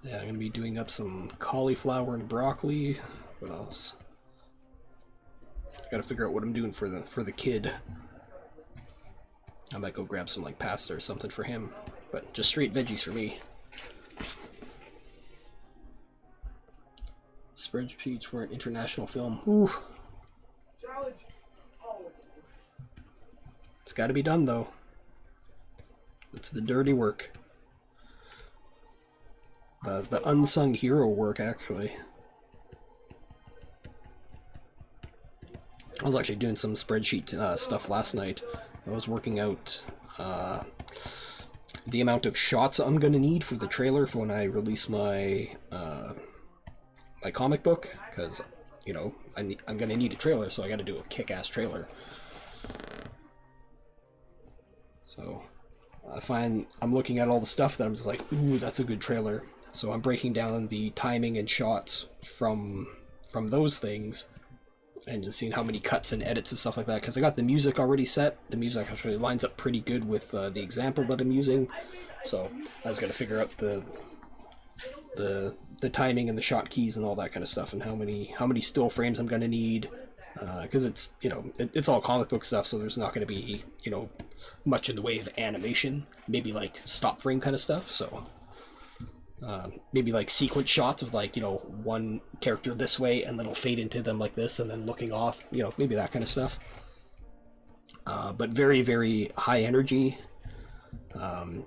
Yeah, I'm gonna be doing up some cauliflower and broccoli. What else? Gotta figure out what I'm doing for the kid. I might go grab some like pasta or something for him, but just straight veggies for me. spreadsheets for an international film. Ooh. Challenge. Oh. It's got to be done, though. It's the dirty work. The unsung hero work, actually. I was actually doing some spreadsheet stuff last night. I was working out the amount of shots I'm gonna need for the trailer for when I release my my comic book, because you know I'm gonna need a trailer, so I got to do a kick-ass trailer. So I find I'm looking at all the stuff that I'm just like, ooh, that's a good trailer. So I'm breaking down the timing and shots from those things, and just seeing how many cuts and edits and stuff like that, because I got the music already set. The music actually lines up pretty good with the example that I'm using, so I was going to figure out the timing and the shot keys and all that kind of stuff, and how many still frames I'm going to need, because it's, you know, it's all comic book stuff, so there's not going to be, you know, much in the way of animation, maybe like stop frame kind of stuff, so maybe like sequence shots of, like, you know, one character this way and then it'll fade into them like this and then looking off, you know, maybe that kind of stuff. But very, very high energy.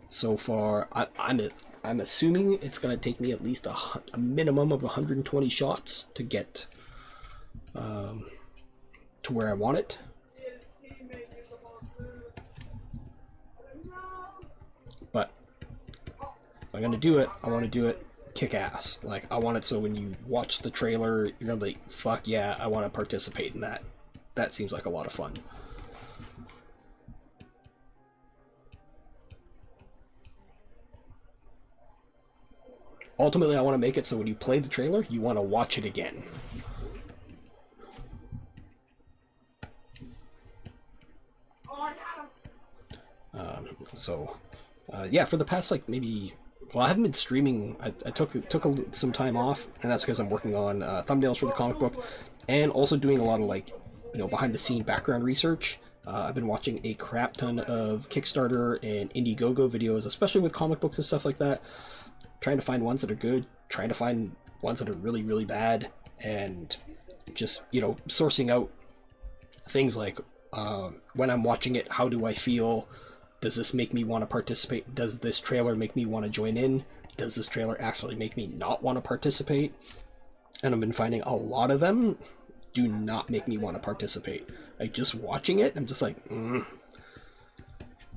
So far, I'm assuming it's going to take me at least a minimum of 120 shots to get to where I want it. But if I'm going to do it, I want to do it kick-ass. Like, I want it so when you watch the trailer, you're going to be like, fuck yeah, I want to participate in that. That seems like a lot of fun. Ultimately, I want to make it so when you play the trailer, you want to watch it again. Yeah, for the past, like, maybe... Well, I haven't been streaming. I took some time off, and that's because I'm working on thumbnails for the comic book, and also doing a lot of, like, you know, behind-the-scene background research. I've been watching a crap ton of Kickstarter and Indiegogo videos, especially with comic books and stuff like that. Trying to find ones that are good, trying to find ones that are really, really bad, and just, you know, sourcing out things like, when I'm watching it, how do I feel? Does this make me want to participate? Does this trailer make me want to join in? Does this trailer actually make me not want to participate? And I've been finding a lot of them do not make me want to participate. Like, just watching it, I'm just like,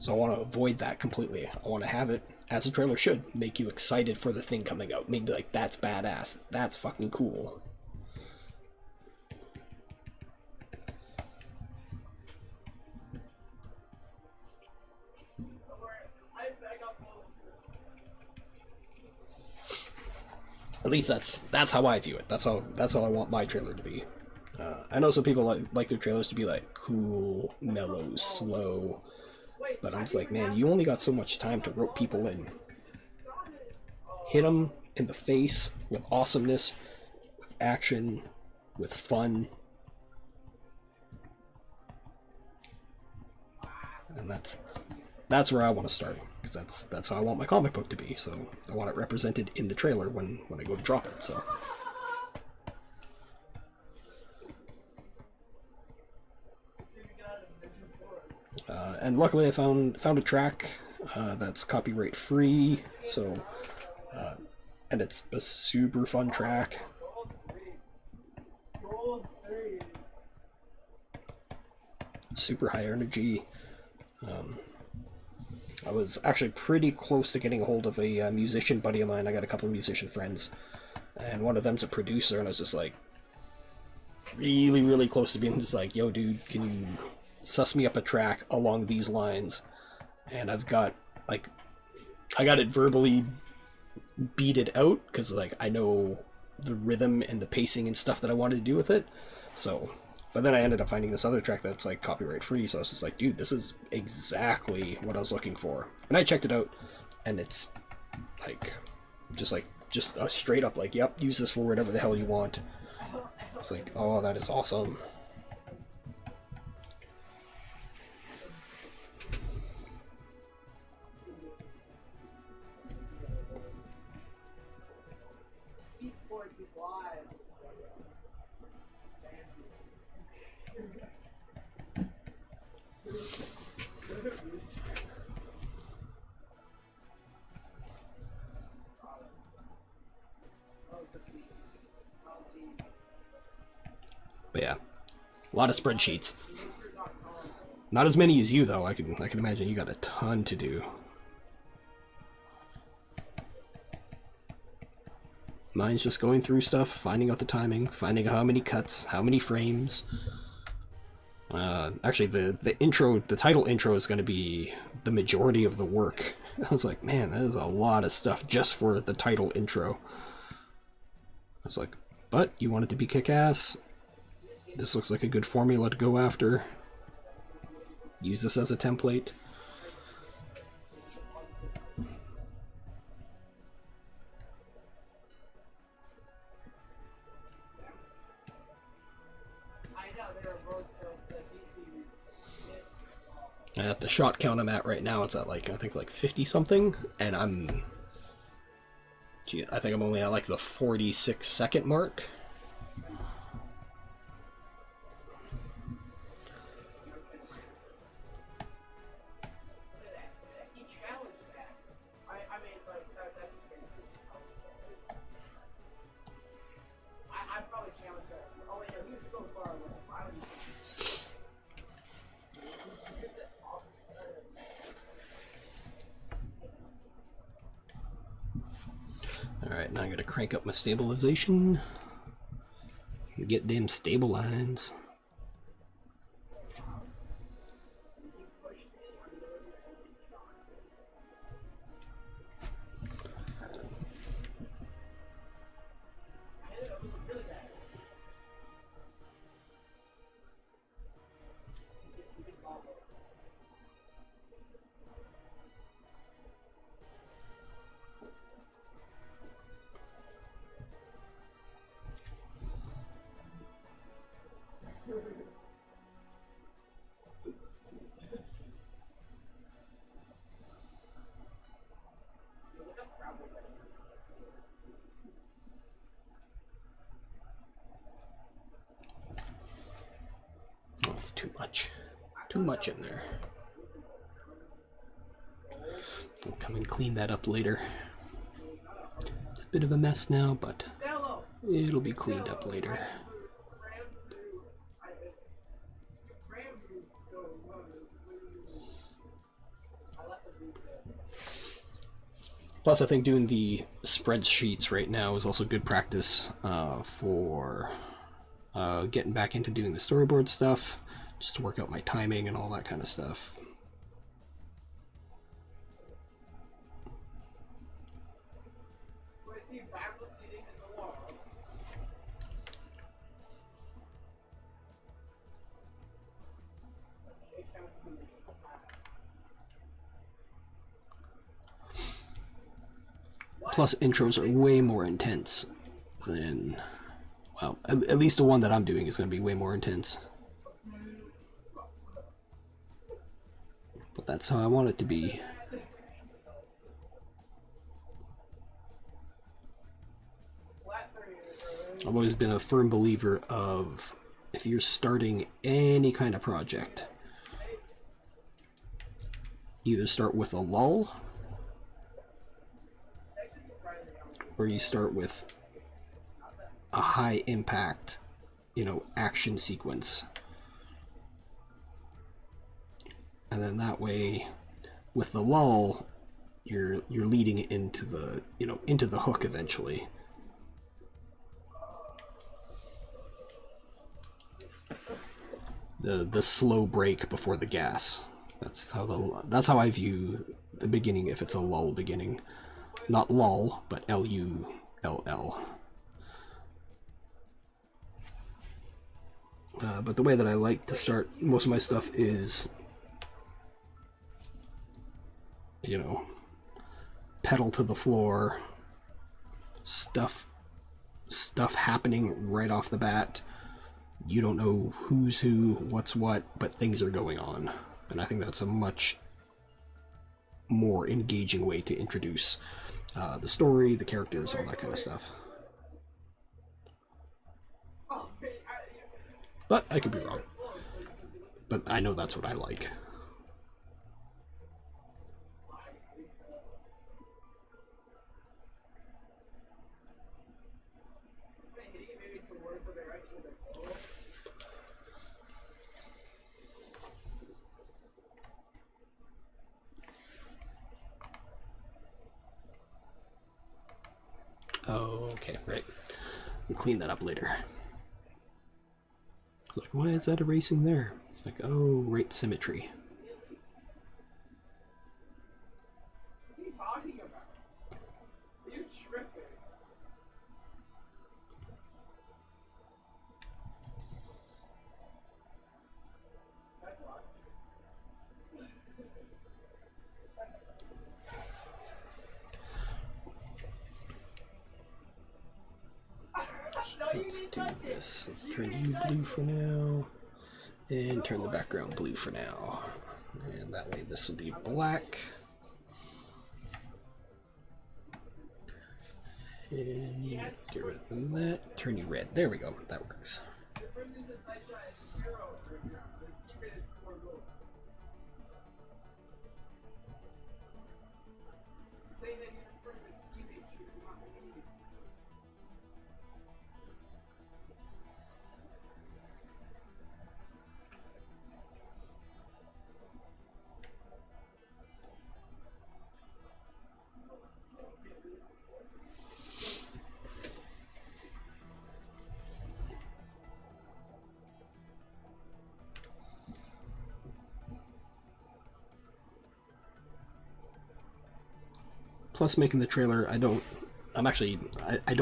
So I want to avoid that completely. I want to have it, as a trailer should, make you excited for the thing coming out. Maybe like, that's badass. That's fucking cool. At least that's how I view it. That's how I want my trailer to be. I know some people like their trailers to be like cool, mellow, slow, but I'm just like, man, you only got so much time to rope people in. Hit them in the face with awesomeness, with action, with fun, and that's where I want to start, because that's how I want my comic book to be. So I want it represented in the trailer when I go to drop it. So. And luckily I found a track that's copyright free, so and it's a super fun track. Super high energy. I was actually pretty close to getting a hold of a musician buddy of mine. I got a couple of musician friends, and one of them's a producer, and I was just like really, really close to being just like, yo dude, can you suss me up a track along these lines? And I got it verbally beated out, because like I know the rhythm and the pacing and stuff that I wanted to do with it. So, but then I ended up finding this other track that's like copyright free, so I was just like, dude, this is exactly what I was looking for. And I checked it out, and it's just a straight up like, yep, use this for whatever the hell you want. It's like, oh, that is awesome. But yeah, a lot of spreadsheets. Not as many as you though. I can imagine you got a ton to do. Mine's just going through stuff, finding out the timing, finding out how many cuts, how many frames. Actually, the title intro is going to be the majority of the work. I was like, man, that is a lot of stuff just for the title intro. I was like, but you want it to be kick-ass. This looks like a good formula to go after. Use this as a template. At the shot count I'm at right now, it's at like, I think like 50 something, and I think I'm only at like the 46-second mark. Alright, now I'm gonna crank up my stabilization. Get them stable lines. Oh, it's too much. Too much in there. I'll come and clean that up later. It's a bit of a mess now, but it'll be cleaned up later. Plus, I think doing the spreadsheets right now is also good practice for getting back into doing the storyboard stuff, just to work out my timing and all that kind of stuff. Plus, intros are way more intense than, well, at least the one that I'm doing is going to be way more intense. But that's how I want it to be. I've always been a firm believer of, if you're starting any kind of project, either start with a lull, or you start with a high impact, action sequence. And then that way, with the lull, you're leading into the, into the hook eventually. The slow break before the gas. That's how I view the beginning, if it's a lull beginning. Not lull, but L-U-L-L. But the way that I like to start most of my stuff is, pedal to the floor, stuff happening right off the bat. You don't know who's who, what's what, but things are going on. And I think that's a much more engaging way to introduce the story, the characters, all that kind of stuff. But I could be wrong. But I know that's what I like. Oh, okay, right. We'll clean that up later. It's like, why is that erasing there? It's like, oh, right, symmetry. What are you talking about? Are you tripping? That's why. Let's do this. Let's turn you blue for now. And turn the background blue for now. And that way this will be black. And get rid of that. Turn you red. There we go. That works. The person who says nice shot is 0 for example. His teammate is 4 goals. Saying that he's in front of his teammate should not be. Plus, making the trailer, I don't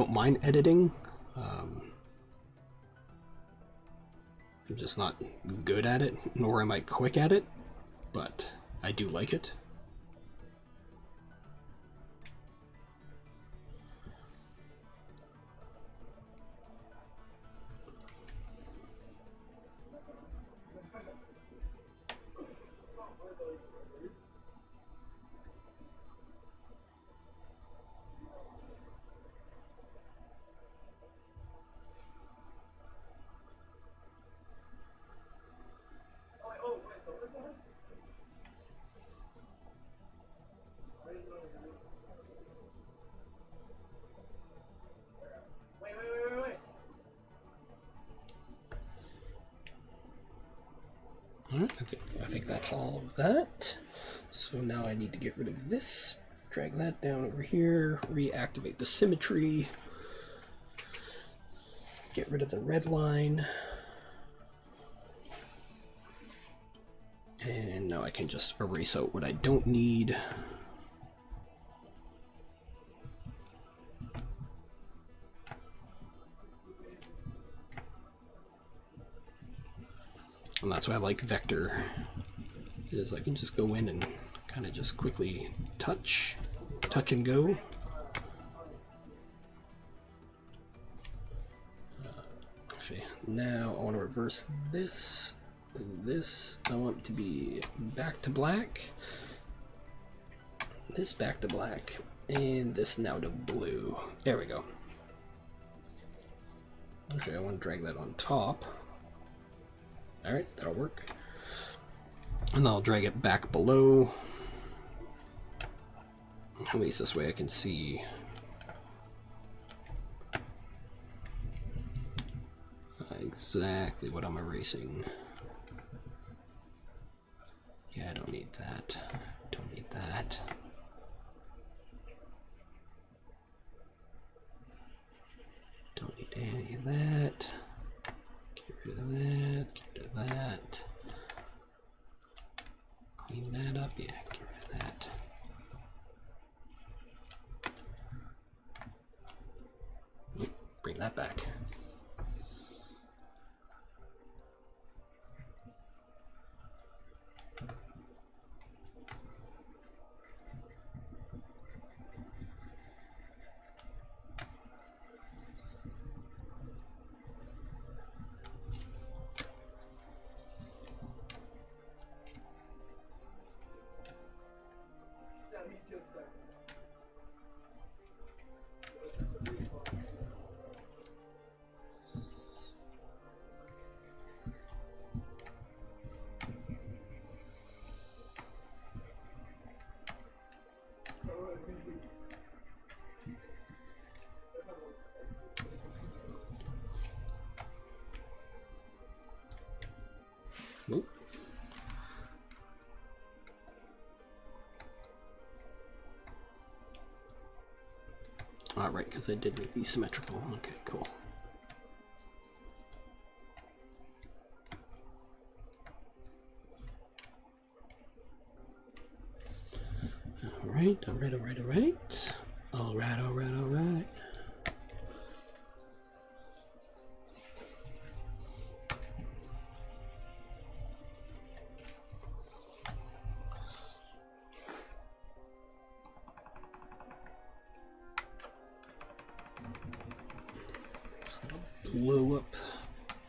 mind editing. I'm just not good at it, nor am I quick at it, but I do like it. Wait. Alright, I think that's all of that. So now I need to get rid of this, drag that down over here, reactivate the symmetry, get rid of the red line, and now I can just erase out what I don't need. And that's why I like vector, is I can just go in and kind of just quickly touch and go. Actually, now I want to reverse this. This I want to be back to black. This back to black, and this now to blue. There we go. Actually, I want to drag that on top. Alright, that'll work. And I'll drag it back below. At least this way I can see exactly what I'm erasing. Yeah, I don't need that. Don't need that. Don't need any of that. Get rid of that. Get rid of that. Clean that up. Yeah, get rid of that. Oop, bring that back. So he just said. Alright, because I did make these symmetrical. Okay, cool. Alright. Alright. So I'll blow up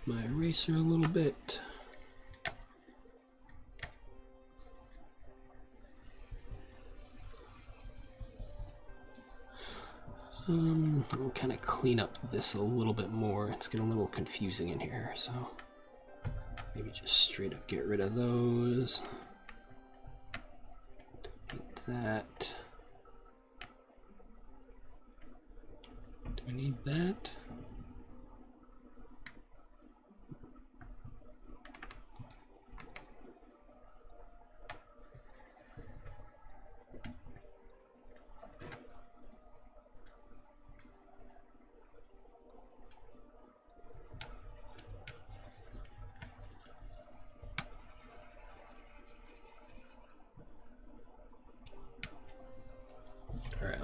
my eraser a little bit. I'll kind of clean up this a little bit more. It's getting a little confusing in here, so maybe just straight up get rid of those. Don't need that. Do I need that?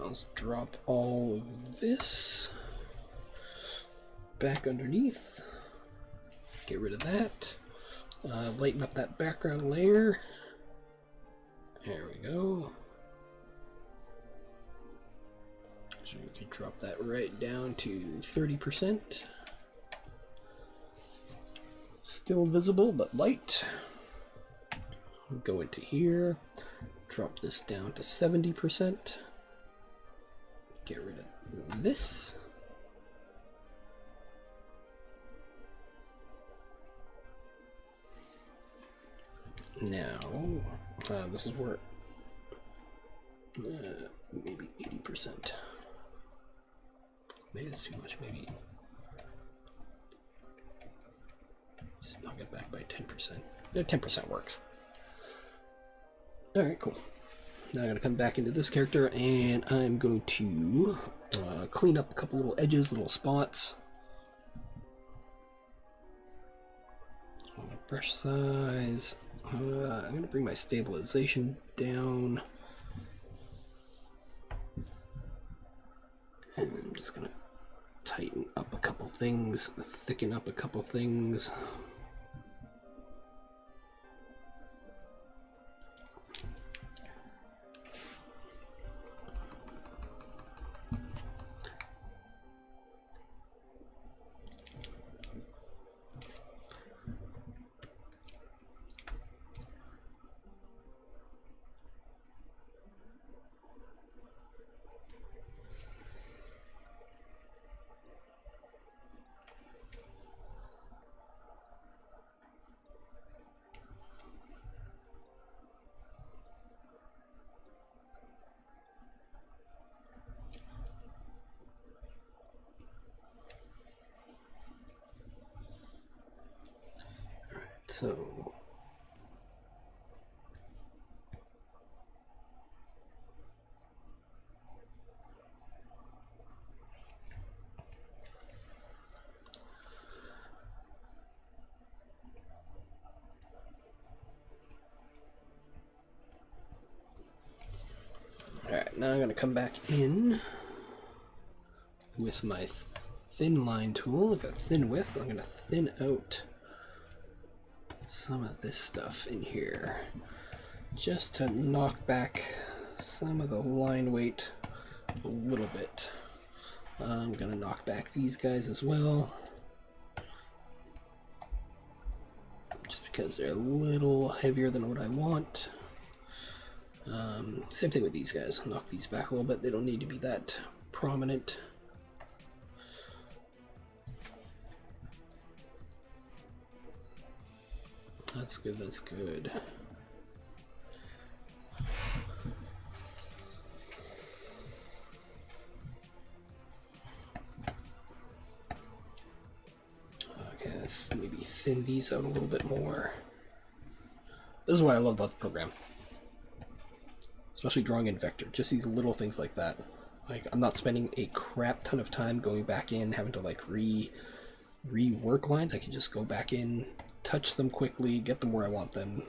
Let's drop all of this back underneath. Get rid of that. Lighten up that background layer. There we go. So you can drop that right down to 30%. Still visible, but light. Go into here. Drop this down to 70%. Get rid of this. Now, this is where maybe 80%. Maybe that's too much. Maybe just knock it back by 10%. No, 10% works. All right, cool. Now I'm going to come back into this character and I'm going to clean up a couple little edges, little spots. Brush size. I'm going to bring my stabilization down. And I'm just going to tighten up a couple things, thicken up a couple things. So alright, now I'm going to come back in with my thin line tool. I've got thin width. I'm going to thin out some of this stuff in here just to knock back some of the line weight a little bit. I'm gonna knock back these guys as well, just because they're a little heavier than what I want. Same thing with these guys. Knock these back a little bit. They don't need to be that prominent. That's good, that's good. Okay, maybe thin these out a little bit more. This is what I love about the program. Especially drawing in vector. Just these little things like that. Like, I'm not spending a crap ton of time going back in, having to like rework lines. I can just go back in, touch them quickly, get them where I want them.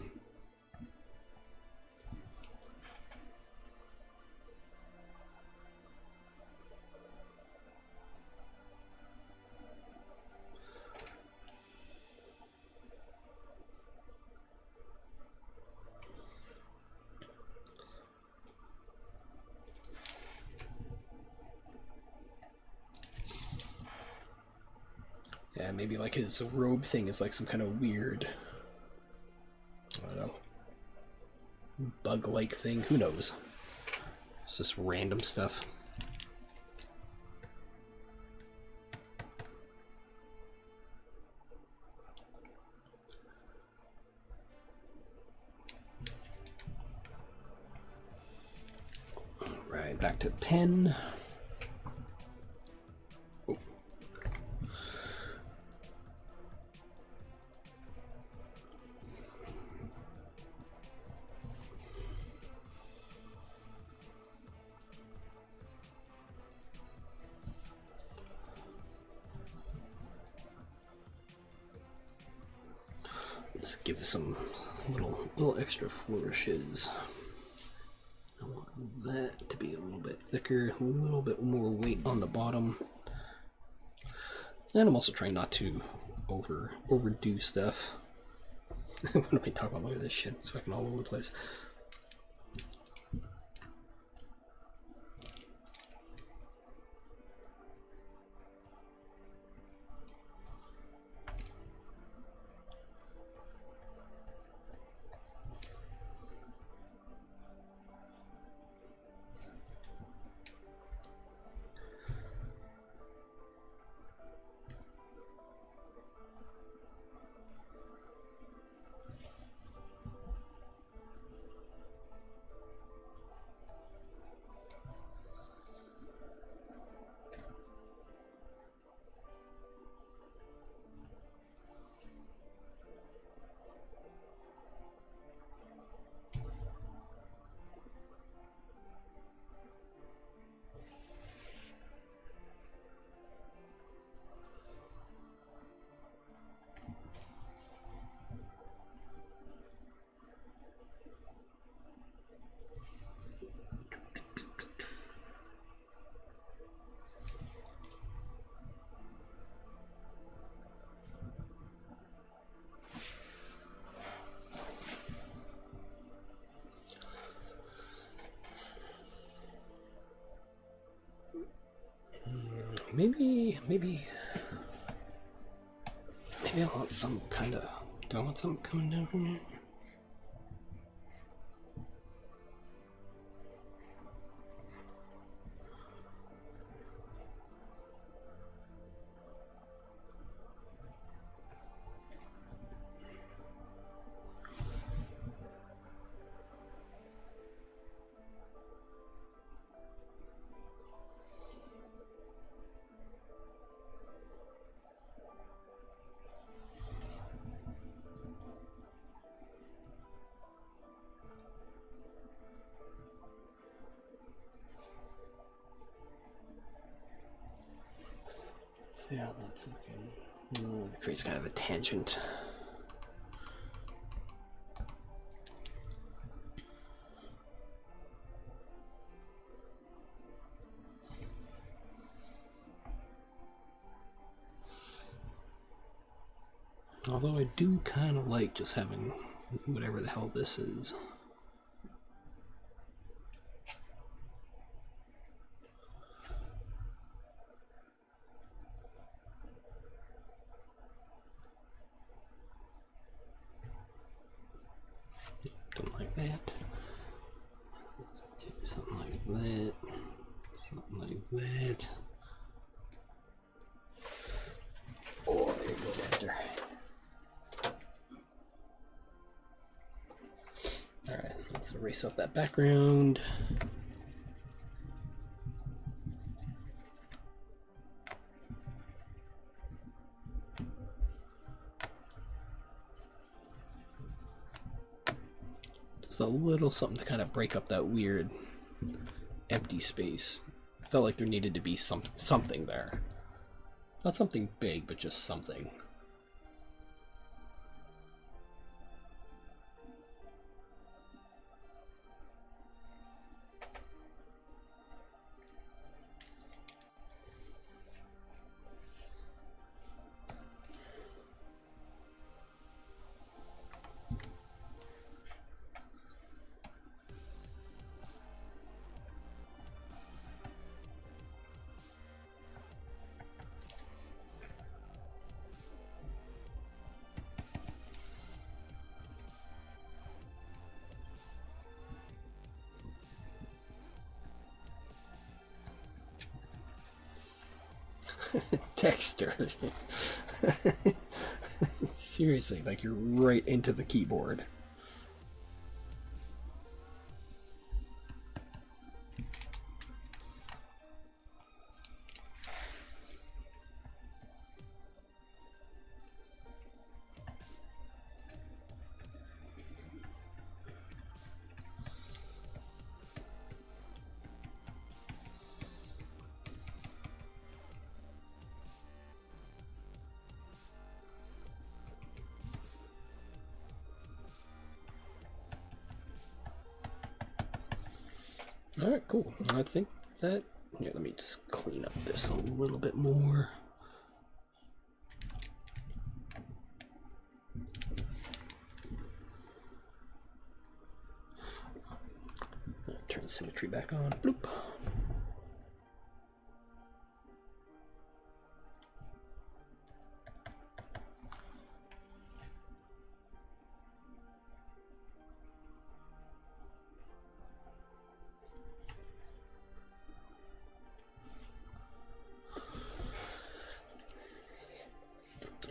Yeah, maybe like his robe thing is like some kind of weird, I don't know, bug-like thing. Who knows? It's just random stuff. Right, back to pen. Just give some little extra flourishes. I want that to be a little bit thicker, a little bit more weight on the bottom. And I'm also trying not to overdo stuff. What am I talking about? Look at this shit. It's fucking all over the place. Maybe I want some kind of. Do I want something coming down from here? Yeah, that's okay. It creates kind of a tangent. Although I do kind of like just having whatever the hell this is. Something like that. Let's do something like that. Something like that. Oh, there you go, Master. Alright, let's erase out that background. Just a little something to kind of break up that weird empty space Felt like there needed to be something there. Not something big, but just something. Dexter. Seriously, like you're right into the keyboard. Alright, cool. I think that... Here, let me just clean up this a little bit more. Turn symmetry back on. Bloop.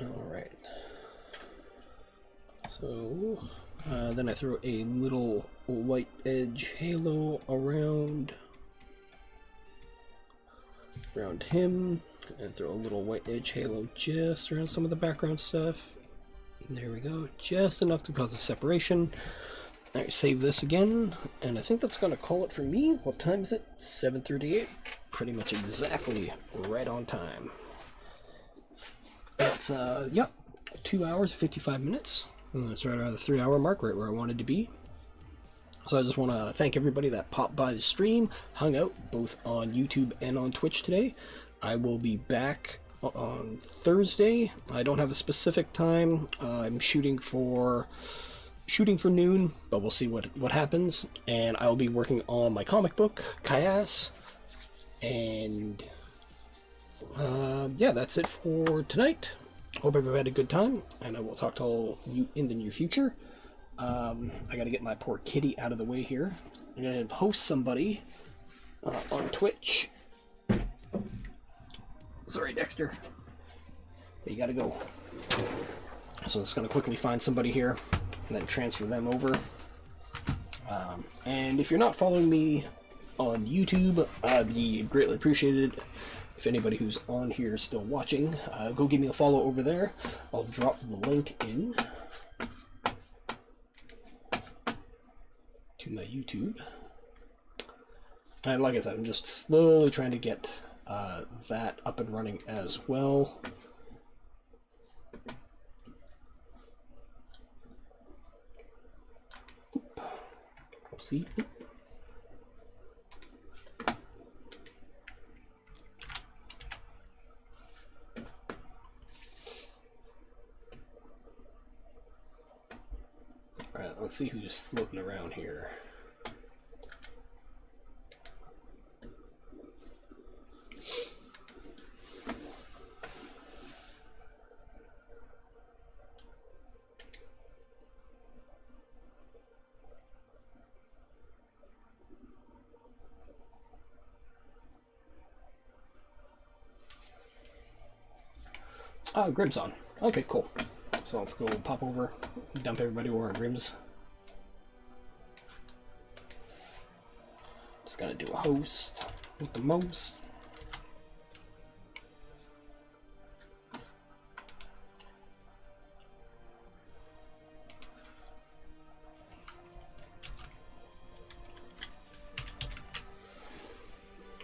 Alright. So, then I throw a little white edge halo around him, and throw a little white edge halo just around some of the background stuff. There we go, just enough to cause a separation. Alright, save this again, and I think that's gonna call it for me. What time is it? 7:38. Pretty much exactly right on time. That's, yep, 2 hours, 55 minutes. And that's right around the 3 hour mark, right where I wanted to be. So I just want to thank everybody that popped by the stream, hung out both on YouTube and on Twitch today. I will be back on Thursday. I don't have a specific time. I'm shooting for noon, but we'll see what happens. And I'll be working on my comic book, Kayas. And yeah, that's it for tonight. Hope everybody had a good time, and I will talk to all you in the near future. I gotta get my poor kitty out of the way here. I'm gonna host somebody on Twitch. Sorry, Dexter. You gotta go. So I'm just gonna quickly find somebody here, and then transfer them over. And if you're not following me on YouTube, I'd be greatly appreciated. If anybody who's on here is still watching, go give me a follow over there. I'll drop the link in to my YouTube. And like I said, I'm just slowly trying to get that up and running as well. See? Alright, let's see who's floating around here. Oh, Grim's on. Okay, cool. So let's go pop over, dump everybody over on Grim's. Just gonna do a host with the most.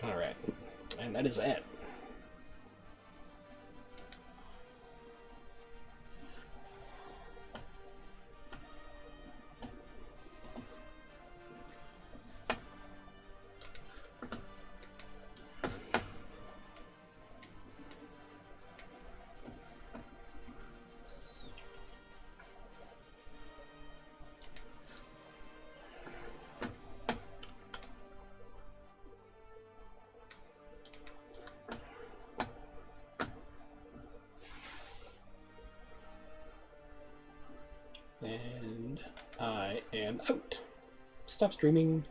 Alright. And that is that. And I am out. Stop streaming.